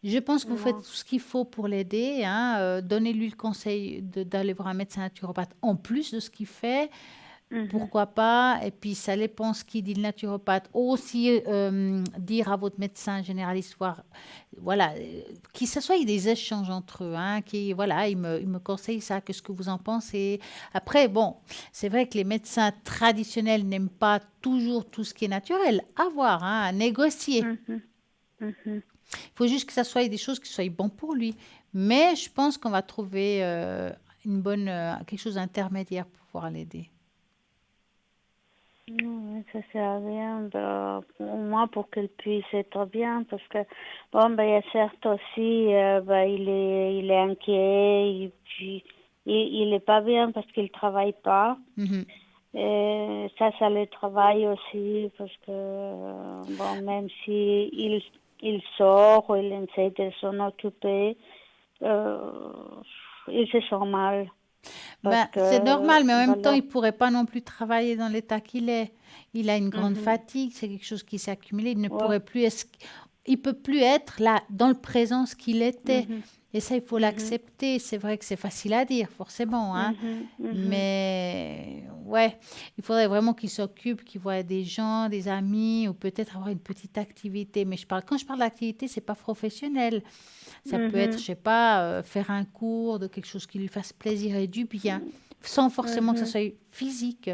Je pense que vous faites tout ce qu'il faut pour l'aider. Hein. Donnez-lui le conseil d'aller voir un médecin naturopathe en plus de ce qu'il fait. Pourquoi pas? Et puis, ça dépend ce qu'il dit le naturopathe. Aussi, dire à votre médecin généraliste, voilà, qu'il ce soit des échanges entre eux. Hein, voilà, il me conseille ça, qu'est-ce que vous en pensez? Après, bon, c'est vrai que les médecins traditionnels n'aiment pas toujours tout ce qui est naturel. À voir, hein, à négocier. Il faut juste que ça soit des choses qui soient bonnes pour lui. Mais je pense qu'on va trouver quelque chose d'intermédiaire pour pouvoir l'aider. Ça sert à rien, au moins pour qu'il puisse être bien, parce que, bon, il y a certes aussi, il est inquiet, il est pas bien parce qu'il travaille pas. Et ça le travaille aussi, parce que, bon, même si il sort, il essaie de s'en occuper, il se sent mal. C'est normal, mais en même temps, il ne pourrait pas non plus travailler dans l'état qu'il est. Il a une grande fatigue, c'est quelque chose qui s'est accumulé. Il ne pourrait plus il peut plus être là, dans le présent, ce qu'il était. Et ça, il faut l'accepter. C'est vrai que c'est facile à dire, forcément. Hein. Mais ouais, il faudrait vraiment qu'il s'occupe, qu'il voit des gens, des amis, ou peut-être avoir une petite activité. Mais quand je parle d'activité, c'est pas professionnel. Ça peut être, je sais pas, faire un cours de quelque chose qui lui fasse plaisir et du bien, sans forcément que ce soit physique.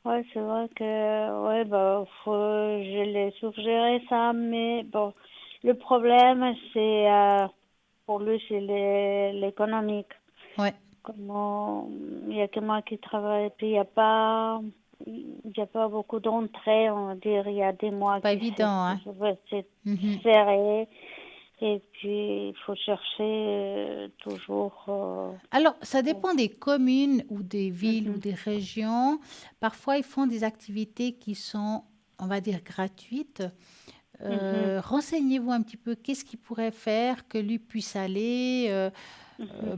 Ouais, c'est vrai que je l'ai suggéré ça, mais bon, le problème c'est pour lui, c'est l'économique. Ouais. Il n'y a que moi qui travaille, puis il y a pas beaucoup d'entrées, on va dire. Il y a des mois Pas évident, hein. C'est Mhm. serré. Et puis, il faut chercher toujours. Alors, ça dépend des communes ou des villes ou des régions. Parfois, ils font des activités qui sont, on va dire, gratuites. Renseignez-vous un petit peu, qu'est-ce qu'il pourrait faire que lui puisse aller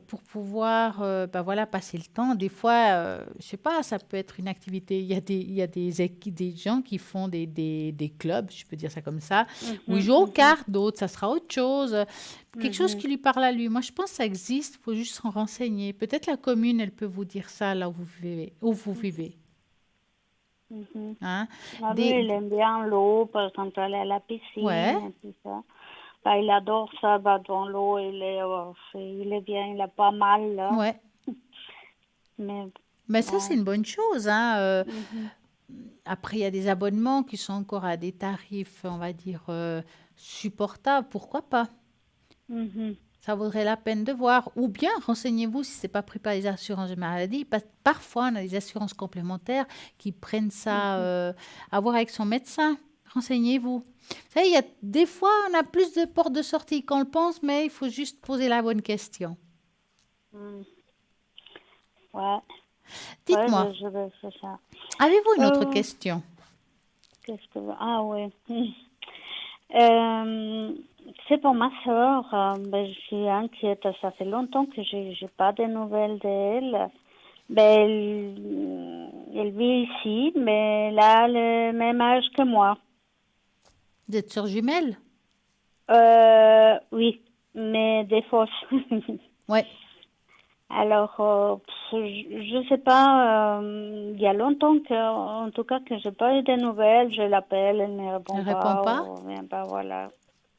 pour pouvoir voilà, passer le temps. Des fois, je sais pas, ça peut être une activité. Il y a des gens qui font des clubs, je peux dire ça comme ça, où ils jouent aux cartes, d'autres, ça sera autre chose. Quelque chose qui lui parle à lui. Moi, je pense que ça existe, il faut juste s'en renseigner. Peut-être la commune, elle peut vous dire ça là où vous vivez. Où vous vivez. Hein? Lui, il aime bien l'eau, par exemple, aller à la piscine et tout ça. Il adore ça, dans l'eau, il est bien, il a pas mal. Là. Ouais. Mais ça, c'est une bonne chose. Hein. Après, il y a des abonnements qui sont encore à des tarifs, on va dire, supportables. Pourquoi pas? Ça vaudrait la peine de voir. Ou bien, renseignez-vous si ce n'est pas pris par les assurances de maladie. Parce que parfois, on a des assurances complémentaires qui prennent ça à voir avec son médecin. Renseignez-vous. Vous savez, il y a des fois, on a plus de portes de sortie qu'on le pense, mais il faut juste poser la bonne question. Ouais. Dites-moi, je vais faire ça. avez-vous une autre question? Ah oui. C'est pour ma soeur. Je suis inquiète. Ça fait longtemps que j'ai pas de nouvelles d'elle. Elle vit ici, mais elle a le même âge que moi. Vous êtes sœurs jumelles? Oui, mais des fausses. Ouais. Alors, je sais pas, il y a longtemps en tout cas, que j'ai pas eu de nouvelles. Je l'appelle, elle ne répond Elle répond pas? Ou bien pas, voilà.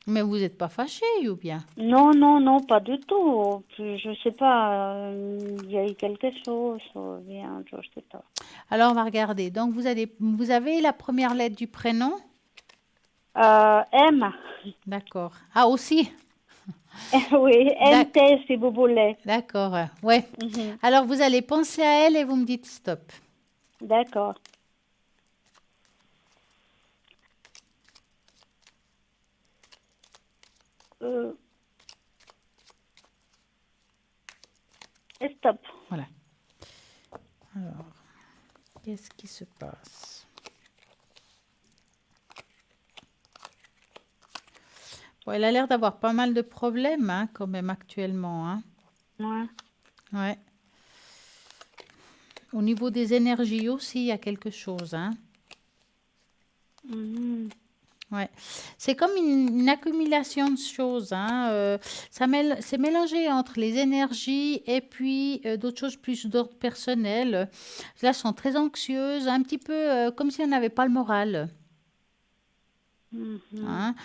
Mais vous n'êtes pas fâchée ou bien? Non, pas du tout. Puis, je sais pas, il y a eu quelque chose ou bien, je sais pas. Alors, on va regarder. Donc, vous avez la première lettre du prénom? M. D'accord. Ah, aussi? Oui, MT si vous voulez. D'accord, ouais. Alors, vous allez penser à elle et vous me dites stop. D'accord. Stop. Voilà. Alors, qu'est-ce qui se passe? Bon, elle a l'air d'avoir pas mal de problèmes, hein, quand même, actuellement. Hein. Ouais. Au niveau des énergies aussi, il y a quelque chose. Hein. Ouais. C'est comme une accumulation de choses. Hein. C'est mélangé entre les énergies et puis d'autres choses plus d'ordre personnel. Là, elles sont très anxieuses, un petit peu comme si on n'avait pas le moral. Hein.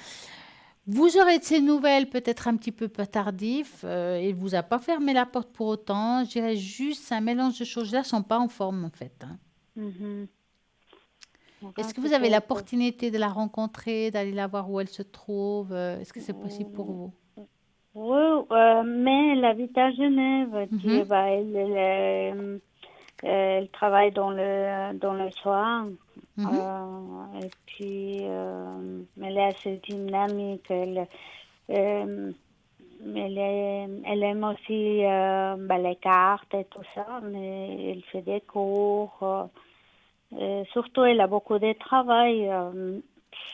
Vous aurez de ces nouvelles peut-être un petit peu tardif. Il ne vous a pas fermé la porte pour autant. Je dirais juste un mélange de choses. Là, ne sont pas en forme en fait. Hein. Est-ce que vous avez l'opportunité de la rencontrer, d'aller la voir où elle se trouve? Est-ce que c'est possible pour vous? Oui, mais elle habite à Genève. Elle travaille dans le soir. Et puis, elle est assez dynamique. Elle aime aussi les cartes et tout ça, mais elle fait des cours. Surtout, elle a beaucoup de travail.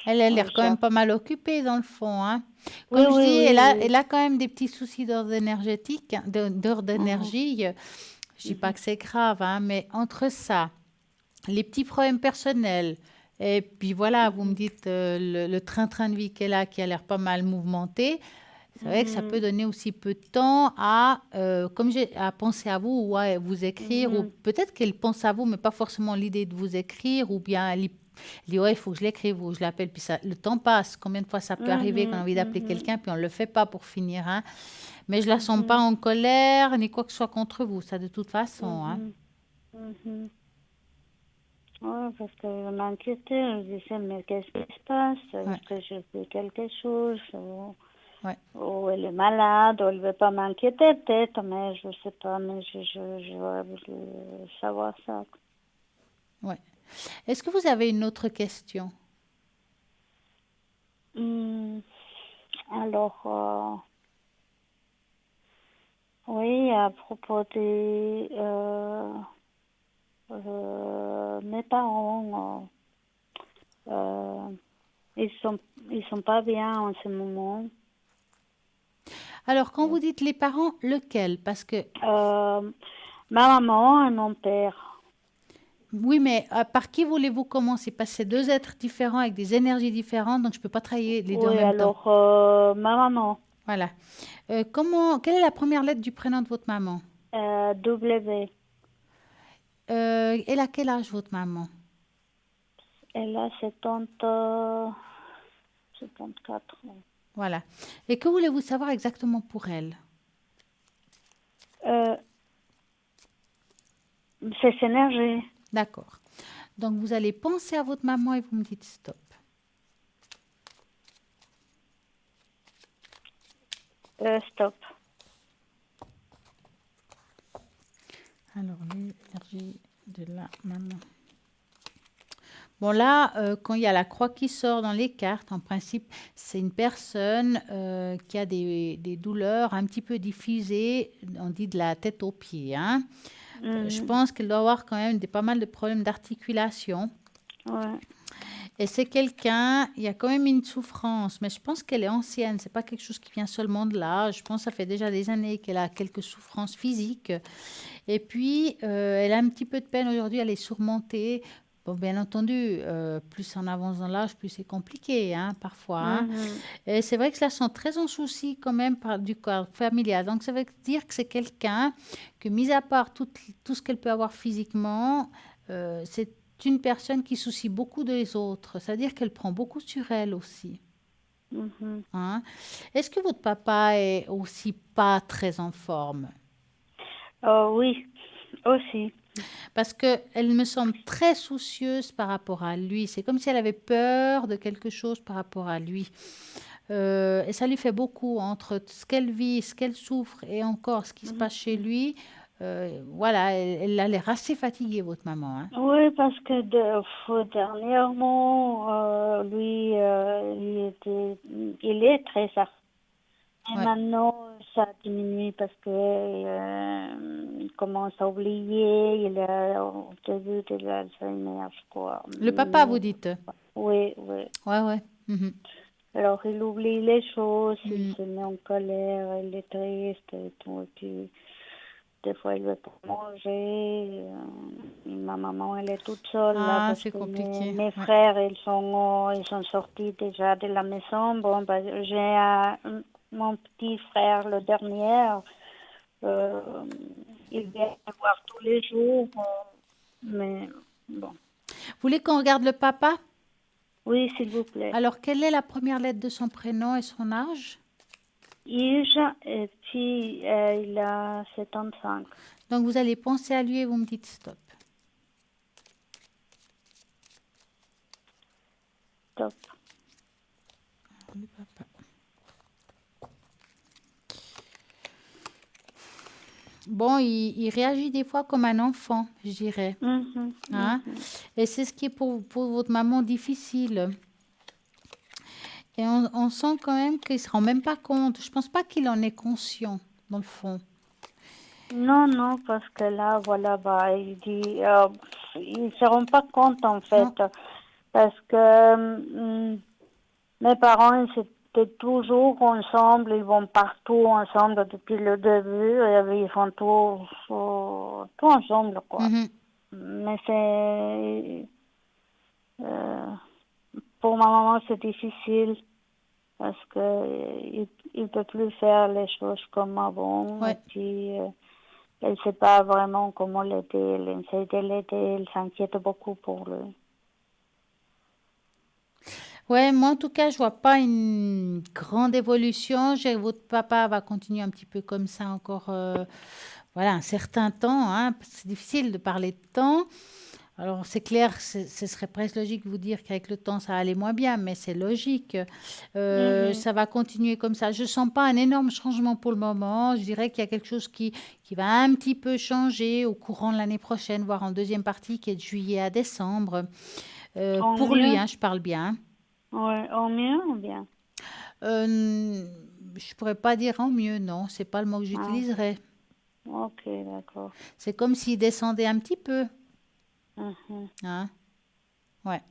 Elle a l'air quand même pas mal occupée dans le fond. Hein. Comme je dis, elle a quand même des petits soucis d'ordre énergétique, d'ordre d'énergie. Je ne dis pas que c'est grave, hein, mais entre ça, les petits problèmes personnels, et puis voilà, vous me dites le train-train de vie qu'elle a, qui a l'air pas mal mouvementé. C'est vrai que ça peut donner aussi peu de temps à penser à vous ou à vous écrire. Ou peut-être qu'elle pense à vous, mais pas forcément l'idée de vous écrire. Ou bien elle dit, ouais, il faut que je l'écrive ou je l'appelle. Puis le temps passe. Combien de fois ça peut arriver qu'on a envie d'appeler quelqu'un, puis on ne le fait pas pour finir. Hein. Mais je ne la sens pas en colère, ni quoi que ce soit contre vous. Ça, de toute façon. Hein. Oui, parce que je m'inquiétais. Je me disais, mais qu'est-ce qui se passe? Est-ce que je fais quelque chose? Ouais. Ou elle est malade, ou elle ne veut pas m'inquiéter peut-être, mais je ne sais pas, mais je voulais savoir ça. Ouais. Est-ce que vous avez une autre question? Alors, oui, à propos de mes parents, ils sont pas bien en ce moment. Alors, quand vous dites les parents, lequel? Parce que, Ma maman et mon père. oui, mais par qui voulez-vous commencer? Parce que c'est deux êtres différents avec des énergies différentes, donc je ne peux pas travailler les deux en Oui, même temps. alors, ma maman, Voilà. Quelle est la première lettre du prénom de votre maman? W. Elle a quel âge, votre maman? Elle a 74 ans. Voilà. Et que voulez-vous savoir exactement pour elle? C'est énergie. D'accord. Donc, vous allez penser à votre maman et vous me dites stop. Stop. Alors, l'énergie de la maman. Bon, là, quand il y a la croix qui sort dans les cartes, en principe, c'est une personne qui a des douleurs un petit peu diffusées, on dit de la tête aux pieds. Hein. Je pense qu'elle doit avoir quand même pas mal de problèmes d'articulation. Ouais. Et c'est quelqu'un, il y a quand même une souffrance, mais je pense qu'elle est ancienne, c'est pas quelque chose qui vient seulement de là. Je pense que ça fait déjà des années qu'elle a quelques souffrances physiques. Et puis, elle a un petit peu de peine aujourd'hui à les surmonter. Bon, bien entendu, plus on avance dans l'âge, plus c'est compliqué, hein, parfois. Hein. Et c'est vrai que ça sent très en souci quand même du corps familial. Donc, ça veut dire que c'est quelqu'un que, mis à part tout ce qu'elle peut avoir physiquement, c'est une personne qui soucie beaucoup des autres. C'est-à-dire qu'elle prend beaucoup sur elle aussi. Hein? Est-ce que votre papa est aussi pas très en forme? Oui, aussi. Parce qu'elle me semble très soucieuse par rapport à lui. C'est comme si elle avait peur de quelque chose par rapport à lui. Et ça lui fait beaucoup entre ce qu'elle vit, ce qu'elle souffre et encore ce qui se passe chez lui. Voilà, elle a l'air assez fatiguée, votre maman. Hein. Oui, parce que dernièrement, lui, il est très sarcastique. Et maintenant, ça diminue parce que il commence à oublier. Il a au début de l'Alzheimer, je crois. Le papa, vous dites? Oui, oui. Ouais. Alors, il oublie les choses, il se met en colère, il est triste et tout. Et puis, des fois, il veut pas manger. Ma maman, elle est toute seule. Ah, là, c'est compliqué. Mes frères, ils sont sortis déjà de la maison. Bon, j'ai mon petit frère, le dernier. Il vient me voir tous les jours. Mais bon. Vous voulez qu'on regarde le papa? Oui, s'il vous plaît. Alors, quelle est la première lettre de son prénom et son âge? Ige, et puis il a 75. Donc, vous allez penser à lui et vous me dites stop. Stop. Le papa. Bon, il réagit des fois comme un enfant, je dirais. Hein? Et c'est ce qui est pour votre maman difficile. Et on sent quand même qu'il ne se rend même pas compte. Je ne pense pas qu'il en est conscient, dans le fond. Non, parce que là, voilà, il dit, ils ne se rendent pas compte, en fait. Non. Parce que mes parents, ils étaient toujours ensemble, ils vont partout ensemble depuis le début, et ils font tout ensemble, quoi. Mais c'est... pour ma maman, c'est difficile parce qu'il ne peut plus faire les choses comme avant. Ouais. Et puis, elle ne sait pas vraiment comment l'aider. Elle essaie de l'aider, elle s'inquiète beaucoup pour lui. Ouais, moi en tout cas, je vois pas une grande évolution. Votre papa va continuer un petit peu comme ça encore, voilà, un certain temps. Hein, c'est difficile de parler de temps. Alors, c'est clair, ce serait presque logique de vous dire qu'avec le temps, ça allait moins bien, mais c'est logique. Ça va continuer comme ça. Je ne sens pas un énorme changement pour le moment. Je dirais qu'il y a quelque chose qui va un petit peu changer au courant de l'année prochaine, voire en deuxième partie, qui est de juillet à décembre. Pour lui, je parle bien. Oui, en mieux ou bien? Je ne pourrais pas dire en mieux, non. Ce n'est pas le mot que j'utiliserais. Ok, d'accord. C'est comme s'il descendait un petit peu. Hein? Ouais.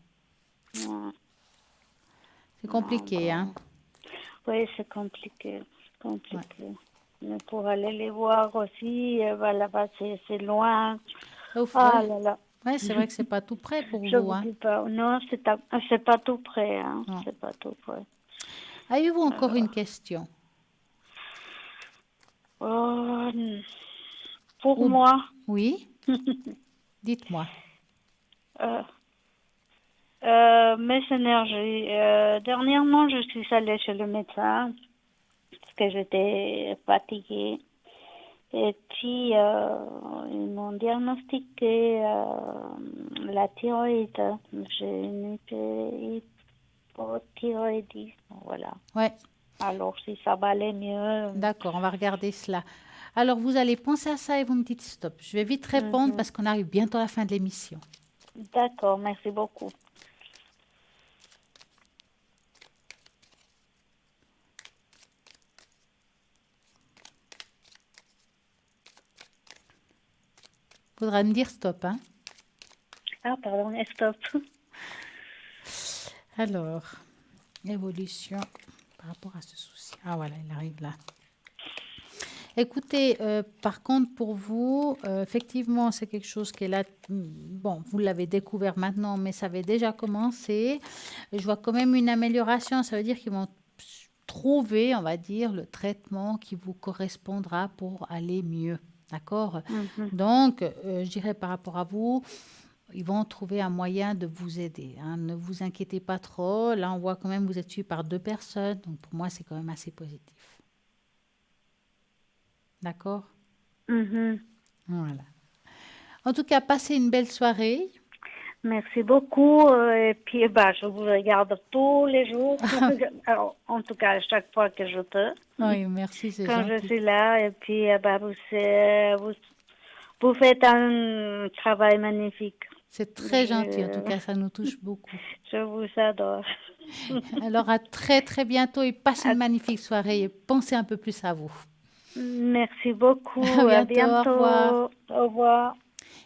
C'est compliqué, hein? Oui, c'est compliqué. Mais pour aller les voir aussi, là-bas, c'est loin. Là là. Ouais, c'est vrai que c'est pas tout près pour vous. Hein? Pas. Non, c'est pas tout près. Hein. C'est pas tout près. Avez-vous encore une question? Pour moi? Oui. Dites-moi. Mes énergies. Dernièrement, je suis allée chez le médecin parce que j'étais fatiguée. Et puis, ils m'ont diagnostiqué la thyroïde. J'ai une hypothyroïdie. Voilà. Ouais. Alors, si ça va aller mieux. D'accord, on va regarder cela. Alors, vous allez penser à ça et vous me dites stop. Je vais vite répondre parce qu'on arrive bientôt à la fin de l'émission. D'accord, merci beaucoup. Faudra me dire stop, hein? Ah, pardon, stop. Alors, évolution par rapport à ce souci. Ah, voilà, il arrive là. Écoutez, par contre, pour vous, effectivement, c'est quelque chose qui est là. Bon, vous l'avez découvert maintenant, mais ça avait déjà commencé. Je vois quand même une amélioration. Ça veut dire qu'ils vont trouver, on va dire, le traitement qui vous correspondra pour aller mieux. D'accord? Donc, je dirais par rapport à vous, ils vont trouver un moyen de vous aider. Hein. Ne vous inquiétez pas trop. Là, on voit quand même que vous êtes suivi par 2 personnes. Donc, pour moi, c'est quand même assez positif. D'accord? Voilà. En tout cas, passez une belle soirée. Merci beaucoup. Et puis, je vous regarde tous les jours. Alors, en tout cas, chaque fois que je peux. Oui, merci, c'est quand gentil. je suis là. Et puis, vous faites un travail magnifique. C'est très gentil. En tout cas, ça nous touche beaucoup. Je vous adore. Alors, à très, très bientôt et passez une magnifique soirée et pensez un peu plus à vous. Merci beaucoup. À bientôt. Au revoir. Au revoir.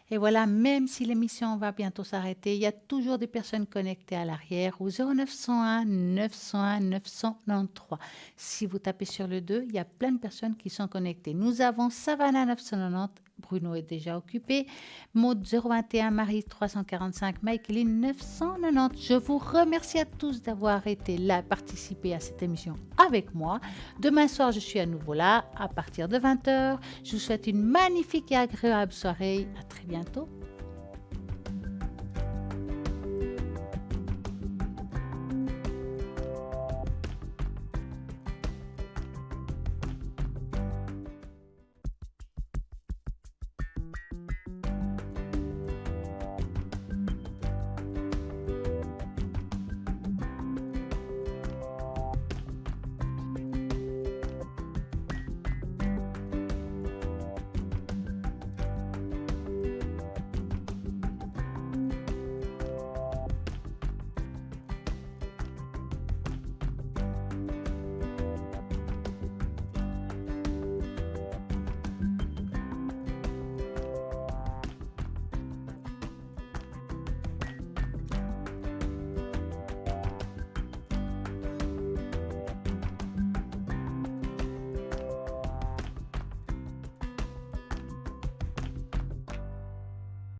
Et voilà, même si l'émission va bientôt s'arrêter, il y a toujours des personnes connectées à l'arrière au 0901 901 993. Si vous tapez sur le 2, il y a plein de personnes qui sont connectées. Nous avons Savannah 990, Bruno est déjà occupé, Maud 021, Marie 345, Michaeline 990. Je vous remercie à tous d'avoir été là, participer à cette émission avec moi. Demain soir, je suis à nouveau là à partir de 20h. Je vous souhaite une magnifique et agréable soirée. À très bientôt.